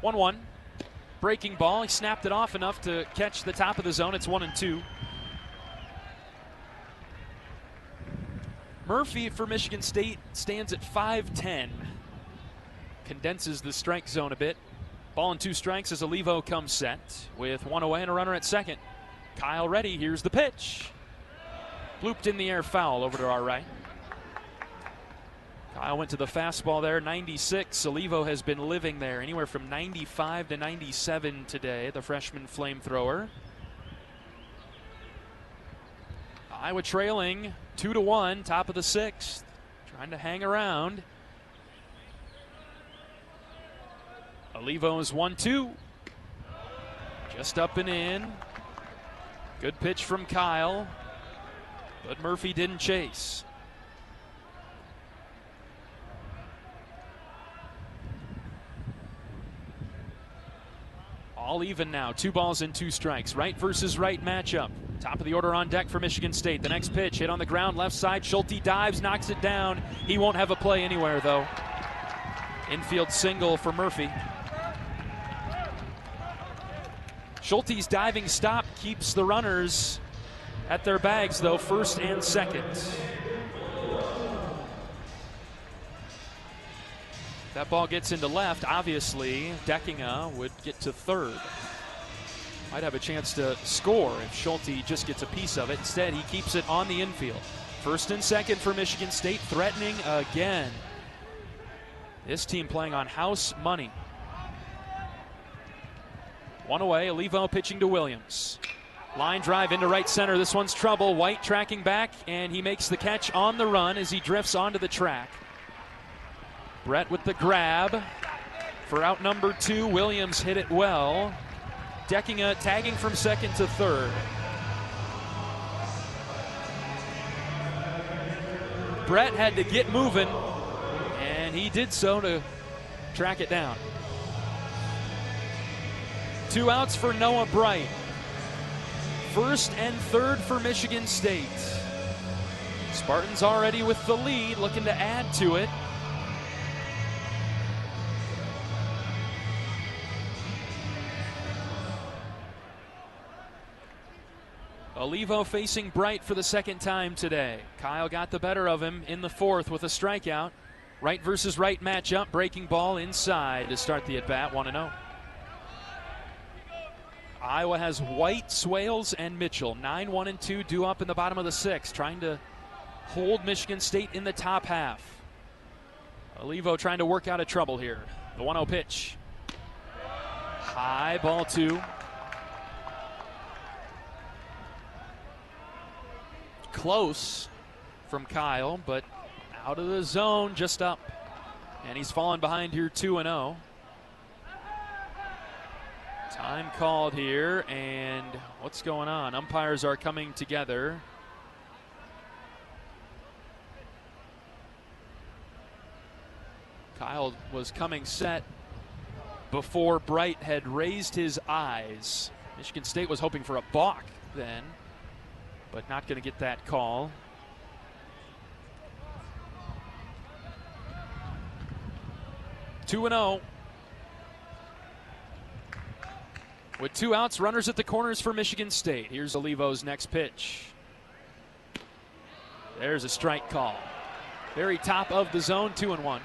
1-1. Breaking ball. He snapped it off enough to catch the top of the zone. It's 1-2. Murphy for Michigan State stands at 5'10". Condenses the strike zone a bit. Ball and 2 strikes as Olivo comes set with 1 away and a runner at second. Kyle ready. Here's the pitch. Blooped in the air, foul over to our right. Kyle went to the fastball there, 96. Olivo has been living there, anywhere from 95 to 97 today, the freshman flamethrower. Iowa trailing 2-1, top of the 6th, trying to hang around. Olivo's 1-2. Just up and in. Good pitch from Kyle, but Murphy didn't chase. All even now, 2 balls and 2 strikes. Right versus right matchup. Top of the order on deck for Michigan State. The next pitch hit on the ground, left side. Schulte dives, knocks it down. He won't have a play anywhere though. Infield single for Murphy. Schulte's diving stop keeps the runners at their bags though, first and second. That ball gets into left, obviously Deckinga would get to third. Might have a chance to score if Schulte just gets a piece of it. Instead, he keeps it on the infield. First and second for Michigan State, threatening again. This team playing on house money. 1 away, Olivo pitching to Williams. Line drive into right center, this one's trouble. White tracking back, and he makes the catch on the run as he drifts onto the track. Brett with the grab for out number 2. Williams hit it well. Deckinga tagging from second to third. Brett had to get moving, and he did so to track it down. 2 outs for Noah Bright. First and third for Michigan State. Spartans already with the lead, looking to add to it. Olivo facing Bright for the second time today. Kyle got the better of him in the 4th with a strikeout. Right versus right matchup. Breaking ball inside to start the at-bat, 1-0. Iowa has White, Swales, and Mitchell. 9, 1, and 2 due up in the bottom of the 6th, trying to hold Michigan State in the top half. Olivo trying to work out of trouble here. The 1-0 pitch. High, ball 2. Close from Kyle, but out of the zone, just up. And he's fallen behind here 2-0. Time called here, and what's going on? Umpires are coming together. Kyle was coming set before Bright had raised his eyes. Michigan State was hoping for a balk then, but not going to get that call. Two and 0. With 2 outs, runners at the corners for Michigan State. Here's Olivo's next pitch. There's a strike call. Very top of the zone, 2-1.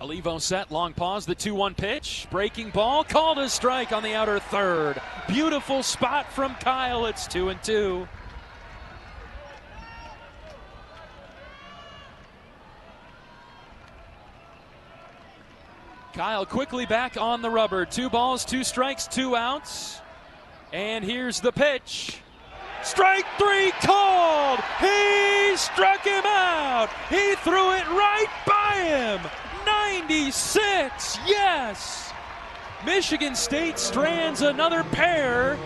Olivo set, long pause, the 2-1 pitch. Breaking ball, called a strike on the outer third. Beautiful spot from Kyle, it's 2-2. Kyle quickly back on the rubber. 2 balls, 2 strikes, 2 outs. And here's the pitch. Strike 3 called! He struck him out! He threw it right by him! 96, yes! Michigan State strands another pair,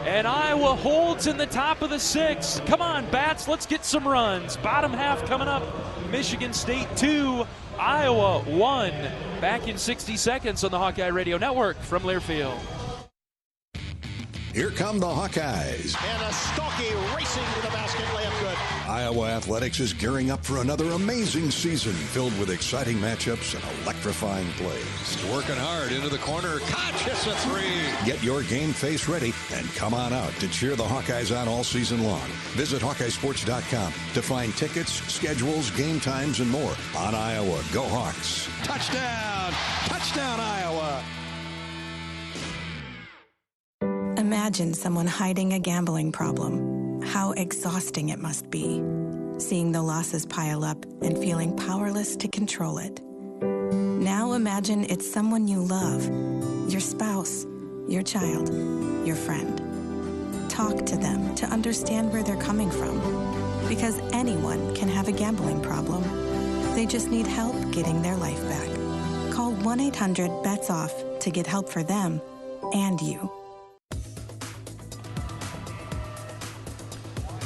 and Iowa holds in the top of the 6th. Come on, Bats, let's get some runs. Bottom half coming up. Michigan State 2, Iowa 1. Back in 60 seconds on the Hawkeye Radio Network from Learfield. Here come the Hawkeyes. And a Stockie racing to the basket, layup good. Iowa Athletics is gearing up for another amazing season filled with exciting matchups and electrifying plays. Working hard into the corner. Koch hits a three. Get your game face ready and come on out to cheer the Hawkeyes on all season long. Visit HawkeyeSports.com to find tickets, schedules, game times, and more. On Iowa, go Hawks. Touchdown! Touchdown, Iowa! Imagine someone hiding a gambling problem. How exhausting it must be. Seeing the losses pile up and feeling powerless to control it. Now imagine it's someone you love. Your spouse, your child, your friend. Talk to them to understand where they're coming from. Because anyone can have a gambling problem. They just need help getting their life back. Call 1-800-BETS-OFF to get help for them and you.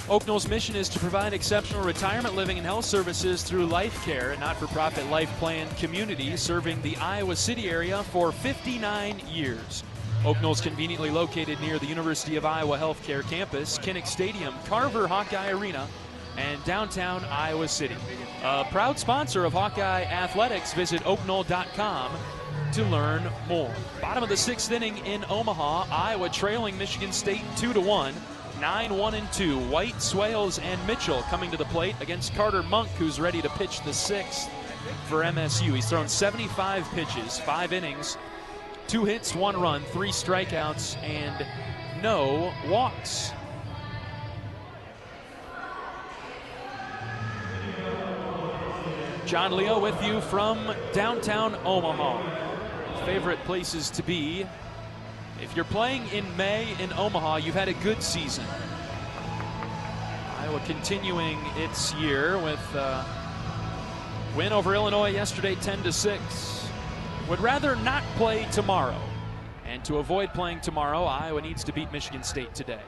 Oaknoll's mission is to provide exceptional retirement living and health services through Life Care, a not-for-profit life plan community serving the Iowa City area for 59 years. Oaknoll's conveniently located near the University of Iowa Healthcare campus, Kinnick Stadium, Carver Hawkeye Arena, and downtown Iowa City. A proud sponsor of Hawkeye Athletics. Visit oaknoll.com to learn more. Bottom of the sixth inning in Omaha, Iowa trailing Michigan State 2-1. 9-1-2. White, Swales, and Mitchell coming to the plate against Carter Monk, who's ready to pitch the sixth for MSU. He's thrown 75 pitches, 5 innings, 2 hits, 1 run, 3 strikeouts, and no walks. John Leo with you from downtown Omaha. Favorite places to be. If you're playing in May in Omaha, you've had a good season. Iowa continuing its year with a win over Illinois yesterday, 10-6. Would rather not play tomorrow. And to avoid playing tomorrow, Iowa needs to beat Michigan State today.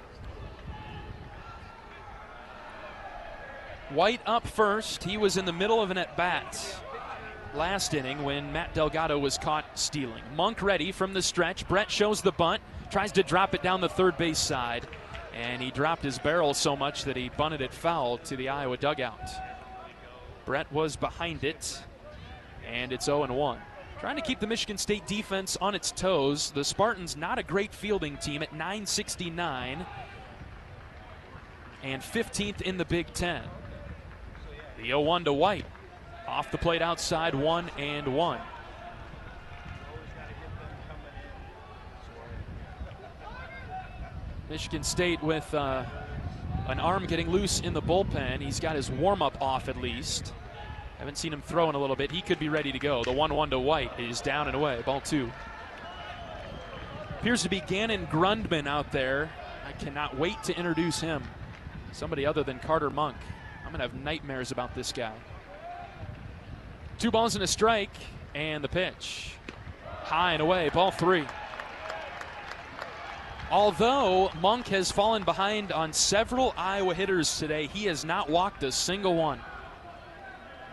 White up first. He was in the middle of an at-bat last inning when Matt Delgado was caught stealing. Monk ready from the stretch. Brett shows the bunt, tries to drop it down the third base side, and he dropped his barrel so much that he bunted it foul to the Iowa dugout. Brett was behind it, and it's 0-1. Trying to keep the Michigan State defense on its toes. The Spartans not a great fielding team at 969 and 15th in the Big Ten. The 0-1 to White. Off the plate outside, 1-1. Michigan State with an arm getting loose in the bullpen. He's got his warm-up off at least. Haven't seen him throw in a little bit. He could be ready to go. The 1-1 to White is down and away. Ball 2. Appears to be Gannon Grundman out there. I cannot wait to introduce him. Somebody other than Carter Monk. I'm going to have nightmares about this guy. 2 balls and a strike, and the pitch. High and away, ball 3. Although Monk has fallen behind on several Iowa hitters today, he has not walked a single one.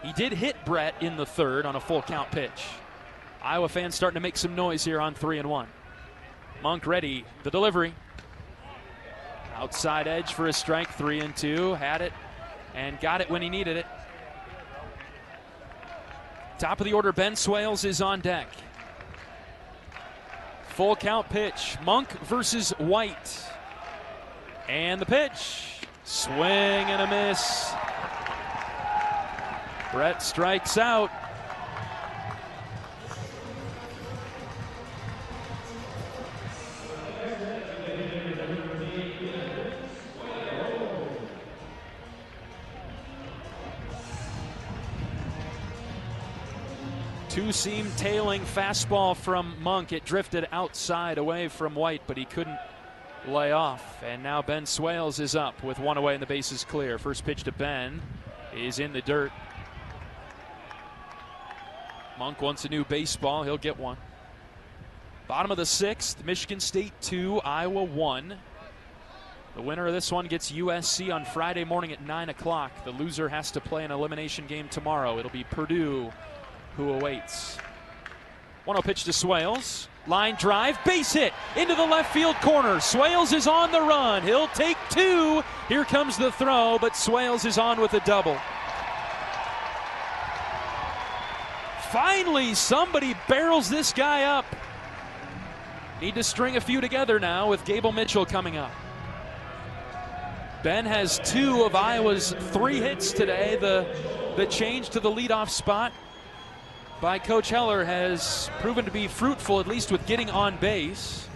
He did hit Brett in the third on a full count pitch. Iowa fans starting to make some noise here on 3-1. Monk ready, the delivery. Outside edge for a strike, 3-2. Had it and got it when he needed it. Top of the order, Ben Swales is on deck. Full count pitch. Monk versus White. And the pitch. Swing and a miss. Brett strikes out. Two-seam tailing fastball from Monk. It drifted outside away from White, but he couldn't lay off. And now Ben Swales is up with 1 away and the bases clear. First pitch to Ben is in the dirt. Monk wants a new baseball. He'll get one. Bottom of the 6th, Michigan State 2, Iowa 1. The winner of this one gets USC on Friday morning at 9 o'clock. The loser has to play an elimination game tomorrow. It'll be Purdue who awaits. 1-0 pitch to Swales. Line drive, base hit into the left field corner. Swales is on the run. He'll take 2. Here comes the throw, but Swales is on with a double. Finally, somebody barrels this guy up. Need to string a few together now with Gable Mitchell coming up. Ben has 2 of Iowa's 3 hits today. The change to the leadoff spot by Coach Heler has proven to be fruitful, at least with getting on base.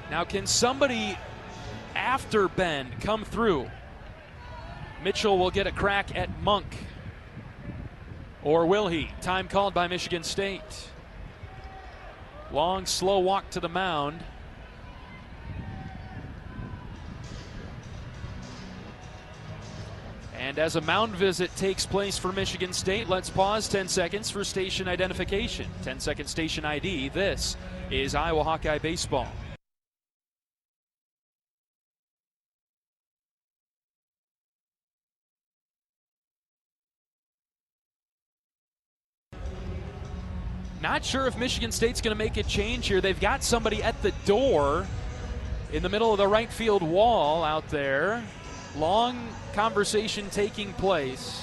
Now, can somebody after Ben come through? Mitchell will get a crack at Monk. Or will he? Time called by Michigan State. Long, slow walk to the mound. And as a mound visit takes place for Michigan State, let's pause 10 seconds for station identification. 10-second station ID. This is Iowa Hawkeye Baseball. Not sure if Michigan State's going to make a change here. They've got somebody at the door in the middle of the right field wall out there. Long conversation taking place.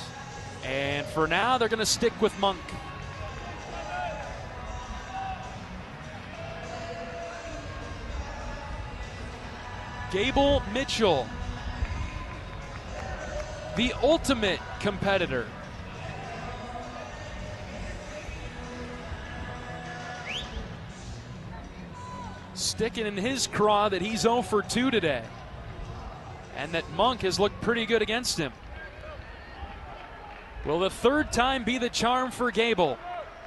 And for now, they're going to stick with Monk. Gable Mitchell, the ultimate competitor. Sticking in his craw that he's 0 for 2 today. And that Monk has looked pretty good against him. Will the third time be the charm for Gable?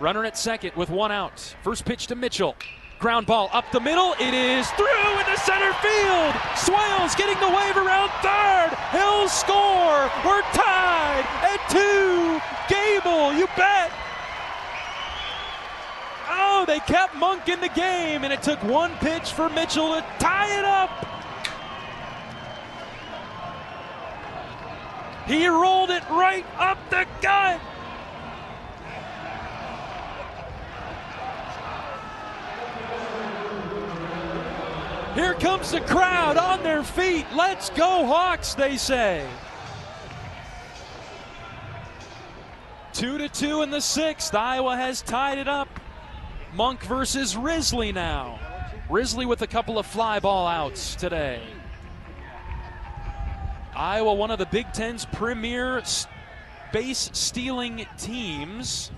Runner at second with 1 out. First pitch to Mitchell. Ground ball up the middle. It is through into center field. Swales getting the wave around third. He'll score. We're tied at 2. Gable, you bet. Oh, they kept Monk in the game, and it took 1 pitch for Mitchell to tie it up. He rolled it right up the gut. Here comes the crowd on their feet. Let's go Hawks, they say. 2-2 in the 6th. Iowa has tied it up. Monk versus Risley now. Risley with a couple of fly ball outs today. Iowa, one of the Big Ten's premier base stealing teams.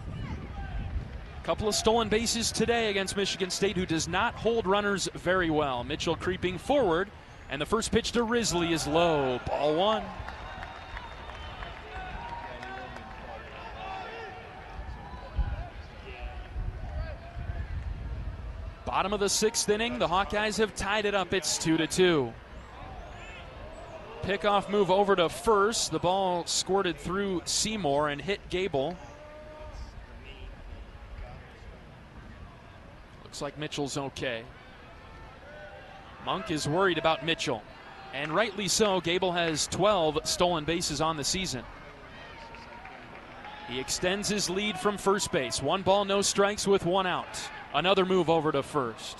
A couple of stolen bases today against Michigan State, who does not hold runners very well. Mitchell creeping forward, and the first pitch to Risley is low. Ball 1. Bottom of the 6th inning, the Hawkeyes have tied it up. It's 2-2. Pickoff move over to first. The ball squirted through Seymour and hit Gable. Looks like Mitchell's okay. Monk is worried about Mitchell, and rightly so. Gable has 12 stolen bases on the season. He extends his lead from first base. 1 ball, no strikes with 1 out. Another move over to first.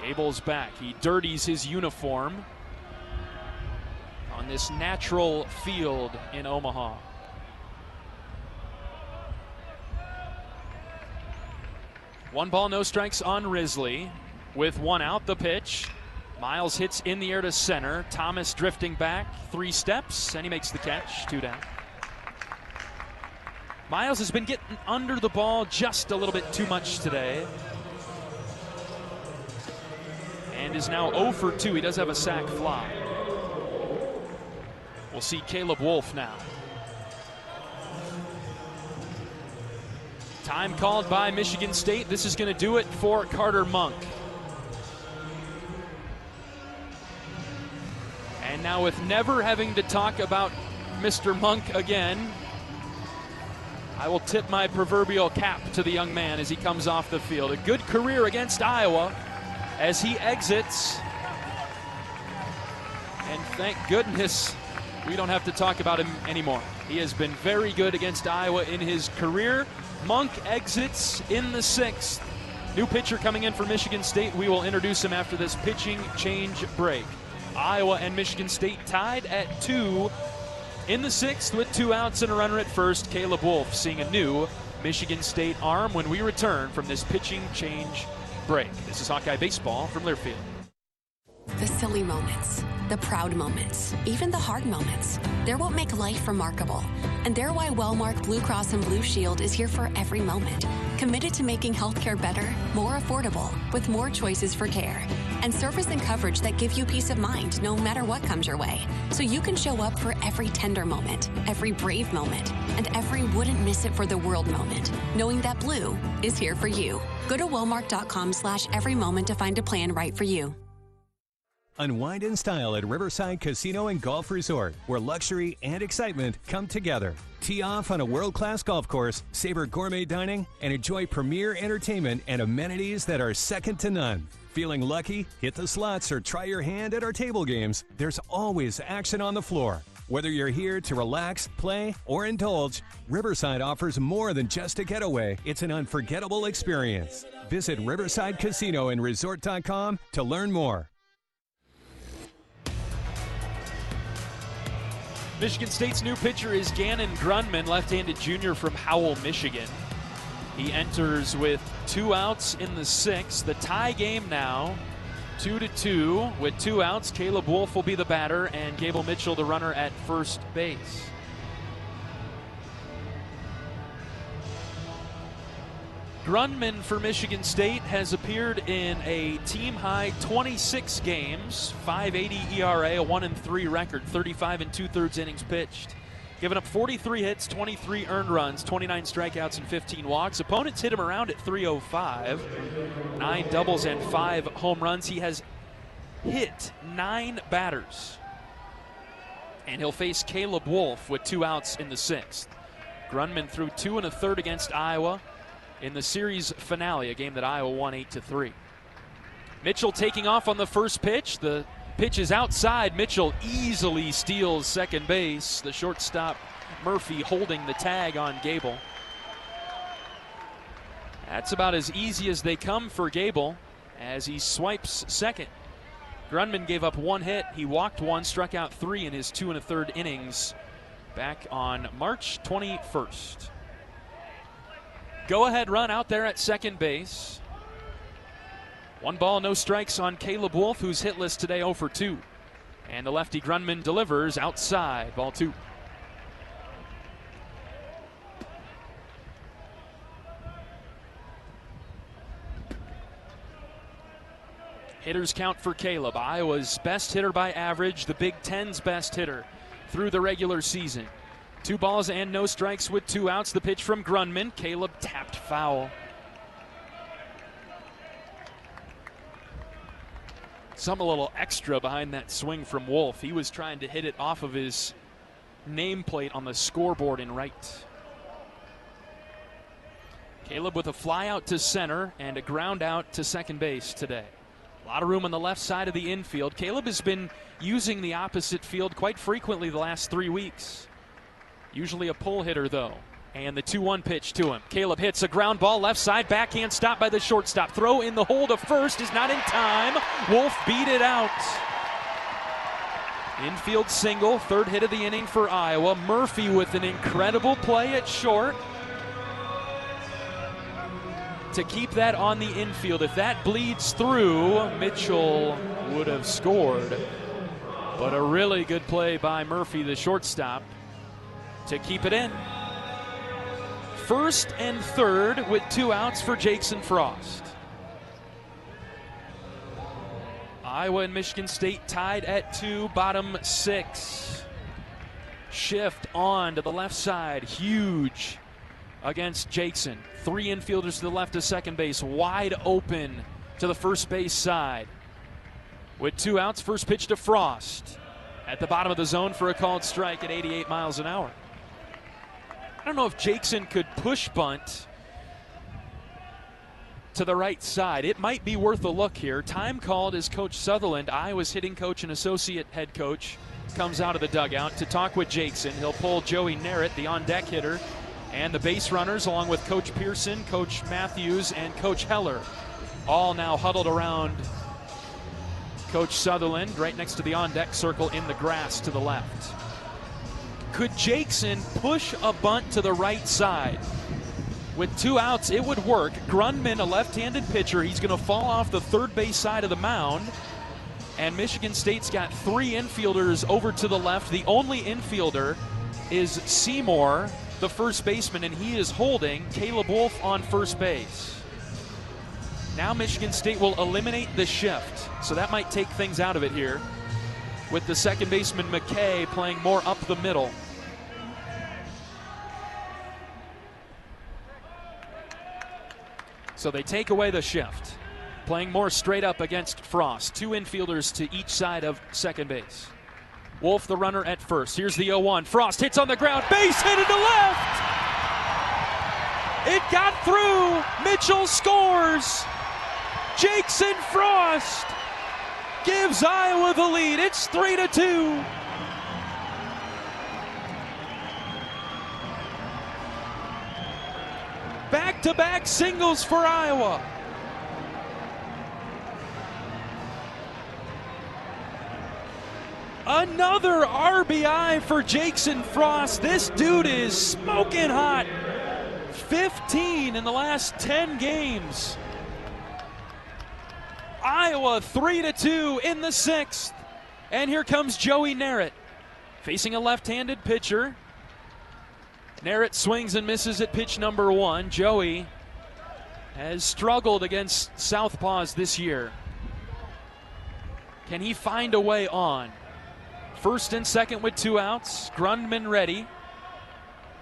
Gable's back. He dirties his uniform on this natural field in Omaha. One ball, no strikes on Risley. With 1 out, the pitch. Miles hits in the air to center. Thomas drifting back 3 steps, and he makes the catch. 2 down. Miles has been getting under the ball just a little bit too much today. And is now 0 for 2. He does have a sac fly. We'll see Caleb Wolf now. Time called by Michigan State. This is going to do it for Carter Monk. And now, with never having to talk about Mr. Monk again, I will tip my proverbial cap to the young man as he comes off the field. A good career against Iowa as he exits. And thank goodness we don't have to talk about him anymore. He has been very good against Iowa in his career. Monk exits in the 6th. New pitcher coming in for Michigan State. We will introduce him after this pitching change break. Iowa and Michigan State tied at 2 in the 6th with 2 outs and a runner at first. Caleb Wolf seeing a new Michigan State arm when we return from this pitching change break. This is Hawkeye Baseball from Learfield. The silly moments, the proud moments, even the hard moments. They're what make life remarkable. And they're why Wellmark Blue Cross and Blue Shield is here for every moment. Committed to making healthcare better, more affordable, with more choices for care. And service and coverage that give you peace of mind no matter what comes your way. So you can show up for every tender moment, every brave moment, and every wouldn't miss it for the world moment. Knowing that Blue is here for you. Go to wellmark.com/every moment to find a plan right for you. Unwind in style at Riverside Casino and Golf Resort, where luxury and excitement come together. Tee off on a world-class golf course, savor gourmet dining, and enjoy premier entertainment and amenities that are second to none. Feeling lucky? Hit the slots or try your hand at our table games. There's always action on the floor. Whether you're here to relax, play, or indulge, Riverside offers more than just a getaway. It's an unforgettable experience. Visit Riverside Casino and Resort.com to learn more. Michigan State's new pitcher is Gannon Grunman, left-handed junior from Howell, Michigan. He enters with 2 outs in the 6th. The tie game now, 2-2. With 2 outs, Caleb Wolf will be the batter and Gable Mitchell the runner at first base. Grunman for Michigan State has appeared in a team-high 26 games, 5.80 ERA, a 1-3 record, 35 2/3 innings pitched. Given up 43 hits, 23 earned runs, 29 strikeouts, and 15 walks. Opponents hit him around at .305, 9 doubles and 5 home runs. He has hit 9 batters. And he'll face Caleb Wolf with 2 outs in the 6th. Grunman threw 2 1/3 against Iowa in the series finale, a game that Iowa won 8-3. Mitchell taking off on the first pitch. The pitch is outside. Mitchell easily steals second base. The shortstop, Murphy, holding the tag on Gable. That's about as easy as they come for Gable as he swipes second. Grunman gave up 1 hit. He walked 1, struck out 3 in his 2 1/3 innings back on March 21st. Go-ahead run out there at second base. 1 ball, no strikes on Caleb Wolf, who's hitless today, 0 for 2. And the lefty Grunman delivers outside, ball 2. Hitters count for Caleb. Iowa's best hitter by average, the Big Ten's best hitter through the regular season. 2 balls and no strikes with 2 outs. The pitch from Grunman. Caleb tapped foul. Some a little extra behind that swing from Wolf. He was trying to hit it off of his nameplate on the scoreboard in right. Caleb with a fly out to center and a ground out to second base today. A lot of room on the left side of the infield. Caleb has been using the opposite field quite frequently the last 3 weeks. Usually a pull hitter, though. And the 2-1 pitch to him. Caleb hits a ground ball left side, backhand stop by the shortstop. Throw in the hole to first is not in time. Wolf beat it out. Infield single, 3rd hit of the inning for Iowa. Murphy with an incredible play at short to keep that on the infield. If that bleeds through, Mitchell would have scored. But a really good play by Murphy, the shortstop, to keep it in. 1st and 3rd with 2 outs for Jackson Frost. Iowa and Michigan State tied at 2, bottom 6. Shift on to the left side, huge against Jackson. 3 infielders to the left of second base, wide open to the first base side. With 2 outs, first pitch to Frost at the bottom of the zone for a called strike at 88 miles an hour. I don't know if Jackson could push bunt to the right side. It might be worth a look here. Time called is Coach Sutherland, Iowa's hitting coach and associate head coach, comes out of the dugout to talk with Jackson. He'll pull Joey Narrett, the on-deck hitter, and the base runners, along with Coach Pearson, Coach Matthews, and Coach Heller, all now huddled around Coach Sutherland, right next to the on-deck circle in the grass to the left. Could Jackson push a bunt to the right side? With 2 outs, it would work. Grundman, a left-handed pitcher, he's going to fall off the third base side of the mound. And Michigan State's got 3 infielders over to the left. The only infielder is Seymour, the first baseman, and he is holding Caleb Wolf on first base. Now Michigan State will eliminate the shift, so that might take things out of it here, with the second baseman McKay playing more up the middle. So they take away the shift, playing more straight up against Frost. 2 infielders to each side of second base. Wolf, the runner at first. Here's the 0-1. Frost hits on the ground, base hit into left. It got through. Mitchell scores. Jackson Frost gives Iowa the lead. It's 3-2. Back-to-back singles for Iowa. Another RBI for Jackson Frost. This dude is smoking hot. 15 in the last 10 games. Iowa 3-2 in the 6th. And here comes Joey Narrett, facing a left-handed pitcher. Narrett swings and misses at pitch number 1. Joey has struggled against southpaws this year. Can he find a way on? First and second with 2 outs. Grundman ready.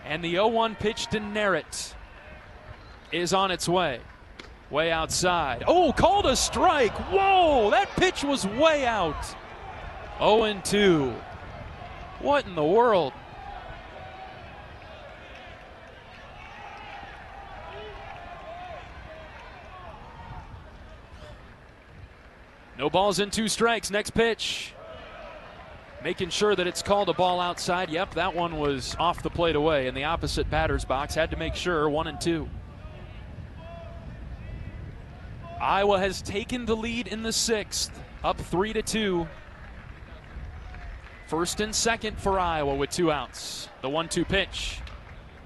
And the 0-1 pitch to Narrett is on its way. Way outside. Oh, called a strike. Whoa, that pitch was way out. 0-2. What in the world? No balls and 2 strikes. Next pitch. Making sure that it's called a ball outside. Yep, that one was off the plate away in the opposite batter's box. Had to make sure. 1-2. Iowa has taken the lead in the 6th, up 3-2. First and second for Iowa with 2 outs. The 1-2 pitch.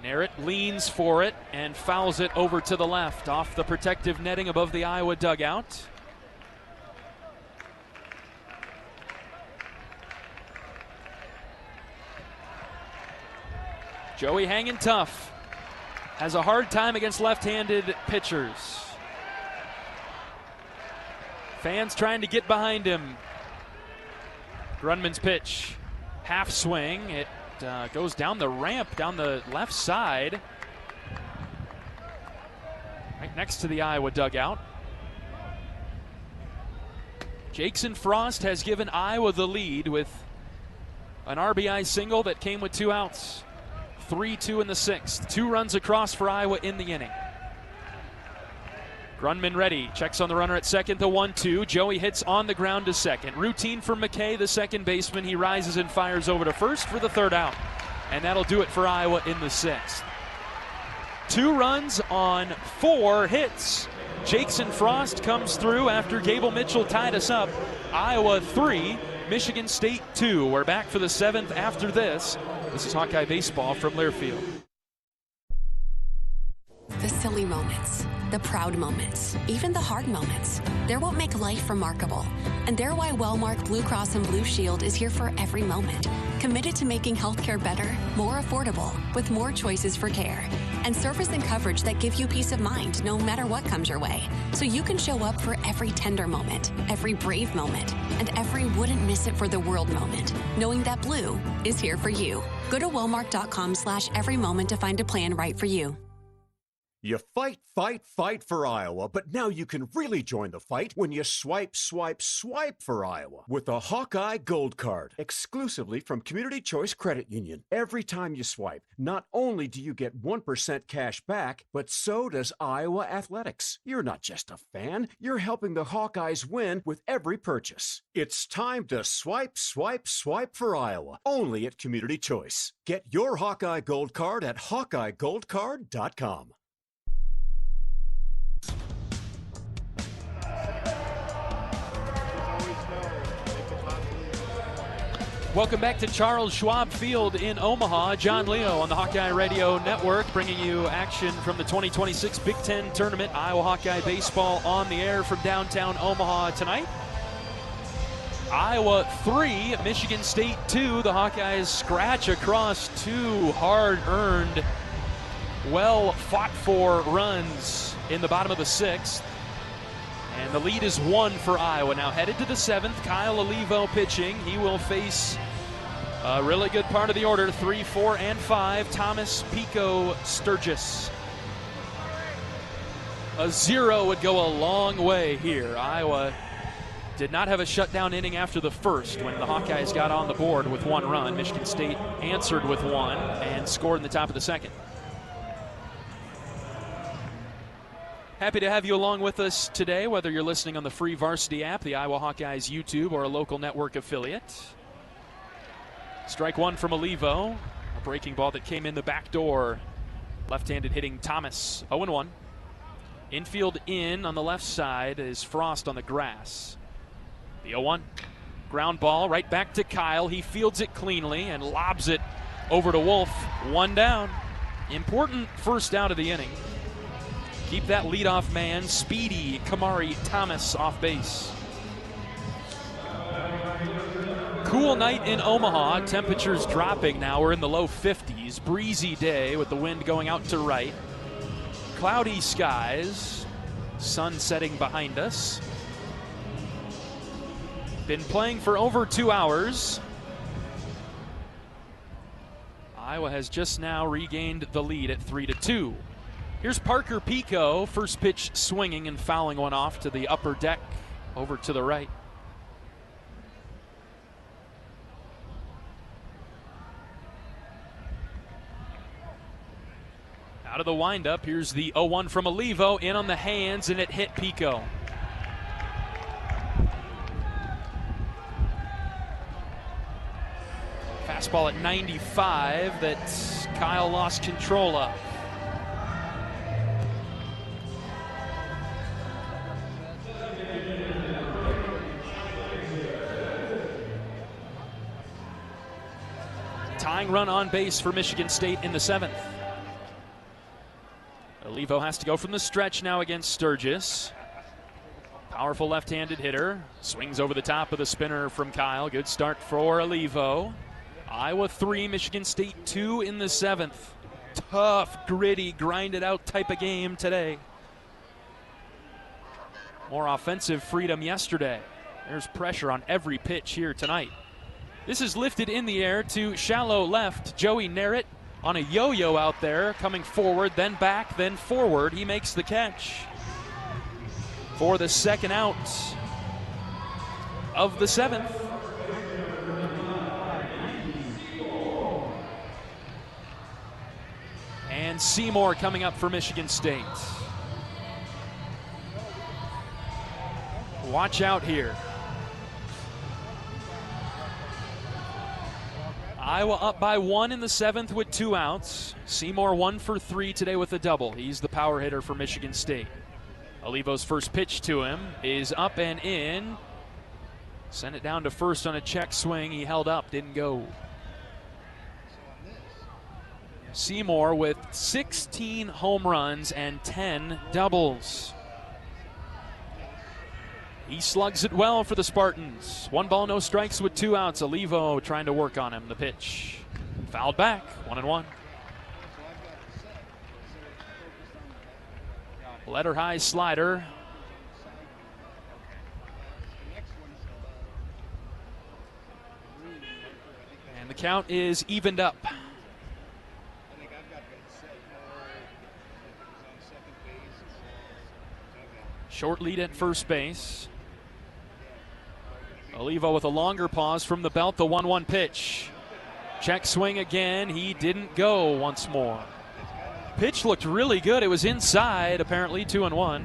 Narrett leans for it and fouls it over to the left, off the protective netting above the Iowa dugout. Joey hanging tough. Has a hard time against left-handed pitchers. Fans trying to get behind him. Grundman's pitch. Half swing. It goes down the ramp, down the left side. Right next to the Iowa dugout. Jackson Frost has given Iowa the lead with an RBI single that came with 2 outs. 3-2 in the 6th. 2 runs across for Iowa in the inning. Grundman ready. Checks on the runner at second. The 1-2. Joey hits on the ground to second. Routine for McKay, the second baseman. He rises and fires over to first for the 3rd out. And that'll do it for Iowa in the 6th. 2 runs on 4 hits. Jackson Frost comes through after Gable Mitchell tied us up. Iowa 3, Michigan State 2. We're back for the 7th after this. This is Hawkeye Baseball from Learfield. The silly moments, the proud moments, even the hard moments. They're what make life remarkable. And they're why Wellmark Blue Cross and Blue Shield is here for every moment. Committed to making healthcare better, more affordable, with more choices for care. And service and coverage that give you peace of mind no matter what comes your way. So you can show up for every tender moment, every brave moment, and every wouldn't miss it for the world moment, knowing that Blue is here for you. Go to Wellmark.com/every moment to find a plan right for you. You fight, fight, fight for Iowa, but now you can really join the fight when you swipe, swipe, swipe for Iowa with a Hawkeye Gold Card, exclusively from Community Choice Credit Union. Every time you swipe, not only do you get 1% cash back, but so does Iowa Athletics. You're not just a fan, you're helping the Hawkeyes win with every purchase. It's time to swipe, swipe, swipe for Iowa, only at Community Choice. Get your Hawkeye Gold Card at HawkeyeGoldCard.com. Welcome back to Charles Schwab Field in Omaha. John Leo on the Hawkeye Radio Network bringing you action from the 2026 Big Ten Tournament. Iowa Hawkeye baseball on the air from downtown Omaha tonight. Iowa 3, Michigan State 2. The Hawkeyes scratch across 2 hard-earned, well-fought-for runs in the bottom of the 6th. And the lead is 1 for Iowa. Now headed to the 7th, Kyle Olivo pitching. He will face a really good part of the order, 3, 4, and 5. Thomas, Pico, Sturgis. A 0 would go a long way here. Iowa did not have a shutdown inning after the first when the Hawkeyes got on the board with 1 run. Michigan State answered with 1 and scored in the top of the 2nd. Happy to have you along with us today, whether you're listening on the free Varsity app, the Iowa Hawkeyes YouTube, or a local network affiliate. Strike 1 from Olivo. A breaking ball that came in the back door. Left-handed hitting Thomas. 0-1. Infield in on the left side is Frost on the grass. The 0-1. Ground ball right back to Kyle. He fields it cleanly and lobs it over to Wolf. 1 down. Important first out of the inning. Keep that leadoff man, speedy Kamari Thomas, off base. Cool night in Omaha. Temperatures dropping now. We're in the low 50s. Breezy day with the wind going out to right. Cloudy skies. Sun setting behind us. Been playing for over 2 hours. Iowa has just now regained the lead at 3-2. Here's Parker Pico, first pitch swinging and fouling one off to the upper deck over to the right. Out of the windup, here's the 0-1 from Olivo, in on the hands, and it hit Pico. Fastball at 95 that Kyle lost control of. Tying run on base for Michigan State in the 7th. Olivo has to go from the stretch now against Sturgis. Powerful left-handed hitter. Swings over the top of the spinner from Kyle. Good start for Olivo. Iowa 3, Michigan State 2 in the 7th. Tough, gritty, grind-it-out type of game today. More offensive freedom yesterday. There's pressure on every pitch here tonight. This is lifted in the air to shallow left. Joey Narrett on a yo-yo out there, coming forward, then back, then forward. He makes the catch for the second out of the 7th. And Seymour coming up for Michigan State. Watch out here. Iowa up by 1 in the 7th with 2 outs. Seymour 1 for 3 today with a double. He's the power hitter for Michigan State. Olivo's first pitch to him is up and in. Sent it down to first on a check swing. He held up, didn't go. Seymour with 16 home runs and 10 doubles. He slugs it well for the Spartans. 1 ball, no strikes with 2 outs. Olivo trying to work on him. The pitch fouled back, 1-1. Letter high slider. And the count is evened up. Short lead at first base. Olivo with a longer pause from the belt, the 1-1 pitch. Check swing again, he didn't go once more. Pitch looked really good, it was inside, apparently 2-1.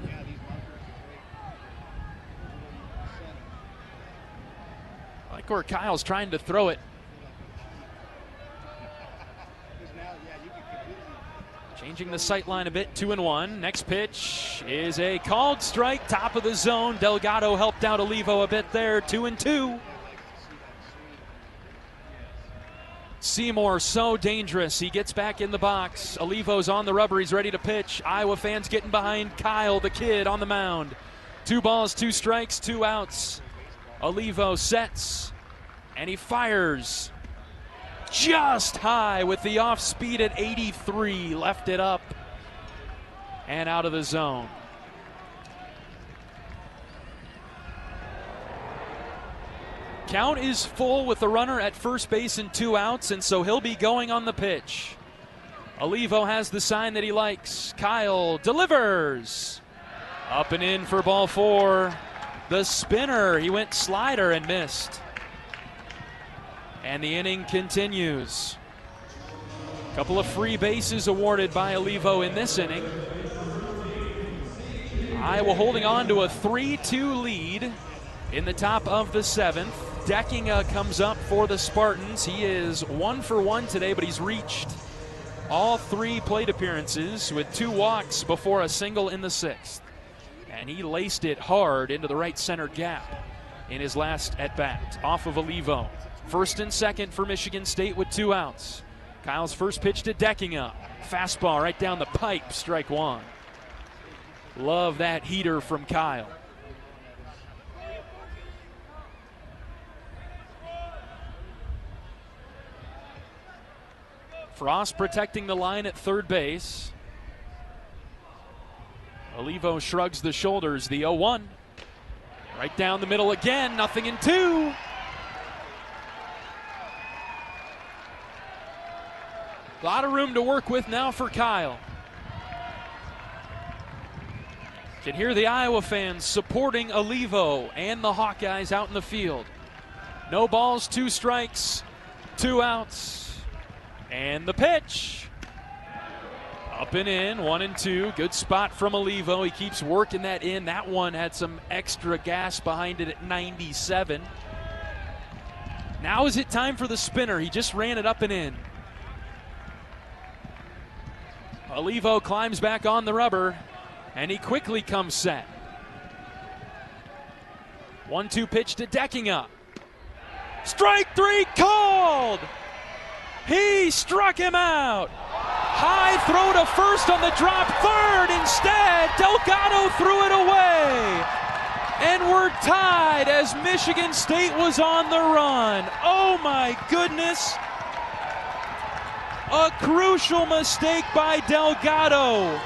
I like where Kyle's trying to throw it. Changing the sight line a bit, 2-1. Next pitch is a called strike, top of the zone. Delgado helped out Olivo a bit there, 2-2. Seymour so dangerous, he gets back in the box. Olivo's on the rubber, he's ready to pitch. Iowa fans getting behind Kyle, the kid, on the mound. 2 balls, 2 strikes, 2 outs. Olivo sets, and he fires. Just high with the off speed at 83, left it up and out of the zone. Count is full with the runner at first base and 2 outs, and so he'll be going on the pitch. Olivo has the sign that he likes. Kyle delivers. Up and in for ball 4. The spinner, he went slider and missed. And the inning continues. A couple of free bases awarded by Olivo in this inning. Iowa holding on to a 3-2 lead in the top of the 7th. Deckinga comes up for the Spartans. He is 1 for 1 today, but he's reached all 3 plate appearances with 2 walks before a single in the 6th. And he laced it hard into the right center gap in his last at-bat off of Olivo. First and second for Michigan State with 2 outs. Kyle's first pitch to Deckinga. Fastball right down the pipe, strike 1. Love that heater from Kyle. Frost protecting the line at third base. Olivo shrugs the shoulders, the 0-1. Right down the middle again, nothing in 2. A lot of room to work with now for Kyle. Can hear the Iowa fans supporting Olivo and the Hawkeyes out in the field. No balls, 2 strikes, 2 outs. And the pitch. Up and in, 1-2. Good spot from Olivo. He keeps working that in. That one had some extra gas behind it at 97. Now is it time for the spinner? He just ran it up and in. Olivo climbs back on the rubber, and he quickly comes set. 1-2 pitch to Deckinga. Strike 3 called! He struck him out. High throw to first on the drop, third instead. Delgado threw it away. And we're tied as Michigan State was on the run. Oh my goodness. A crucial mistake by Delgado.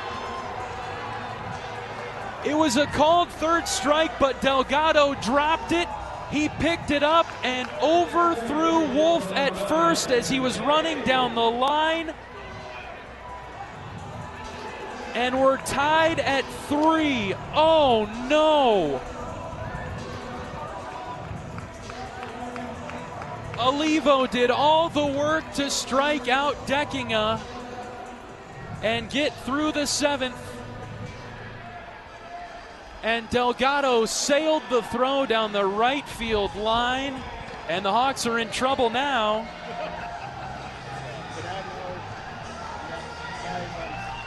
It was a called third strike, but Delgado dropped it. He picked it up and overthrew Wolf at first as he was running down the line. And we're tied at 3. Oh no. Olivo did all the work to strike out Deckinga and get through the 7th. And Delgado sailed the throw down the right field line, and the Hawks are in trouble now.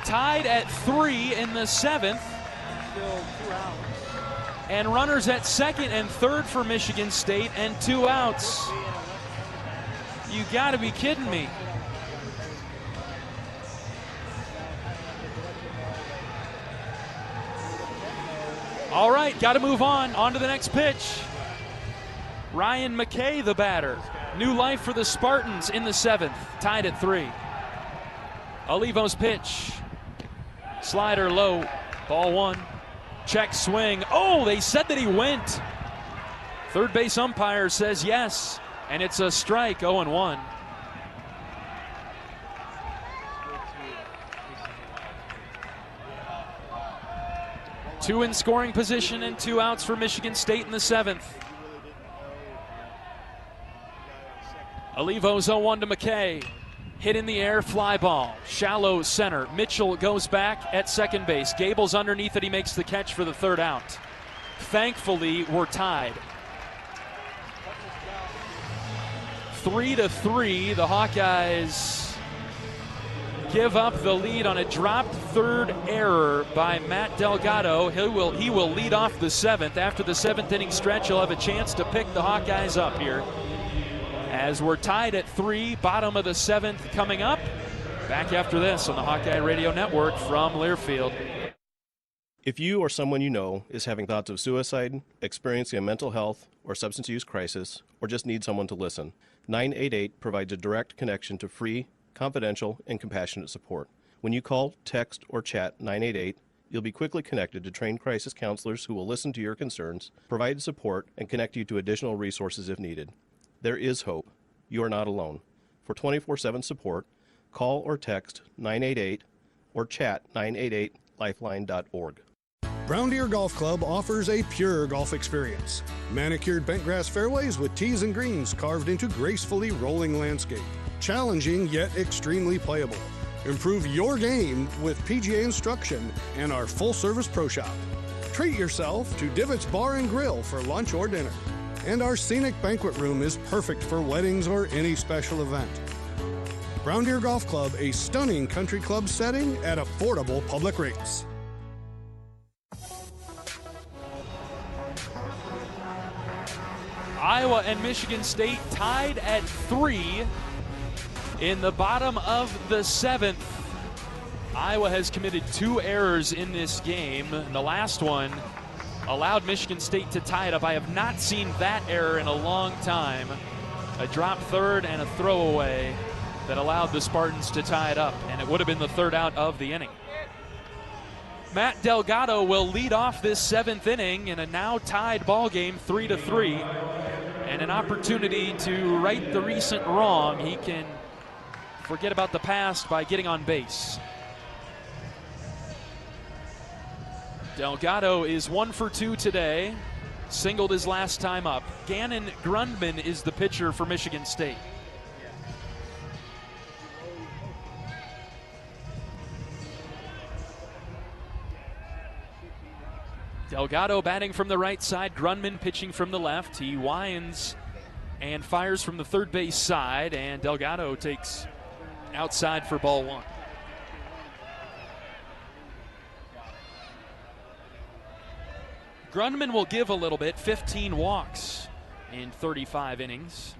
Tied at 3 in the 7th. And runners at second and third for Michigan State and 2 outs. You got to be kidding me. All right, got to move on. On to the next pitch. Ryan McKay, the batter. New life for the Spartans in the 7th, tied at 3. Olivo's pitch. Slider low, ball 1. Check swing. Oh, they said that he went. Third base umpire says yes. And it's a strike, 0-1. Two in scoring position and 2 outs for Michigan State in the 7th. Olivo's 0-1 to McKay. Hit in the air, fly ball. Shallow center. Mitchell goes back at second base. Gable's underneath it. He makes the catch for the 3rd out. Thankfully, we're tied. 3-3. The Hawkeyes give up the lead on a dropped 3rd error by Matt Delgado. He will lead off the 7th. After the 7th inning stretch, he'll have a chance to pick the Hawkeyes up here. As we're tied at 3, bottom of the 7th coming up. Back after this on the Hawkeye Radio Network from Learfield. If you or someone you know is having thoughts of suicide, experiencing a mental health or substance use crisis, or just need someone to listen, 988 provides a direct connection to free, confidential, and compassionate support. When you call, text, or chat 988, you'll be quickly connected to trained crisis counselors who will listen to your concerns, provide support, and connect you to additional resources if needed. There is hope. You are not alone. For 24/7 support, call or text 988 or chat 988lifeline.org. Brown Deer Golf Club offers a pure golf experience. Manicured bentgrass fairways with tees and greens carved into gracefully rolling landscape. Challenging yet extremely playable. Improve your game with PGA instruction and our full-service pro shop. Treat yourself to Divots Bar and Grill for lunch or dinner. And our scenic banquet room is perfect for weddings or any special event. Brown Deer Golf Club, a stunning country club setting at affordable public rates. Iowa and Michigan State tied at 3 in the bottom of the 7th. Iowa has committed 2 errors in this game. And the last one allowed Michigan State to tie it up. I have not seen that error in a long time. A drop 3rd and a throwaway that allowed the Spartans to tie it up, and it would have been the 3rd out of the inning. Matt Delgado will lead off this 7th inning in a now tied ball game, 3-3, and an opportunity to right the recent wrong. He can forget about the past by getting on base. Delgado is 1 for 2 today, singled his last time up. Gannon Grundman is the pitcher for Michigan State. Delgado batting from the right side, Grundman pitching from the left. He winds and fires from the third base side, and Delgado takes outside for ball 1. Grundman will give a little bit, 15 walks in 35 innings.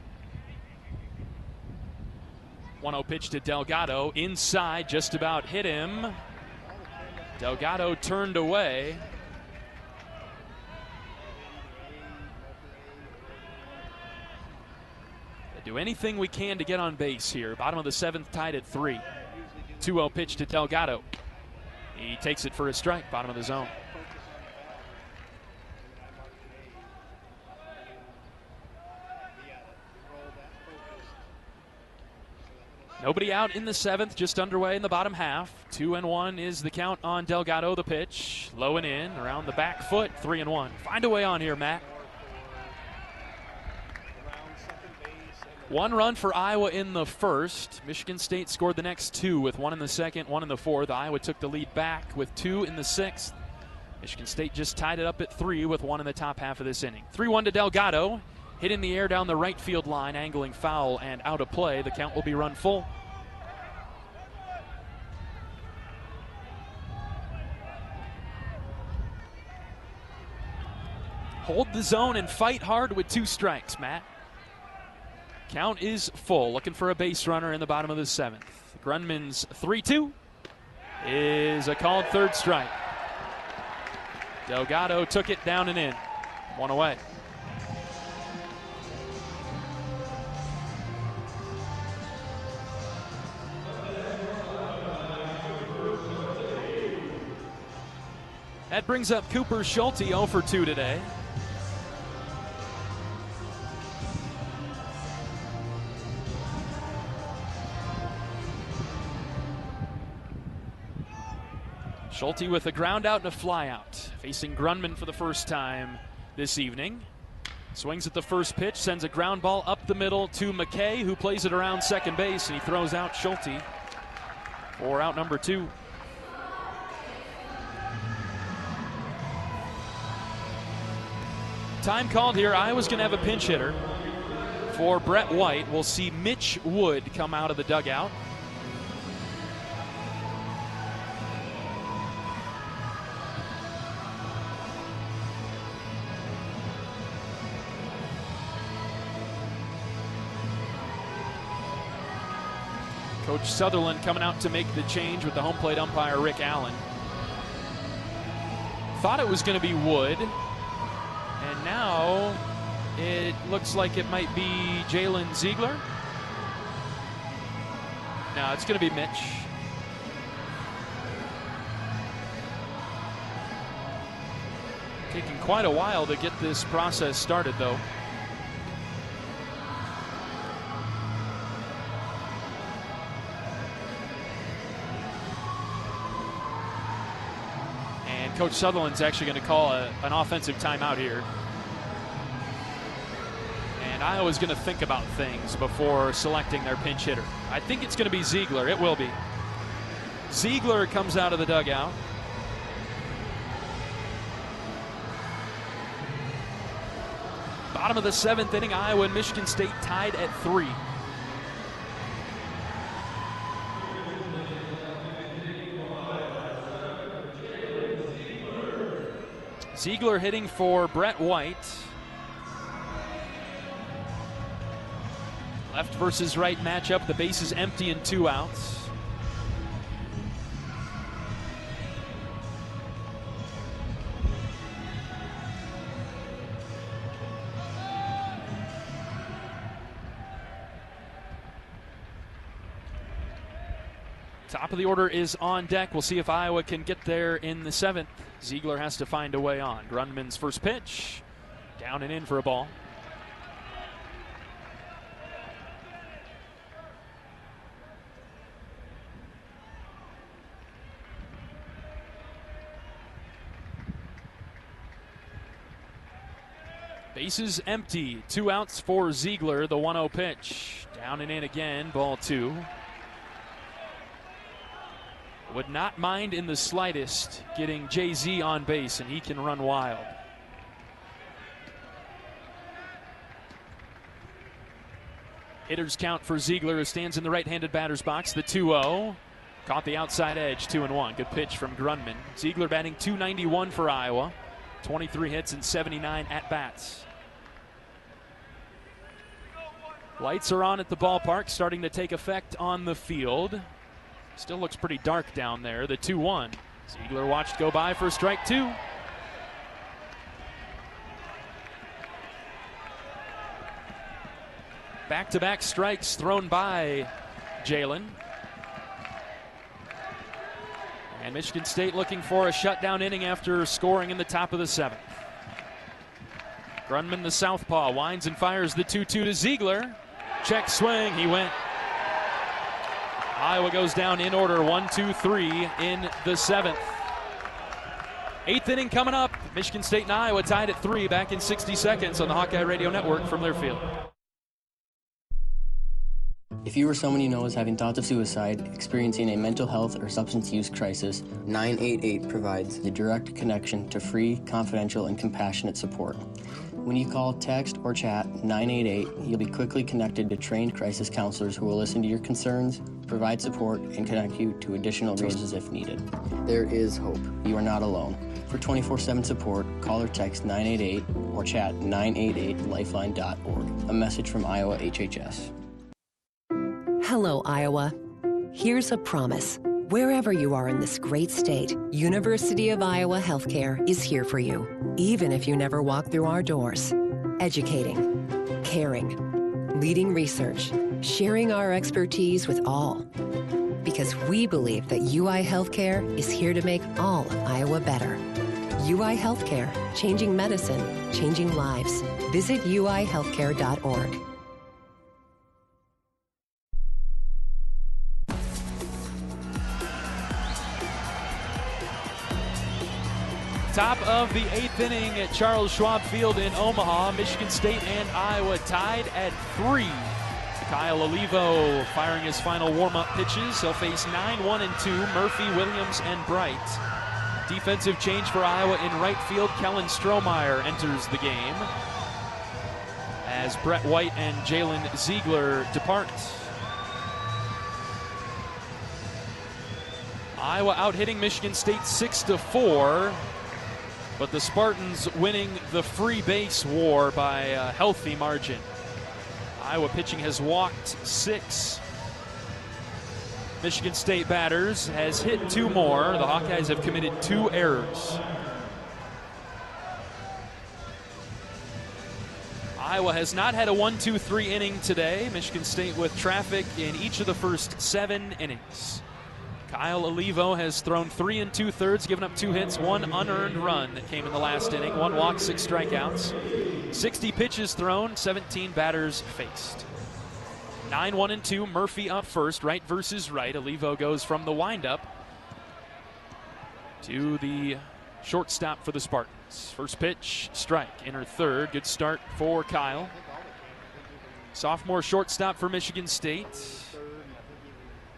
1-0 pitch to Delgado, inside, just about hit him. Delgado turned away. Do anything we can to get on base here. Bottom of the 7th, tied at 3. 2-0 pitch to Delgado. He takes it for a strike, bottom of the zone. Nobody out in the 7th, just underway in the bottom half. 2-1 is the count on Delgado. The pitch, low and in, around the back foot, 3-1. Find a way on here, Matt. 1 run for Iowa in the 1st. Michigan State scored the next 2 with 1 in the 2nd, 1 in the 4th. Iowa took the lead back with 2 in the 6th. Michigan State just tied it up at 3 with 1 in the top half of this inning. 3-1 to Delgado. Hit in the air down the right field line, angling foul and out of play. The count will be run full. Hold the zone and fight hard with 2 strikes, Matt. Count is full. Looking for a base runner in the bottom of the 7th. Grundman's 3-2 is a called 3rd strike. Delgado took it down and in. 1 away. That brings up Cooper Schulte, 0 for 2 today. Schulte with a ground out and a fly out. Facing Grunman for the first time this evening. Swings at the first pitch, sends a ground ball up the middle to McKay, who plays it around second base, and he throws out Schulte for out number 2. Time called here. Iowa's going to have a pinch hitter for Brett White. We'll see Mitch Wood come out of the dugout. Coach Sutherland coming out to make the change with the home plate umpire Rick Allen. Thought it was going to be Wood, and now it looks like it might be Jalen Ziegler. No, it's going to be Mitch. Taking quite a while to get this process started, though. Coach Sutherland's actually going to call an offensive timeout here. And Iowa's going to think about things before selecting their pinch hitter. I think it's going to be Ziegler. It will be. Ziegler comes out of the dugout. Bottom of the 7th inning, Iowa and Michigan State tied at 3. Ziegler hitting for Brett White. Left versus right matchup. The base is empty and 2 outs. Top of the order is on deck. We'll see if Iowa can get there in the 7th. Ziegler has to find a way on. Grunman's first pitch. Down and in for a ball. Bases empty. 2 outs for Ziegler. The 1-0 pitch. Down and in again. Ball 2. Would not mind in the slightest getting Jay-Z on base, and he can run wild. Hitters count for Ziegler, who stands in the right-handed batter's box. The 2-0. Caught the outside edge, 2-1. Good pitch from Grunman. Ziegler batting .291 for Iowa. 23 hits and 79 at-bats. Lights are on at the ballpark, starting to take effect on the field. Still looks pretty dark down there. The 2-1. Ziegler watched go by for strike 2. Back-to-back strikes thrown by Jalen. And Michigan State looking for a shutdown inning after scoring in the top of the 7th. Grunman, the southpaw, winds and fires the 2-2 to Ziegler. Check swing, he went. Iowa goes down in order, 1, 2, 3 in the 7th. 8th inning coming up. Michigan State and Iowa tied at 3 back in 60 seconds on the Hawkeye Radio Network from Learfield. If you or someone you know is having thoughts of suicide, experiencing a mental health or substance use crisis, 988 provides the direct connection to free, confidential, and compassionate support. When you call, text, or chat 988, you'll be quickly connected to trained crisis counselors who will listen to your concerns, provide support, and connect you to additional resources if needed. There is hope. You are not alone. For 24/7 support, call or text 988 or chat 988lifeline.org. A message from Iowa HHS. Hello, Iowa. Here's a promise. Wherever you are in this great state, University of Iowa Healthcare is here for you, even if you never walk through our doors. Educating, caring, leading research, sharing our expertise with all. Because we believe that UI Healthcare is here to make all of Iowa better. UI Healthcare, changing medicine, changing lives. Visit uihealthcare.org. Top of the 8th inning at Charles Schwab Field in Omaha. Michigan State and Iowa tied at 3. Kyle Olivo firing his final warm-up pitches. He'll face 9-1-2, Murphy, Williams, and Bright. Defensive change for Iowa in right field. Kellen Strohmeyer enters the game as Brett White and Jalen Ziegler depart. Iowa out-hitting Michigan State 6-4, but the Spartans winning the free base war by a healthy margin. Iowa pitching has walked 6 Michigan State batters, has hit 2 more. The Hawkeyes have committed 2 errors. Iowa has not had a 1-2-3 inning today. Michigan State with traffic in each of the first 7 innings. Kyle Olivo has thrown 3 2/3, given up 2 hits, 1 unearned run that came in the last inning, 1 walk, 6 strikeouts. 60 pitches thrown, 17 batters faced. 9-1-2, Murphy up first, right versus right. Olivo goes from the windup to the shortstop for the Spartans. First pitch, strike, inner third. Good start for Kyle. Sophomore shortstop for Michigan State.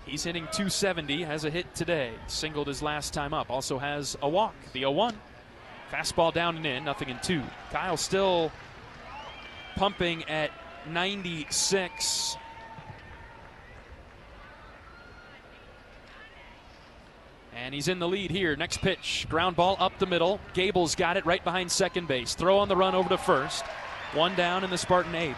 He's hitting .270, has a hit today. Singled his last time up, also has a walk. The 0-1. Fastball down and in, 0-2. Kyle still pumping at 96. And he's in the lead here. Next pitch, ground ball up the middle. Gable's got it right behind second base. Throw on the run over to first. 1 down in the Spartan 8th.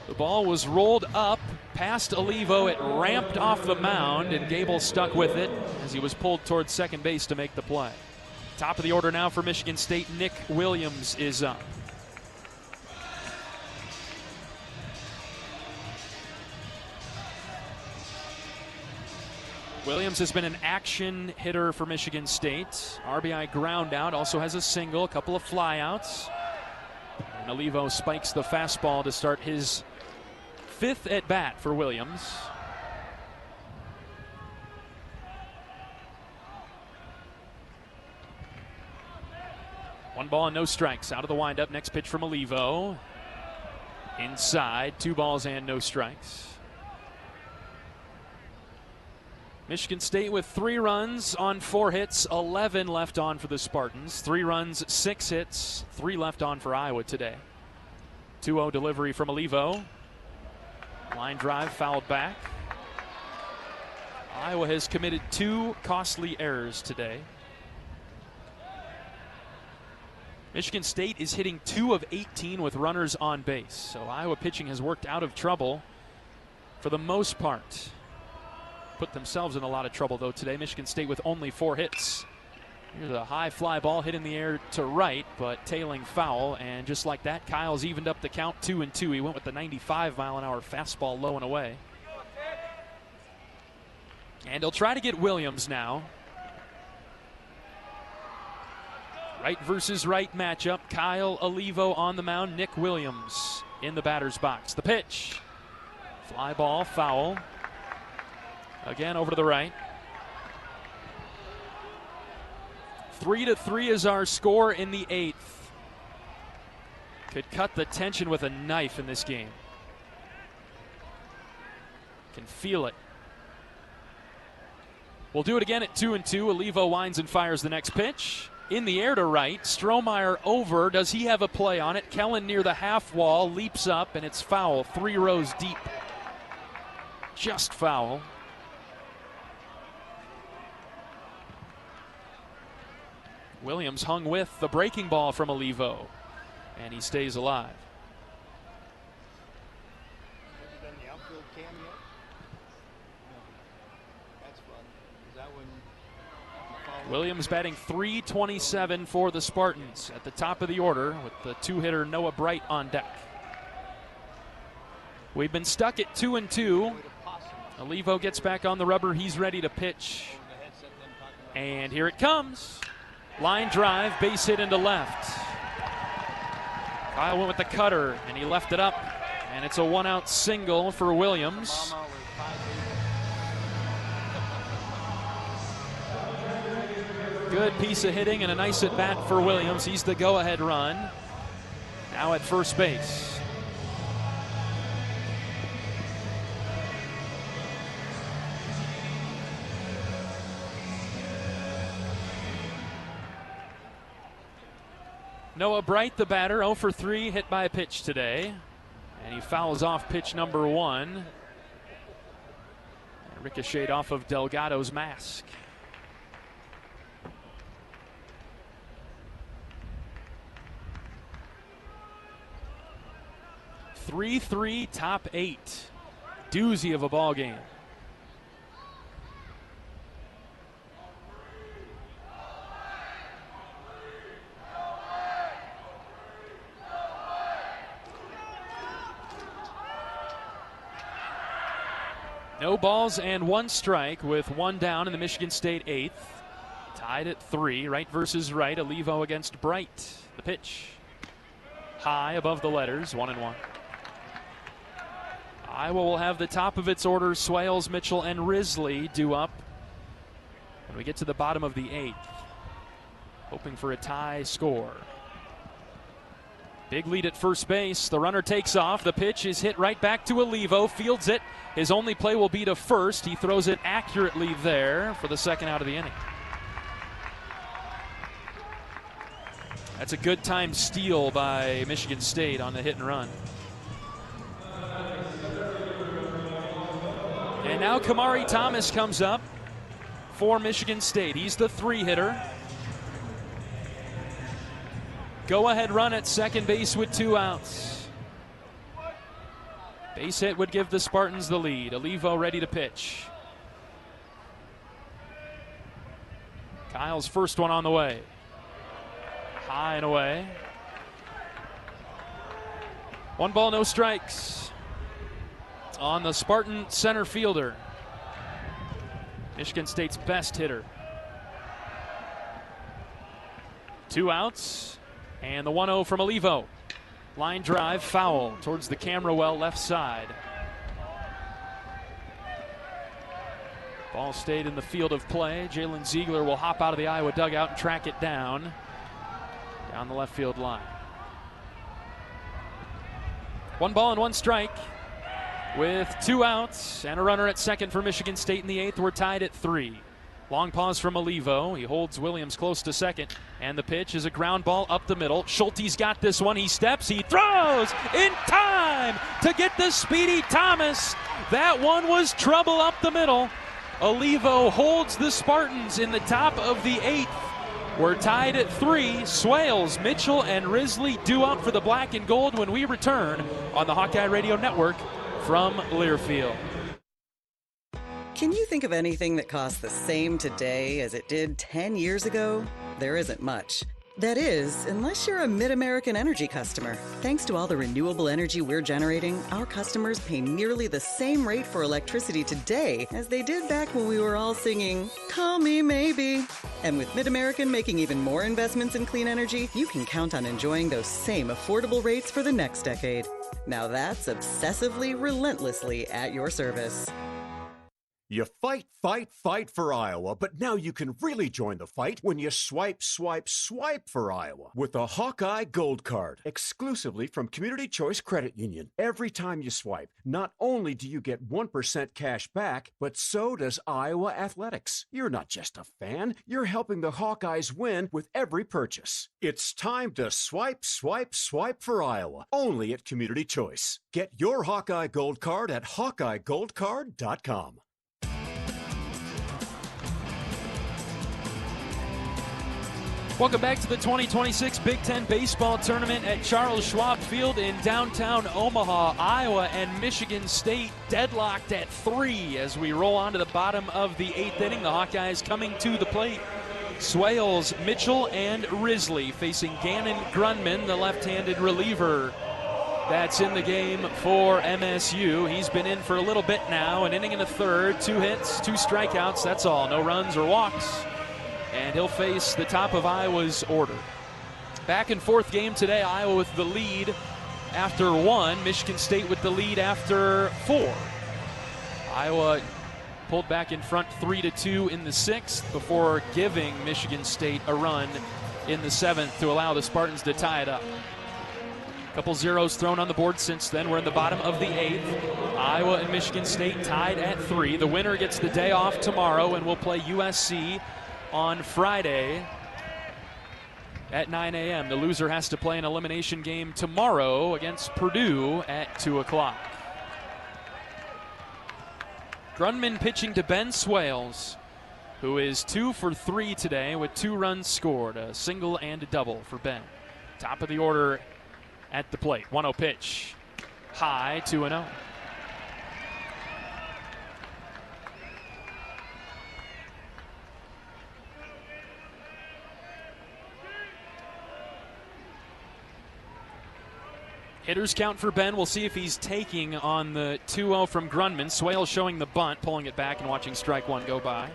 The ball was rolled up past Olivo. It ramped off the mound, and Gable stuck with it as he was pulled towards second base to make the play. Top of the order now for Michigan State. Nick Williams is up. Williams has been an action hitter for Michigan State. RBI ground out, also has a single, a couple of flyouts. And Olivo spikes the fastball to start his 5th at bat for Williams. One ball and no strikes out of the windup. Next pitch from Olivo. Inside, 2 balls and no strikes. Michigan State with 3 runs on 4 hits, 11 left on for the Spartans. 3 runs, 6 hits, 3 left on for Iowa today. 2-0 delivery from Olivo. Line drive fouled back. Iowa has committed 2 costly errors today. Michigan State is hitting 2 of 18 with runners on base. So Iowa pitching has worked out of trouble for the most part. Put themselves in a lot of trouble though today. Michigan State with only 4 hits. Here's a high fly ball hit in the air to right, but tailing foul. And just like that, Kyle's evened up the count 2-2. He went with the 95-mile-an-hour fastball low and away. And he'll try to get Williams now. Right versus right matchup. Kyle Olivo on the mound. Nick Williams in the batter's box. The pitch. Fly ball, foul. Again over to the right. 3-3 is our score in the 8th. Could cut the tension with a knife in this game. Can feel it. We'll do it again at 2-2. Olivo winds and fires the next pitch. In the air to right. Strohmeyer over. Does he have a play on it? Kellen near the half wall. Leaps up and it's foul. 3 rows deep. Just foul. Williams hung with the breaking ball from Olivo, and he stays alive. Williams batting .327 for the Spartans at the top of the order with the 2-hitter Noah Bright on deck. We've been stuck at 2-2. Olivo gets back on the rubber. He's ready to pitch. And here it comes. Line drive, base hit into left. Kyle went with the cutter, and he left it up. And it's a 1-out single for Williams. Good piece of hitting and a nice at bat for Williams. He's the go-ahead run. Now at first base. Noah Bright, the batter, 0 for 3, hit by a pitch today. And he fouls off pitch number 1. Ricocheted off of Delgado's mask. (3-3) top 8. Doozy of a ball game. No balls and 1 strike with 1 down in the Michigan State 8th. Tied at 3. Right versus right. Olivo against Bright. The pitch. High above the letters. 1-1. Iowa will have the top of its order. Swales, Mitchell, and Risley due up when we get to the bottom of the 8th. Hoping for a tie score. Big lead at first base. The runner takes off. The pitch is hit right back to Olivo. Fields it. His only play will be to first. He throws it accurately there for the second out of the inning. That's a good timed steal by Michigan State on the hit and run. And now Kamari Thomas comes up for Michigan State. He's the 3-hitter. Go-ahead run at second base with 2 outs. Base hit would give the Spartans the lead. Olivo ready to pitch. Kyle's first one on the way. High and away. 1 ball, no strikes on the Spartan center fielder. Michigan State's best hitter. 2 outs. And the 1-0 from Olivo. Line drive, foul towards the camera well left side. Ball stayed in the field of play. Jalen Ziegler will hop out of the Iowa dugout and track it down the left field line. 1 ball and 1 strike with 2 outs and a runner at second for Michigan State in the 8th. We're tied at 3. Long pause from Olivo. He holds Williams close to second. And the pitch is a ground ball up the middle. Schulte's got this one. He steps. He throws in time to get the speedy Thomas. That one was trouble up the middle. Olivo holds the Spartans in the top of the 8th. We're tied at 3. Swales, Mitchell, and Risley due up for the black and gold when we return on the Hawkeye Radio Network from Learfield. Can you think of anything that costs the same today as it did 10 years ago? There isn't much. That is, unless you're a Mid-American Energy customer. Thanks to all the renewable energy we're generating, our customers pay nearly the same rate for electricity today as they did back when we were all singing, "Call Me Maybe." And with Mid-American making even more investments in clean energy, you can count on enjoying those same affordable rates for the next decade. Now that's obsessively, relentlessly at your service. You fight for Iowa, but now you can really join the fight when you swipe for Iowa with a Hawkeye Gold Card, exclusively from Community Choice Credit Union. Every time you swipe, not only do you get 1% cash back, but so does Iowa Athletics. You're not just a fan, you're helping the Hawkeyes win with every purchase. It's time to swipe for Iowa, only at Community Choice. Get your Hawkeye Gold Card at HawkeyeGoldCard.com. Welcome back to the 2026 Big Ten Baseball Tournament at Charles Schwab Field in downtown Omaha. Iowa and Michigan State deadlocked at 3 as we roll on to the bottom of the 8th inning. The Hawkeyes coming to the plate. Swales, Mitchell, and Risley facing Gannon Grunman, the left-handed reliever that's in the game for MSU. He's been in for a little bit now, an inning and a third, 2 hits, 2 strikeouts, that's all, no runs or walks. And he'll face the top of Iowa's order. Back and forth game today, Iowa with the lead after 1, Michigan State with the lead after 4. Iowa pulled back in front 3-2 in the 6th before giving Michigan State a run in the 7th to allow the Spartans to tie it up. Couple zeros thrown on the board since then. We're in the bottom of the 8th. Iowa and Michigan State tied at 3. The winner gets the day off tomorrow and will play USC on Friday at 9 a.m. The loser has to play an elimination game tomorrow against Purdue at 2 o'clock. Grunman pitching to Ben Swales, who is 2 for 3 today with 2 runs scored, a single and a double for Ben. Top of the order at the plate. 1-0 pitch. High, 2-0. Hitters count for Ben. We'll see if he's taking on the 2-0 from Grunman. Swales showing the bunt, pulling it back and watching strike one go by.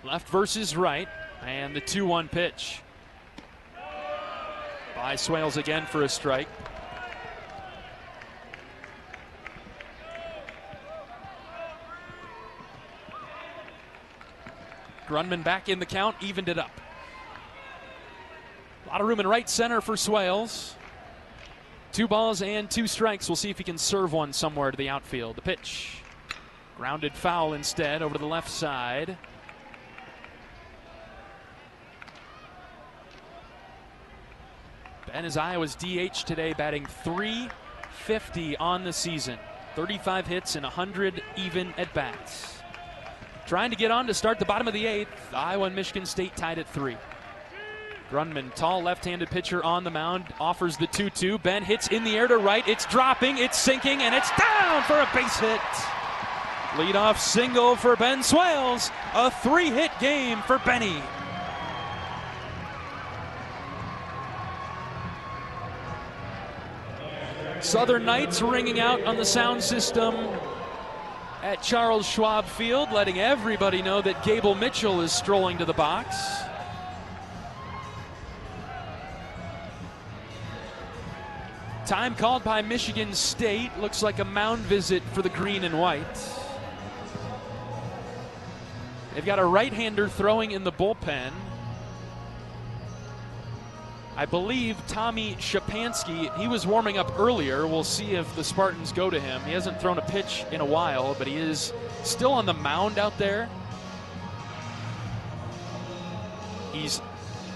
Left versus right, and the 2-1 pitch by Swales again for a strike. Grunman back in the count, evened it up. A lot of room in right center for Swales. 2 balls and 2 strikes. We'll see if he can serve one somewhere to the outfield. The pitch, grounded foul instead over to the left side. Ben is Iowa's DH today, batting .350 on the season. 35 hits and 100 even at-bats. Trying to get on to start the bottom of the 8th. Iowa and Michigan State tied at 3. Grunman, tall left-handed pitcher on the mound, offers the 2-2. Ben hits in the air to right. It's dropping, it's sinking, and it's down for a base hit. Leadoff single for Ben Swales. A 3-hit game for Benny. Southern Knights ringing out on the sound system at Charles Schwab Field, letting everybody know that Gable Mitchell is strolling to the box. Time called by Michigan State. Looks like a mound visit for the green and white. They've got a right-hander throwing in the bullpen. I believe Tommy Shapansky, he was warming up earlier. We'll see if the Spartans go to him. He hasn't thrown a pitch in a while, but he is still on the mound out there. He's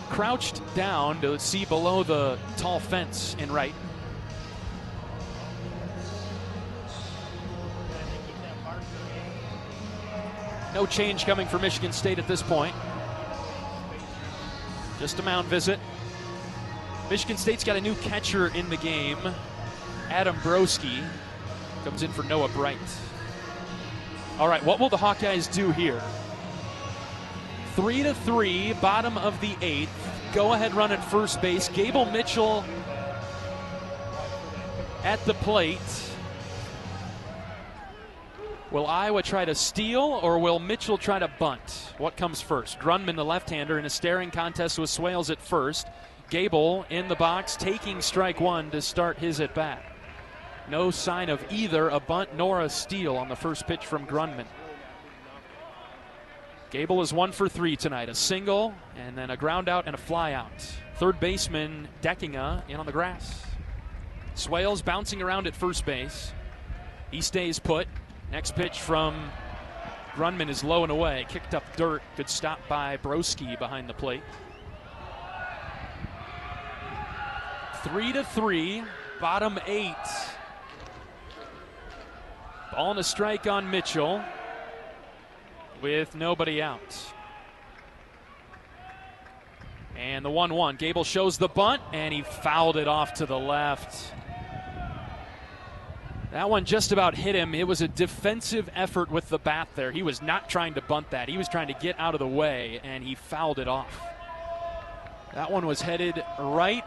crouched down to see below the tall fence in right. No change coming for Michigan State at this point. Just a mound visit. Michigan State's got a new catcher in the game. Adam Broski comes in for Noah Bright. All right, what will the Hawkeyes do here? 3-3, bottom of the 8th. Go-ahead run at first base. Gable Mitchell at the plate. Will Iowa try to steal, or will Mitchell try to bunt? What comes first? Grunman, the left-hander, in a staring contest with Swales at first. Gable in the box, taking strike one to start his at-bat. No sign of either a bunt nor a steal on the first pitch from Grunman. Gable is 1 for 3 tonight. A single, and then a ground out and a fly out. Third baseman Deckinga in on the grass. Swales bouncing around at first base. He stays put. Next pitch from Grunman is low and away. Kicked up dirt. Good stop by Broski behind the plate. 3-3, bottom 8. Ball and a strike on Mitchell with nobody out. And the 1-1. Gable shows the bunt, and he fouled it off to the left. That one just about hit him. It was a defensive effort with the bat there. He was not trying to bunt that. He was trying to get out of the way, and he fouled it off. That one was headed right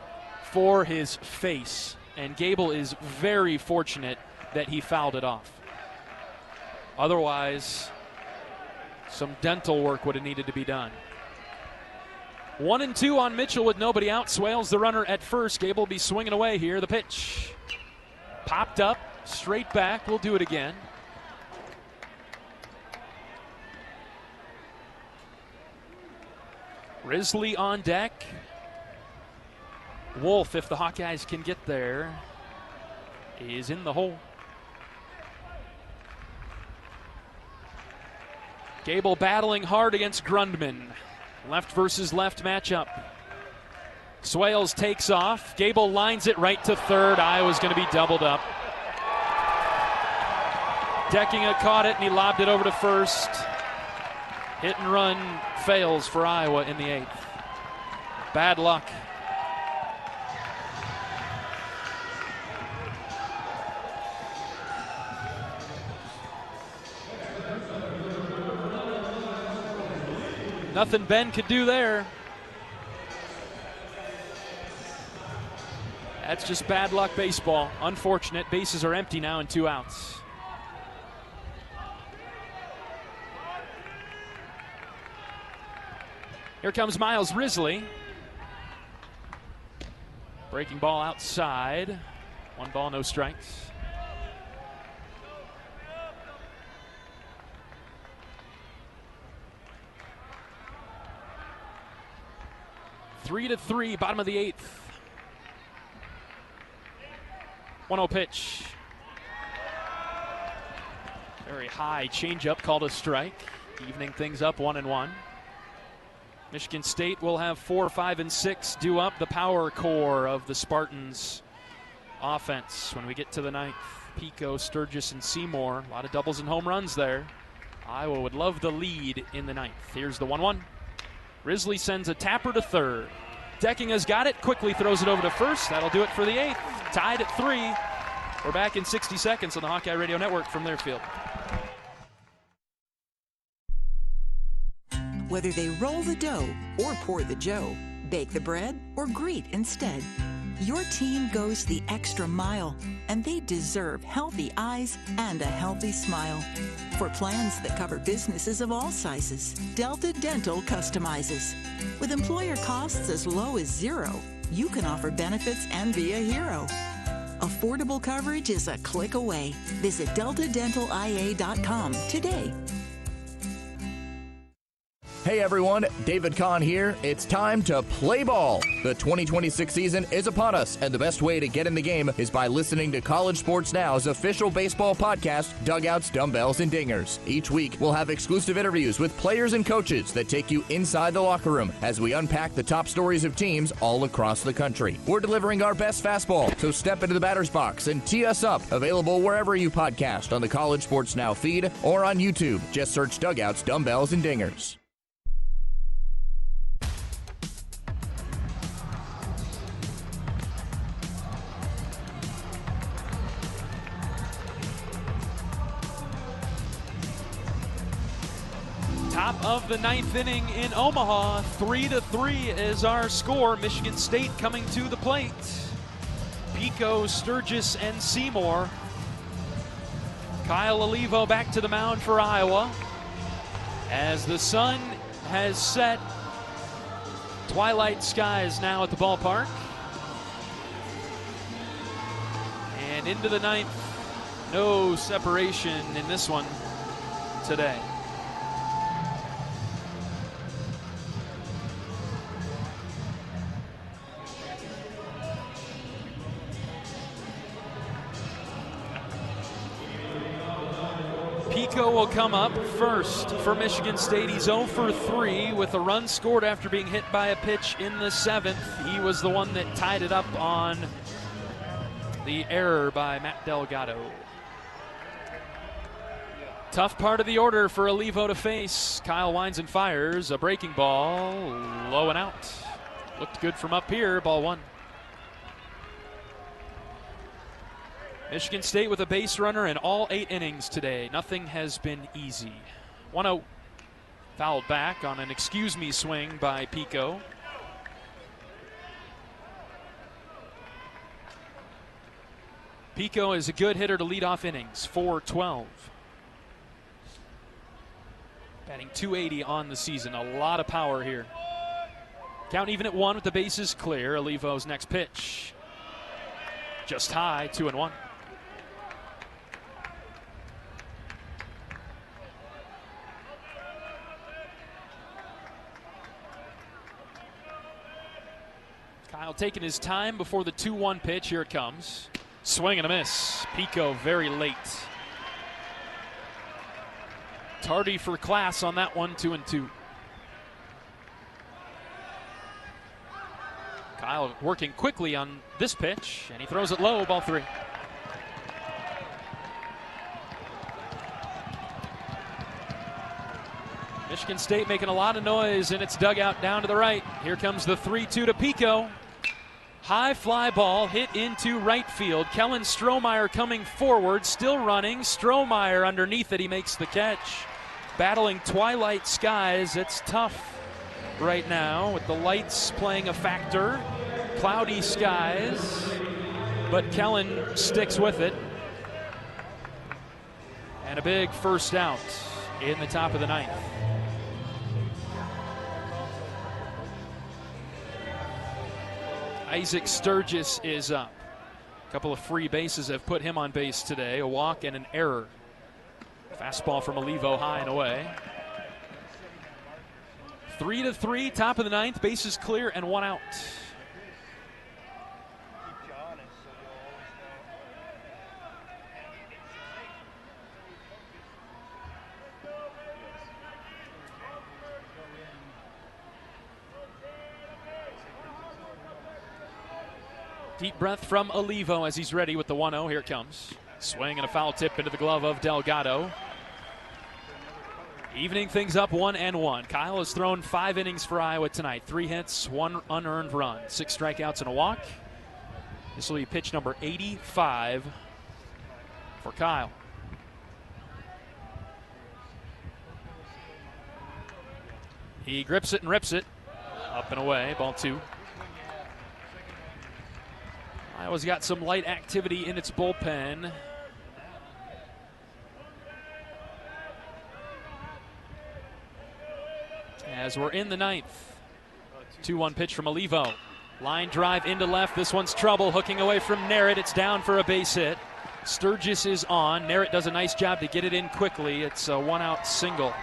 for his face, and Gable is very fortunate that he fouled it off. Otherwise, some dental work would have needed to be done. 1-2 on Mitchell with nobody out. Swales the runner at first. Gable will be swinging away here. The pitch. Popped up, straight back. We'll do it again. Risley on deck. Wolf, if the Hawkeyes can get there, is in the hole. Gable battling hard against Grundman. Left versus left matchup. Swales takes off. Gable lines it right to third. Iowa's going to be doubled up. Deckinga caught it and he lobbed it over to first. Hit and run fails for Iowa in the 8th. Bad luck. Nothing Ben could do there. That's just bad luck baseball. Unfortunate. Bases are empty now and 2 outs. Here comes Miles Risley. Breaking ball outside. 1 ball, no strikes. Three to 3, bottom of the 8th. 1-0 pitch. Very high changeup, called a strike. Evening things up 1-1. Michigan State will have 4, 5, and 6 due up the power core of the Spartans offense when we get to the 9th. Pico, Sturgis, and Seymour. A lot of doubles and home runs there. Iowa would love the lead in the 9th. Here's the 1-1. Risley sends a tapper to third. Deckinga's got it, quickly throws it over to first. That'll do it for the 8th. Tied at 3. We're back in 60 seconds on the Hawkeye Radio Network from Learfield. Whether they roll the dough or pour the joe, bake the bread or greet instead, your team goes the extra mile, and they deserve healthy eyes and a healthy smile. For plans that cover businesses of all sizes, Delta Dental customizes. With employer costs as low as $0, you can offer benefits and be a hero. Affordable coverage is a click away. Visit deltadentalia.com today. Hey everyone, David Kahn here. It's time to play ball. The 2026 season is upon us, and the best way to get in the game is by listening to College Sports Now's official baseball podcast, Dugouts, Dumbbells, and Dingers. Each week, we'll have exclusive interviews with players and coaches that take you inside the locker room as we unpack the top stories of teams all across the country. We're delivering our best fastball, so step into the batter's box and tee us up. Available wherever you podcast on the College Sports Now feed or on YouTube. Just search Dugouts, Dumbbells, and Dingers. Top of the 9th inning in Omaha. 3-3 is our score. Michigan State coming to the plate. Pico, Sturgis, and Seymour. Kyle Olivo back to the mound for Iowa. As the sun has set, twilight skies now at the ballpark. And into the 9th. No separation in this one today. Pico will come up first for Michigan State. He's 0 for 3 with a run scored after being hit by a pitch in the 7th. He was the one that tied it up on the error by Matt Delgado. Tough part of the order for Olivo to face. Kyle winds and fires a breaking ball, low and out. Looked good from up here, ball 1. Michigan State with a base runner in all 8 innings today. Nothing has been easy. 1-0. Fouled back on an excuse-me swing by Pico. Pico is a good hitter to lead off innings. 4-12. Batting .280 on the season. A lot of power here. Count even at 1 with the bases clear. Olivo's next pitch. Just high, 2-1. Kyle taking his time before the 2-1 pitch. Here it comes. Swing and a miss. Pico very late. Tardy for class on that one, 2-2. Kyle working quickly on this pitch, and he throws it low, ball 3. Michigan State making a lot of noise in its dugout down to the right. Here comes the 3-2 to Pico. High fly ball hit into right field. Kellen Strohmeyer coming forward, still running. Strohmeyer underneath it, he makes the catch. Battling twilight skies, it's tough right now with the lights playing a factor. Cloudy skies, but Kellen sticks with it. And a big first out in the top of the 9th. Isaac Sturgis is up. A couple of free bases have put him on base today. A walk and an error. Fastball from Olivo high and away. 3-3, top of the 9th. Bases clear and 1 out. Deep breath from Olivo as he's ready with the 1-0. Here it comes. Swing and a foul tip into the glove of Delgado. Evening things up 1-1. Kyle has thrown 5 innings for Iowa tonight. 3 hits, 1 unearned run, 6 strikeouts and a walk. This will be pitch number 85 for Kyle. He grips it and rips it. Up and away, ball 2. Iowa's got some light activity in its bullpen. As we're in the 9th. 2-1 pitch from Olivo. Line drive into left. This one's trouble. Hooking away from Narrett. It's down for a base hit. Sturgis is on. Narrett does a nice job to get it in quickly. It's a 1-out single.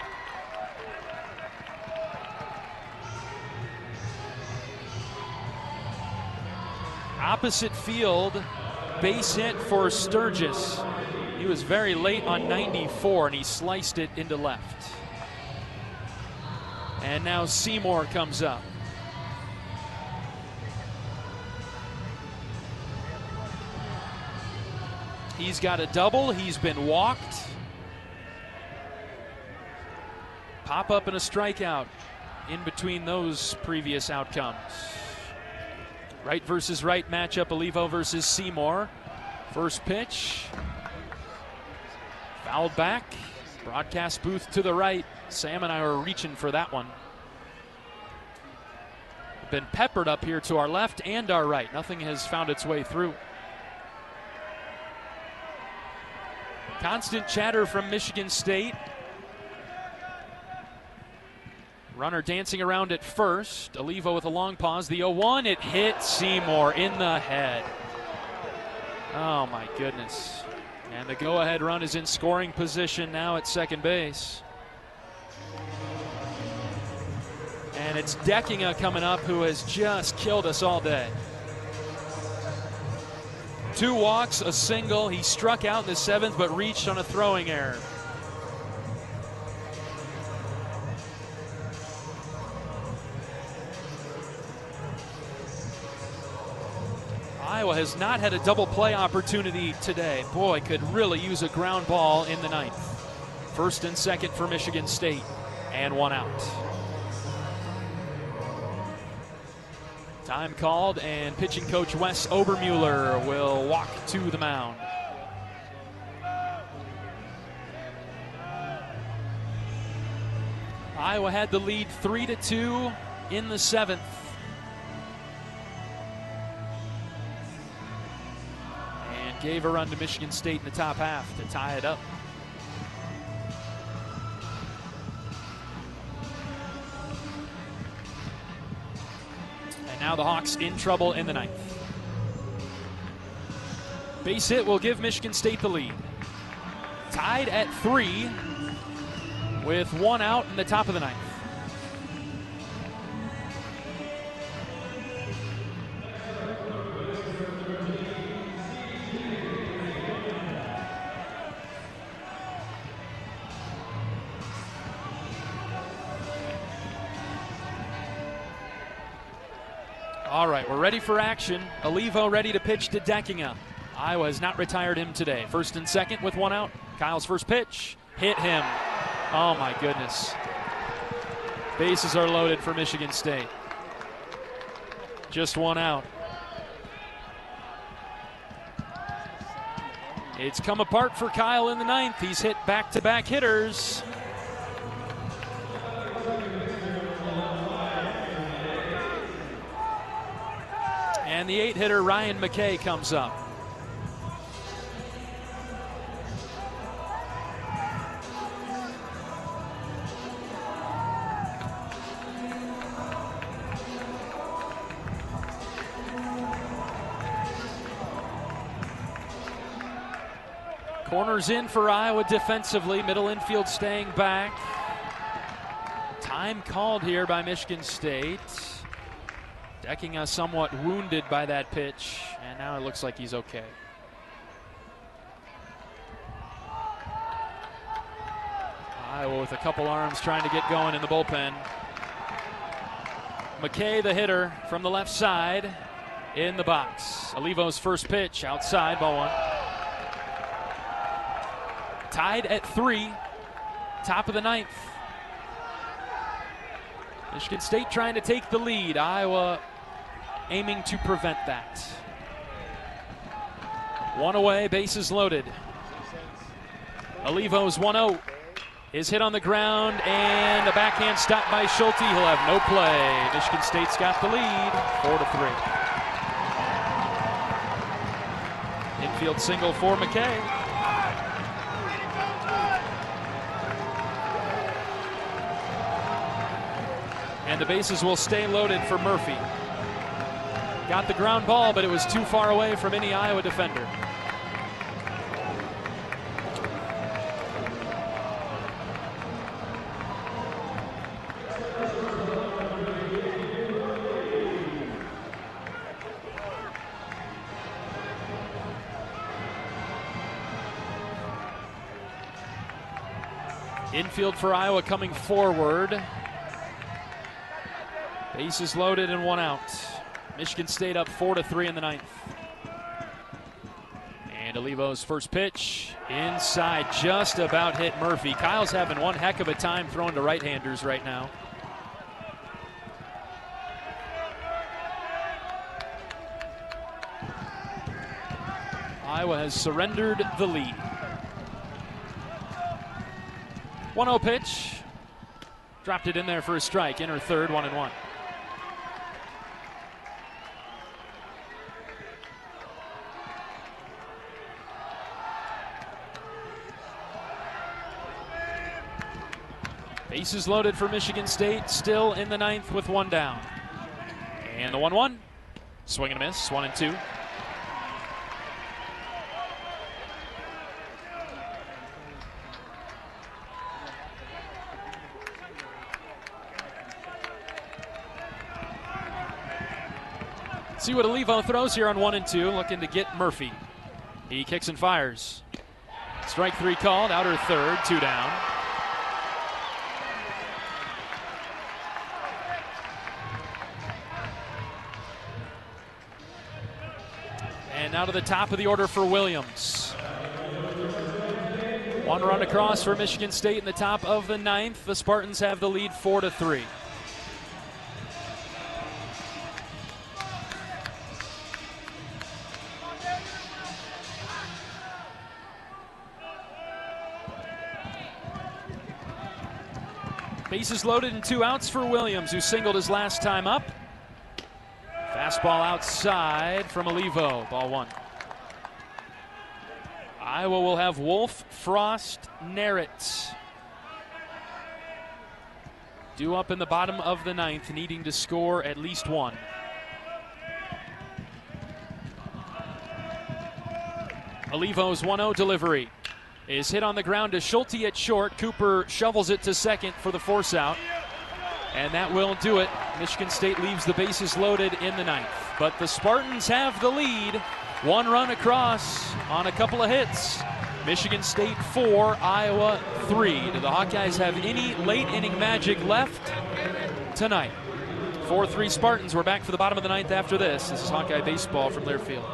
Opposite field, base hit for Sturgis. He was very late on 94 and he sliced it into left. And now Seymour comes up. He's got a double, he's been walked. Pop up and a strikeout in between those previous outcomes. Right versus right matchup, Olivo versus Seymour. First pitch. Fouled back. Broadcast booth to the right. Sam and I were reaching for that one. Been peppered up here to our left and our right. Nothing has found its way through. Constant chatter from Michigan State. Runner dancing around at first. Olivo with a long pause. The 0-1, it hit Seymour in the head. Oh my goodness. And the go-ahead run is in scoring position now at second base. And it's Deckinga coming up, who has just killed us all day. 2 walks, a single. He struck out in the 7th, but reached on a throwing error. Iowa has not had a double play opportunity today. Boy, could really use a ground ball in the 9th. First and second for Michigan State, and 1 out. Time called, and pitching coach Wes Obermueller will walk to the mound. Iowa had the lead 3-2 in the 7th. And gave a run to Michigan State in the top half to tie it up. now the Hawks in trouble in the ninth. Base hit will give Michigan State the lead. Tied at 3 with 1 out in the top of the ninth. All right, we're ready for action. Olivo ready to pitch to Deckinga. Iowa has not retired him today. First and second with 1 out. Kyle's first pitch. Hit him. Oh, my goodness. Bases are loaded for Michigan State. Just 1 out. It's come apart for Kyle in the ninth. He's hit back-to-back hitters. And the 8-hitter Ryan McKay comes up. Corners in for Iowa defensively. Middle infield staying back. Time called here by Michigan State. Deckinga somewhat wounded by that pitch, and now it looks like he's okay. Iowa with a couple arms trying to get going in the bullpen. McKay, the hitter from the left side, in the box. Olivo's first pitch outside, ball 1. Tied at 3, top of the ninth. Michigan State trying to take the lead. Iowa aiming to prevent that. 1 away, bases loaded. Olivo's 1-0 is hit on the ground, and a backhand stop by Schulte. He'll have no play. Michigan State's got the lead, 4-3. Infield single for McKay. And the bases will stay loaded for Murphy. Got the ground ball, but it was too far away from any Iowa defender. Infield for Iowa coming forward. Bases loaded and 1 out. Michigan State up 4-3 in the ninth. And Olivo's first pitch inside, just about hit Murphy. Kyle's having one heck of a time throwing to right-handers right now. Iowa has surrendered the lead. 1-0 pitch. Dropped it in there for a strike. Inner third, 1-1. Bases loaded for Michigan State, still in the ninth with 1 down. And the 1-1. Swing and a miss, 1-2. See what Olivo throws here on 1-2, looking to get Murphy. He kicks and fires. Strike 3 called, outer third, 2 down. And now to the top of the order for Williams. 1 run across for Michigan State in the top of the ninth. The Spartans have the lead 4-3. Bases loaded and 2 outs for Williams, who singled his last time up. Fastball outside from Olivo, ball 1. Iowa will have Wolf, Frost, Narrett. Due up in the bottom of the ninth, needing to score at least 1. Olivo's 1-0 delivery is hit on the ground to Schulte at short. Cooper shovels it to second for the force out. And that will do it. Michigan State leaves the bases loaded in the ninth. But the Spartans have the lead. 1 run across on a couple of hits. Michigan State 4, Iowa 3. Do the Hawkeyes have any late inning magic left tonight? 4-3 Spartans. We're back for the bottom of the ninth after this. This is Hawkeye Baseball from Learfield.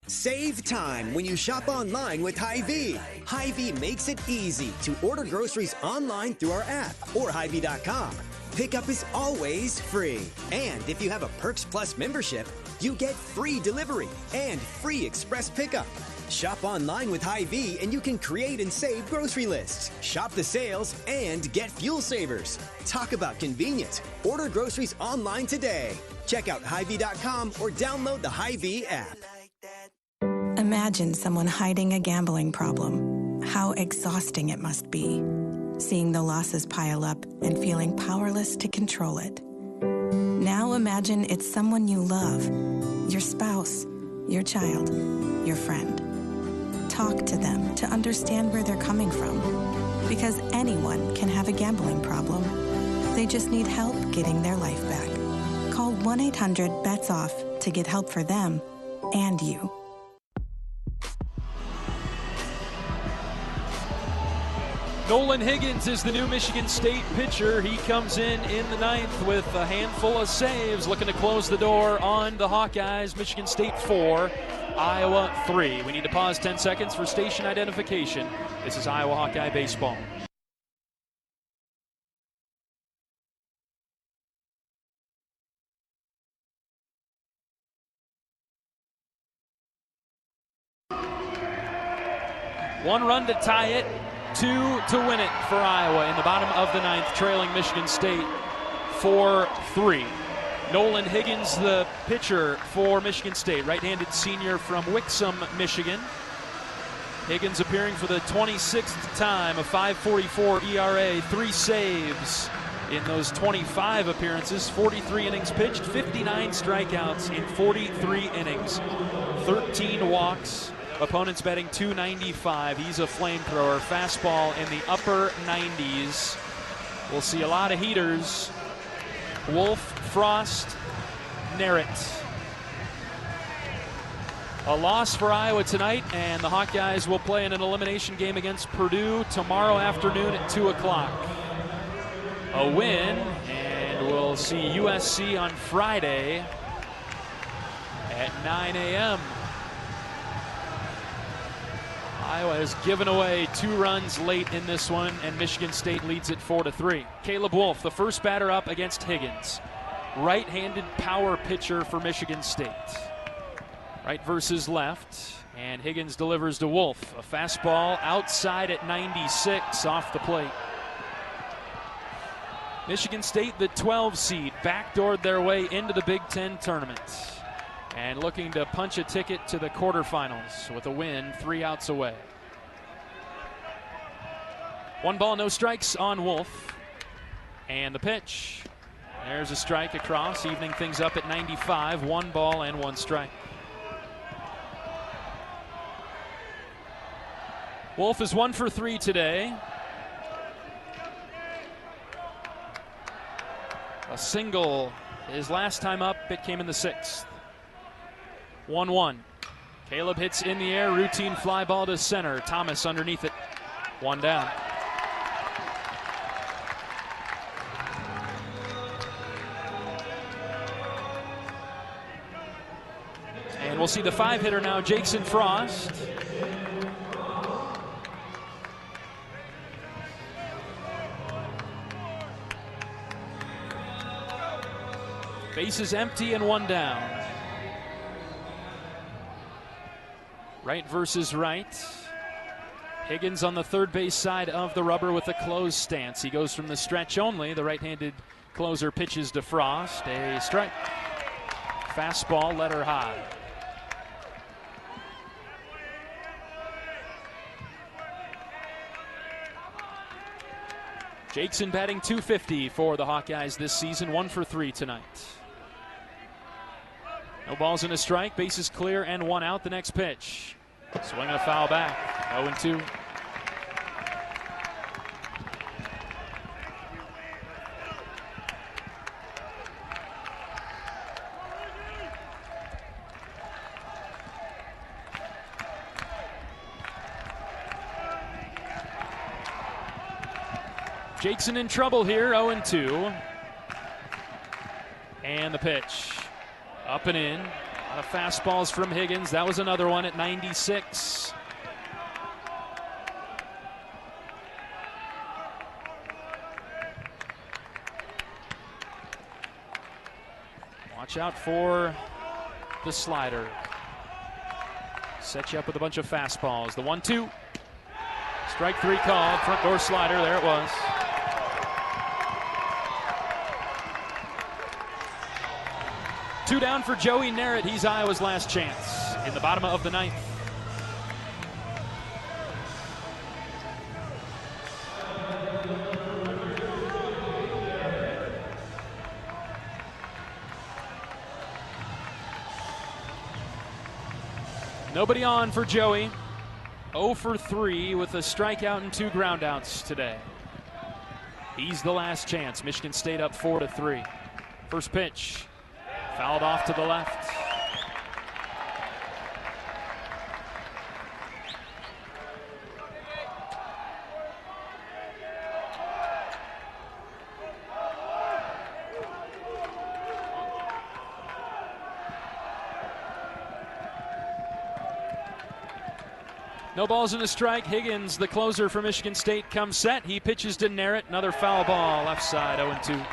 Save time when you shop online with Hy-Vee. Hy-Vee makes it easy to order groceries online through our app or Hy-Vee.com. Pickup is always free. And if you have a Perks Plus membership, you get free delivery and free express pickup. Shop online with Hy-Vee and you can create and save grocery lists. Shop the sales and get fuel savers. Talk about convenient. Order groceries online today. Check out Hy-Vee.com or download the Hy-Vee app. Imagine someone hiding a gambling problem. How exhausting it must be. Seeing the losses pile up and feeling powerless to control it. Now imagine it's someone you love. Your spouse, your child, your friend. Talk to them to understand where they're coming from. Because anyone can have a gambling problem. They just need help getting their life back. Call 1-800-BETS-OFF to get help for them and you. Nolan Higgins is the new Michigan State pitcher. He comes in the ninth with a handful of saves, looking to close the door on the Hawkeyes. Michigan State 4, Iowa 3. We need to pause 10 seconds for station identification. This is Iowa Hawkeye Baseball. One run to tie it, 2 to win it for Iowa in the bottom of the ninth, trailing Michigan State 4-3. Nolan Higgins, the pitcher for Michigan State, right-handed senior from Wixom, Michigan. Higgins appearing for the 26th time, a 5.44 ERA, 3 saves in those 25 appearances, 43 innings pitched, 59 strikeouts in 43 innings, 13 walks. Opponents batting .295. He's a flamethrower. Fastball in the upper 90s. We'll see a lot of heaters. Wolf, Frost, Narrett. A loss for Iowa tonight, and the Hawkeyes will play in an elimination game against Purdue tomorrow afternoon at 2 o'clock. A win, and we'll see USC on Friday at 9 a.m. Iowa has given away 2 runs late in this one, and Michigan State leads it 4-3. Caleb Wolf, the first batter up against Higgins. Right-handed power pitcher for Michigan State. Right versus left, and Higgins delivers to Wolf. A fastball outside at 96 off the plate. Michigan State, the 12 seed, backdoored their way into the Big Ten tournament. And looking to punch a ticket to the quarterfinals with a win, 3 outs away. 1 ball, no strikes on Wolf. And the pitch. There's a strike across, evening things up at 95. 1 ball and 1 strike. Wolf is 1 for 3 today. A single his last time up, it came in the 6th. 1-1. Caleb hits in the air, routine fly ball to center. Thomas underneath it. 1 down. And we'll see the 5-hitter now, Jackson Frost. Bases empty and 1 down. Right versus right. Higgins on the third base side of the rubber with a closed stance. He goes from the stretch only. The right-handed closer pitches to Frost. A strike. Fastball, letter high. Jackson batting .250 for the Hawkeyes this season. 1 for 3 tonight. No balls and a strike. Bases clear and 1 out. The next pitch. Swing and a foul back. 0-2. Jakeson in trouble here, 0-2. And the pitch. Up and in. A lot of fastballs from Higgins. That was another one at 96. Watch out for the slider. Set you up with a bunch of fastballs. The 1-2. Strike 3 called. Front door slider. There it was. Two down for Joey Narrett. He's Iowa's last chance in the bottom of the ninth. Nobody on for Joey. 0 for 3 with a strikeout and 2 groundouts today. He's the last chance. Michigan State up 4-3. First pitch. Fouled off to the left. No balls in a strike. Higgins, the closer for Michigan State, comes set. He pitches to Narrett. Another foul ball, left side, 0-2.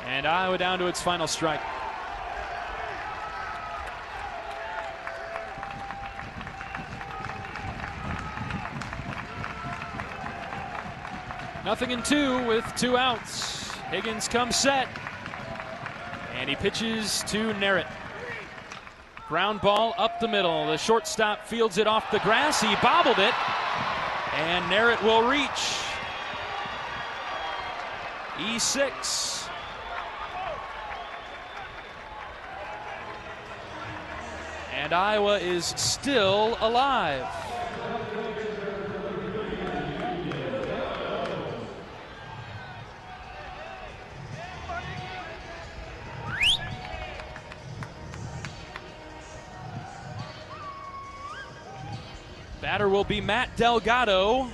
And Iowa down to its final strike. Nothing in 2 with 2 outs. Higgins comes set. And he pitches to Narrett. Ground ball up the middle. The shortstop fields it off the grass. He bobbled it. And Narrett will reach. E6. And Iowa is still alive. Batter will be Matt Delgado.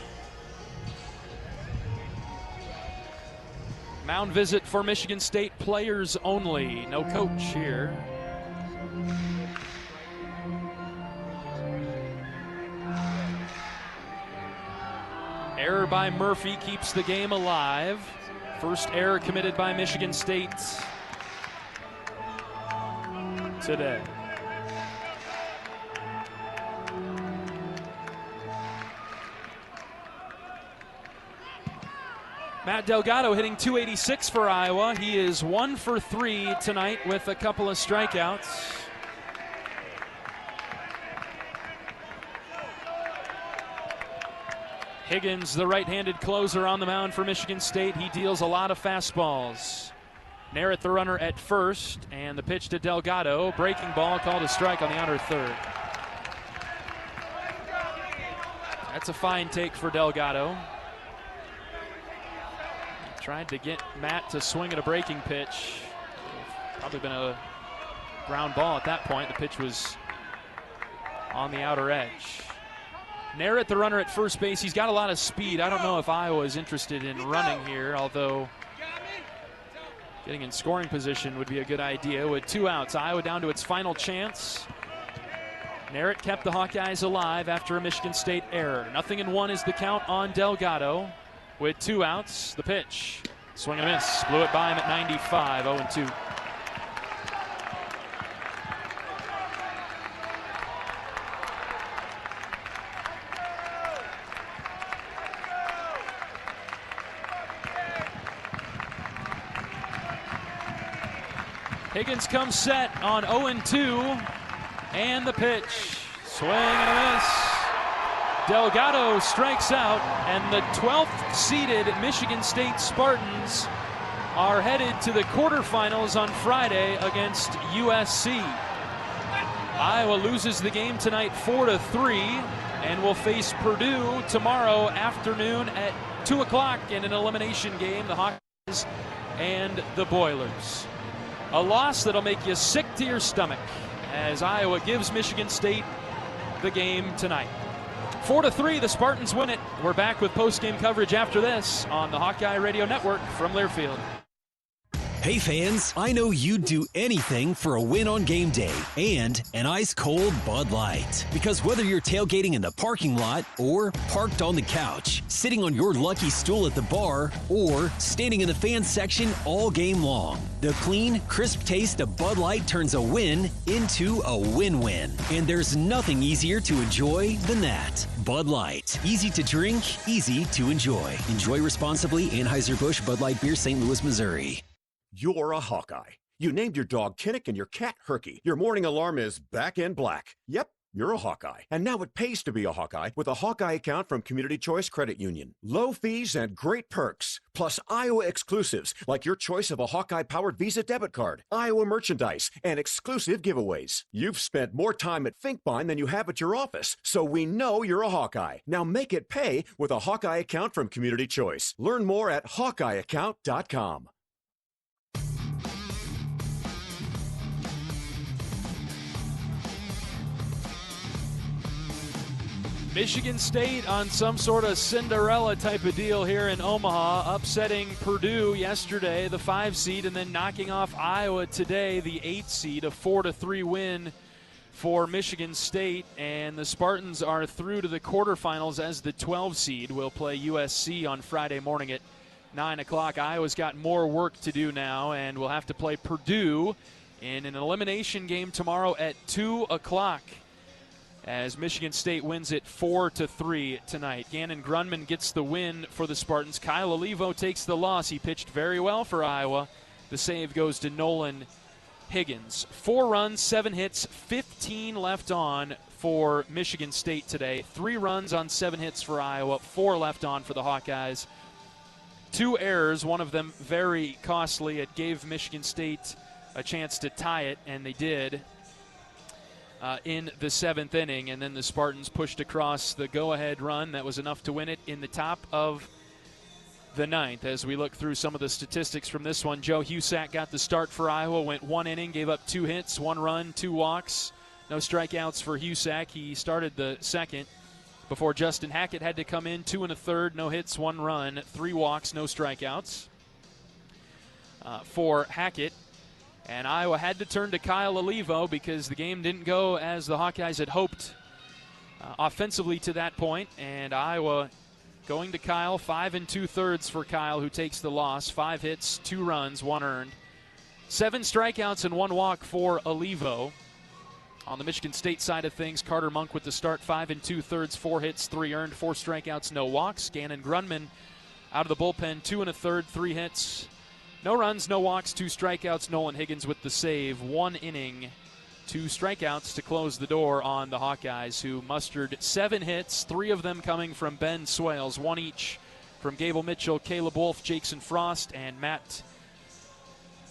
Mound visit for Michigan State players only. No coach here. Error by Murphy keeps the game alive. First error committed by Michigan State today. Matt Delgado hitting .286 for Iowa. He is 1 for 3 tonight with a couple of strikeouts. Higgins, the right-handed closer on the mound for Michigan State. He deals a lot of fastballs. Narrett, the runner at first, and the pitch to Delgado. Breaking ball, called a strike on the outer third. That's a fine take for Delgado. He tried to get Matt to swing at a breaking pitch. Probably been a ground ball at that point. The pitch was on the outer edge. Narrett, the runner at first base. He's got a lot of speed. I don't know if Iowa is interested in running here, although getting in scoring position would be a good idea. With 2 outs, Iowa down to its final chance. Narrett kept the Hawkeyes alive after a Michigan State error. 0-1 is the count on Delgado. With 2 outs, the pitch. Swing and a miss. Blew it by him at 95, 0-2. Higgins comes set on 0-2, and the pitch. Swing and a miss. Delgado strikes out, and the 12th seeded Michigan State Spartans are headed to the quarterfinals on Friday against USC. Iowa loses the game tonight 4-3 and will face Purdue tomorrow afternoon at 2 o'clock in an elimination game, the Hawkeyes and the Boilers. A loss that'll make you sick to your stomach as Iowa gives Michigan State the game tonight. 4-3, the Spartans win it. We're back with post-game coverage after this on the Hawkeye Radio Network from Learfield. Hey fans, I know you'd do anything for a win on game day and an ice-cold Bud Light. Because whether you're tailgating in the parking lot or parked on the couch, sitting on your lucky stool at the bar, or standing in the fan section all game long, the clean, crisp taste of Bud Light turns a win into a win-win. And there's nothing easier to enjoy than that. Bud Light. Easy to drink, easy to enjoy. Enjoy responsibly. Anheuser-Busch Bud Light Beer, St. Louis, Missouri. You're a Hawkeye. You named your dog Kinnick and your cat Herky. Your morning alarm is back in black. Yep, you're a Hawkeye. And now it pays to be a Hawkeye with a Hawkeye account from Community Choice Credit Union. Low fees and great perks. Plus Iowa exclusives like your choice of a Hawkeye-powered Visa debit card, Iowa merchandise, and exclusive giveaways. You've spent more time at Finkbine than you have at your office, so we know you're a Hawkeye. Now make it pay with a Hawkeye account from Community Choice. Learn more at HawkeyeAccount.com. Michigan State on some sort of Cinderella type of deal here in Omaha, upsetting Purdue yesterday, the 5 seed, and then knocking off Iowa today, the 8 seed, a 4-3 win for Michigan State. And the Spartans are through to the quarterfinals as the 12 seed. Will play USC on Friday morning at 9 o'clock. Iowa's got more work to do now, and will have to play Purdue in an elimination game tomorrow at 2 o'clock. As Michigan State wins it 4-3 tonight. Gannon Grunman gets the win for the Spartans. Kyle Olivo takes the loss. He pitched very well for Iowa. The save goes to Nolan Higgins. 4 runs, 7 hits, 15 left on for Michigan State today. 3 runs on 7 hits for Iowa, 4 left on for the Hawkeyes. 2 errors, one of them very costly. It gave Michigan State a chance to tie it, and they did. In the 7th inning, and then the Spartans pushed across the go-ahead run that was enough to win it in the top of the 9th. As we look through some of the statistics from this one, Joe Husak got the start for Iowa, went 1 inning, gave up 2 hits, 1 run, 2 walks. No strikeouts for Husak. He started the 2nd before Justin Hackett had to come in, 2 1/3, no hits, 1 run, 3 walks, no strikeouts for Hackett. And Iowa had to turn to Kyle Olivo because the game didn't go as the Hawkeyes had hoped offensively to that point. And Iowa going to Kyle, 5 2/3 for Kyle, who takes the loss. 5 hits, 2 runs, 1 earned. 7 strikeouts and 1 walk for Olivo. On the Michigan State side of things, Carter Monk with the start, 5 2/3, 4 hits, 3 earned, 4 strikeouts, no walks. Gannon Grunman out of the bullpen, 2 1/3, 3 hits. No runs, no walks, 2 strikeouts. Nolan Higgins with the save. 1 inning, 2 strikeouts to close the door on the Hawkeyes, who mustered 7 hits, 3 of them coming from Ben Swales, 1 each from Gable Mitchell, Caleb Wolf, Jackson Frost, and Matt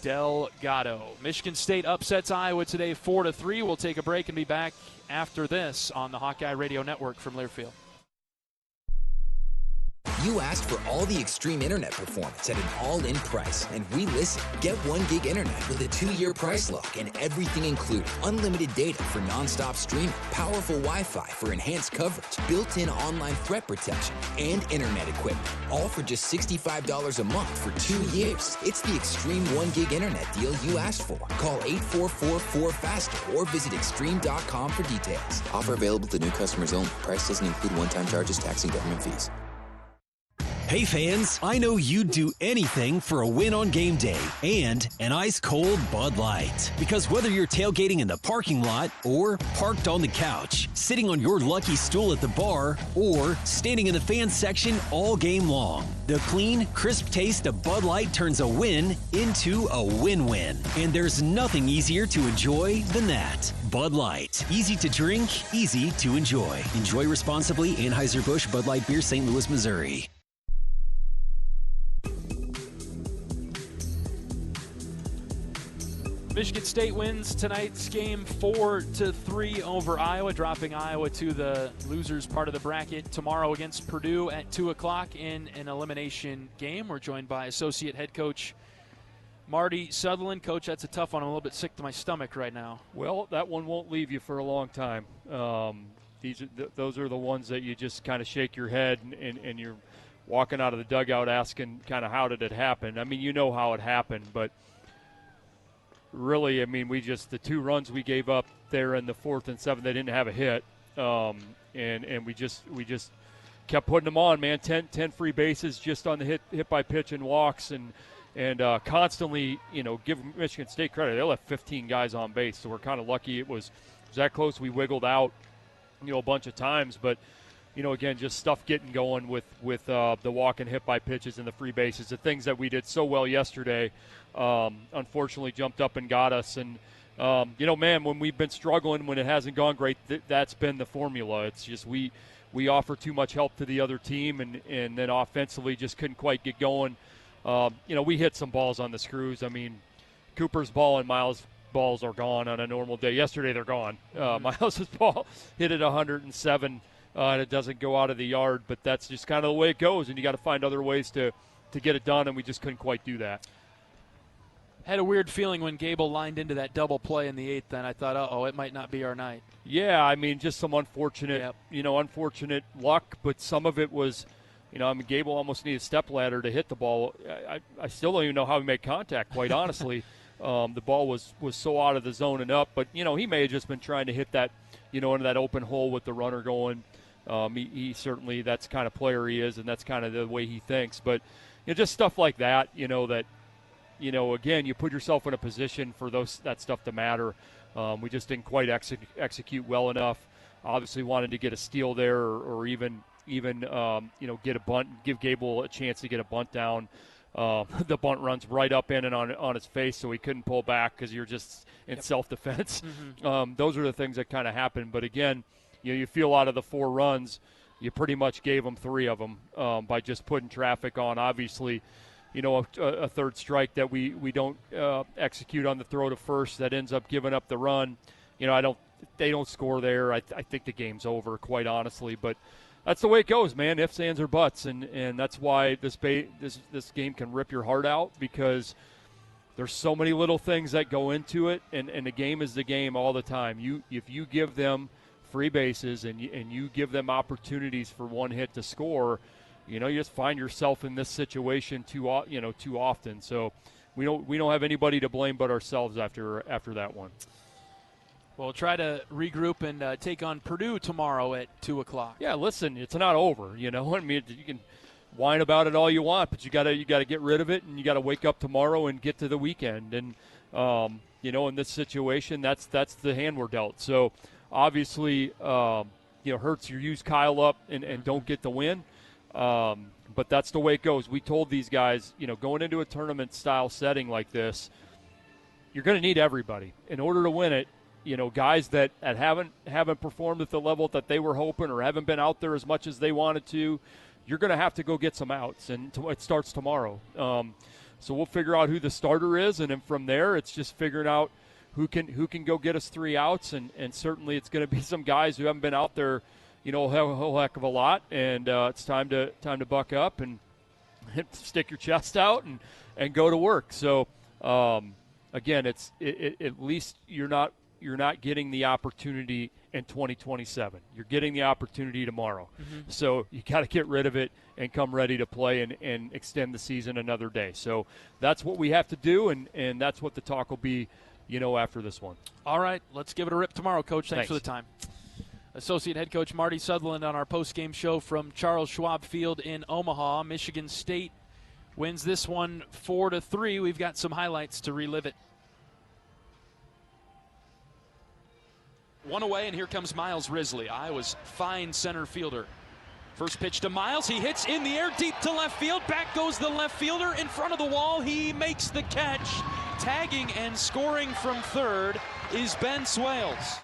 Delgado. Michigan State upsets Iowa today 4-3. We'll take a break and be back after this on the Hawkeye Radio Network from Learfield. You asked for all the extreme internet performance at an all-in price, and we listened. Get 1 gig internet with a 2-year price lock and everything included. Unlimited data for non-stop streaming, powerful Wi-Fi for enhanced coverage, built-in online threat protection, and internet equipment. All for just $65 a month for 2 years. It's the extreme 1 gig internet deal you asked for. Call 844-4FASTER or visit extreme.com for details. Offer available to new customers only. Price doesn't include one-time charges, tax, and government fees. Hey fans, I know you'd do anything for a win on game day and an ice-cold Bud Light. Because whether you're tailgating in the parking lot or parked on the couch, sitting on your lucky stool at the bar, or standing in the fan section all game long, the clean, crisp taste of Bud Light turns a win into a win-win. And there's nothing easier to enjoy than that. Bud Light. Easy to drink, easy to enjoy. Enjoy responsibly. Anheuser-Busch Bud Light Beer, St. Louis, Missouri. Michigan State wins tonight's game 4-3 over Iowa, dropping Iowa to the losers part of the bracket. Tomorrow against Purdue at 2 o'clock in an elimination game. We're joined by Associate Head Coach Marty Sutherland. Coach, that's a tough one. I'm a little bit sick to my stomach right now. Well, that one won't leave you for a long time. Those are the ones that you just kind of shake your head and you're walking out of the dugout asking kind of how did it happen. I mean, you know how it happened, but really, I mean, the 2 runs we gave up there in the 4th and 7th, they didn't have a hit, and we just kept putting them on, man. 10 free bases just on the hit by pitch and walks, and constantly, give Michigan State credit. They left 15 guys on base, so we're kind of lucky it was that close. We wiggled out, a bunch of times, but again, just stuff getting going with the walk and hit by pitches and the free bases, the things that we did so well yesterday. Unfortunately jumped up and got us. And, man, when we've been struggling, when it hasn't gone great, that's been the formula. It's just we offer too much help to the other team, and then offensively just couldn't quite get going. We hit some balls on the screws. I mean, Cooper's ball and Miles' balls are gone on a normal day. Yesterday they're gone. Miles' ball hit at 107, and it doesn't go out of the yard, but that's just kind of the way it goes, and you got to find other ways to get it done, and we just couldn't quite do that. Had a weird feeling when Gable lined into that double play in the 8th, then I thought, it might not be our night. Yeah, I mean, just some unfortunate luck, but some of it was, Gable almost needed a stepladder to hit the ball. I still don't even know how he made contact, quite honestly. The ball was so out of the zone and up, but, he may have just been trying to hit that, into that open hole with the runner going. He certainly, that's the kind of player he is, and that's kind of the way he thinks. But, just stuff like that, again, you put yourself in a position for that stuff to matter. We just didn't quite execute well enough. Obviously wanted to get a steal there or even get a bunt, give Gable a chance to get a bunt down. The bunt runs right up in and on his face, so he couldn't pull back because you're just in self-defense. Mm-hmm. Those are the things that kind of happen. But, again, you feel out of the 4 runs, you pretty much gave them 3 of them by just putting traffic on. Obviously, a third strike that we don't execute on the throw to first that ends up giving up the run. They don't score there. I think the game's over, quite honestly. But that's the way it goes, man. Ifs, ands, or buts, and that's why this game can rip your heart out, because there's so many little things that go into it, and the game is the game all the time. If you give them free bases and you give them opportunities for one hit to score, you just find yourself in this situation too often. So we don't have anybody to blame but ourselves after that one. We'll try to regroup and take on Purdue tomorrow at 2 o'clock. Yeah, listen, it's not over. I mean, you can whine about it all you want, but you got to get rid of it, and you got to wake up tomorrow and get to the weekend. And in this situation, that's the hand we're dealt. So obviously, hurts you use Kyle up and don't get the win. But that's the way it goes. We told these guys, going into a tournament-style setting like this, you're going to need everybody in order to win it. Guys that haven't performed at the level that they were hoping or haven't been out there as much as they wanted to, you're going to have to go get some outs, and it starts tomorrow. So we'll figure out who the starter is, and then from there, it's just figuring out who can go get us 3 outs, and certainly it's going to be some guys who haven't been out there, a whole heck of a lot, and it's time to buck up and stick your chest out and go to work. So again, it's at least you're not getting the opportunity in 2027. You're getting the opportunity tomorrow. Mm-hmm. So you got to get rid of it and come ready to play and extend the season another day. So that's what we have to do, and that's what the talk will be, after this one. All right, let's give it a rip tomorrow, Coach. Thanks for the time. Associate head coach Marty Sutherland on our post-game show from Charles Schwab Field in Omaha. Michigan State wins this one 4-3. We've got some highlights to relive it. One away, and here comes Miles Risley, Iowa's fine center fielder. First pitch to Miles. He hits in the air deep to left field. Back goes the left fielder in front of the wall. He makes the catch. Tagging and scoring from third is Ben Swales.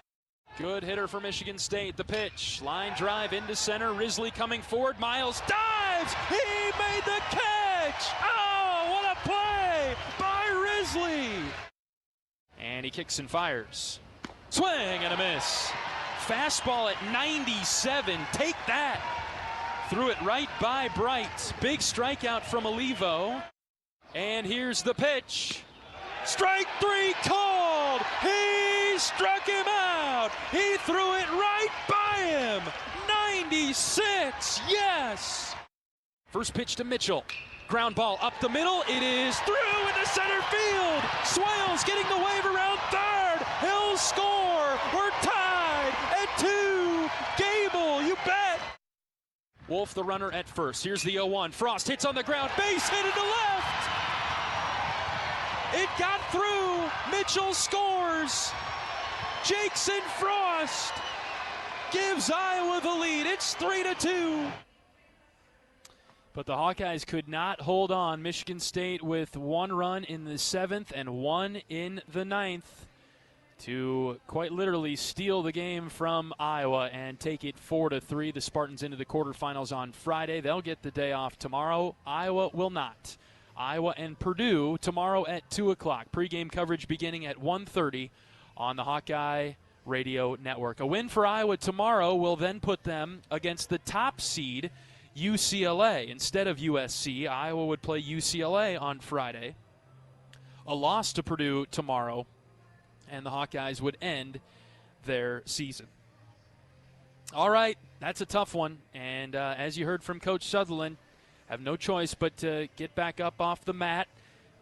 Good hitter for Michigan State. The pitch. Line drive into center. Risley coming forward. Miles dives. He made the catch. Oh, what a play by Risley. And he kicks and fires. Swing and a miss. Fastball at 97. Take that. Threw it right by Bright. Big strikeout from Olivo. And here's the pitch. Strike three called. He struck him out. He threw it right by him. 96. Yes. First pitch to Mitchell. Ground ball up the middle. It is through into center field. Swales getting the wave around third. He'll score. We're tied at 2. Gable, you bet. Wolf, the runner at first. Here's the 0-1. Frost hits on the ground. Base hit into left. It got through. Mitchell scores. Jackson Frost gives Iowa the lead. It's 3-2. But the Hawkeyes could not hold on. Michigan State with 1 run in the 7th and 1 in the 9th to quite literally steal the game from Iowa and take it 4-3. The Spartans into the quarterfinals on Friday. They'll get the day off tomorrow. Iowa will not. Iowa and Purdue tomorrow at 2 o'clock. Pre-game coverage beginning at 1:30 on the Hawkeye Radio Network. A win for Iowa tomorrow will then put them against the top seed, UCLA. Instead of USC, Iowa would play UCLA on Friday. A loss to Purdue tomorrow, and the Hawkeyes would end their season. All right, that's a tough one. And as you heard from Coach Sutherland, have no choice but to get back up off the mat.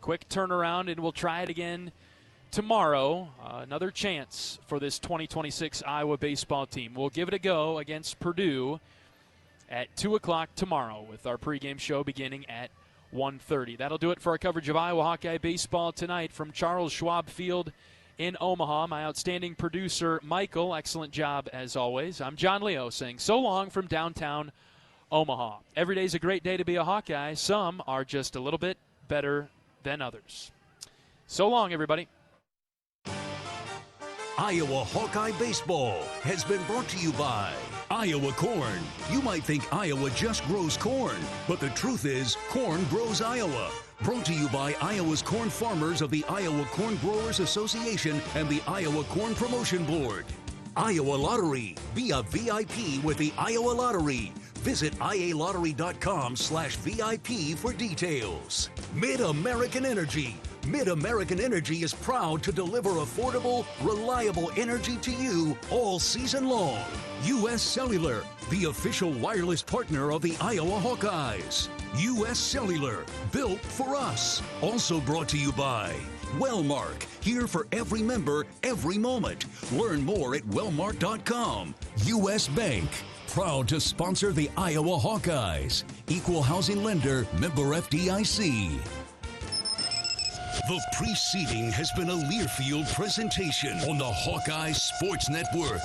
Quick turnaround, and we'll try it again tomorrow. Another chance for this 2026 Iowa baseball team. We'll give it a go against Purdue at 2 o'clock tomorrow with our pregame show beginning at 1:30. That'll do it for our coverage of Iowa Hawkeye baseball tonight from Charles Schwab Field in Omaha. My outstanding producer, Michael, excellent job as always. I'm John Leo saying so long from downtown Omaha. Every day's a great day to be a Hawkeye. Some are just a little bit better than others. So long, everybody. Iowa Hawkeye Baseball has been brought to you by Iowa Corn. You might think Iowa just grows corn, but the truth is corn grows Iowa. Brought to you by Iowa's corn farmers of the Iowa Corn Growers Association and the Iowa Corn Promotion Board. Iowa Lottery. Be a VIP with the Iowa Lottery. Visit ialottery.com/VIP for details. Mid-American Energy. Mid-American Energy is proud to deliver affordable, reliable energy to you all season long. U.S. Cellular, the official wireless partner of the Iowa Hawkeyes. U.S. Cellular, built for us. Also brought to you by Wellmark, here for every member, every moment. Learn more at wellmark.com. U.S. Bank, proud to sponsor the Iowa Hawkeyes. Equal housing lender, member FDIC. The preceding has been a Learfield presentation on the Hawkeye Sports Network.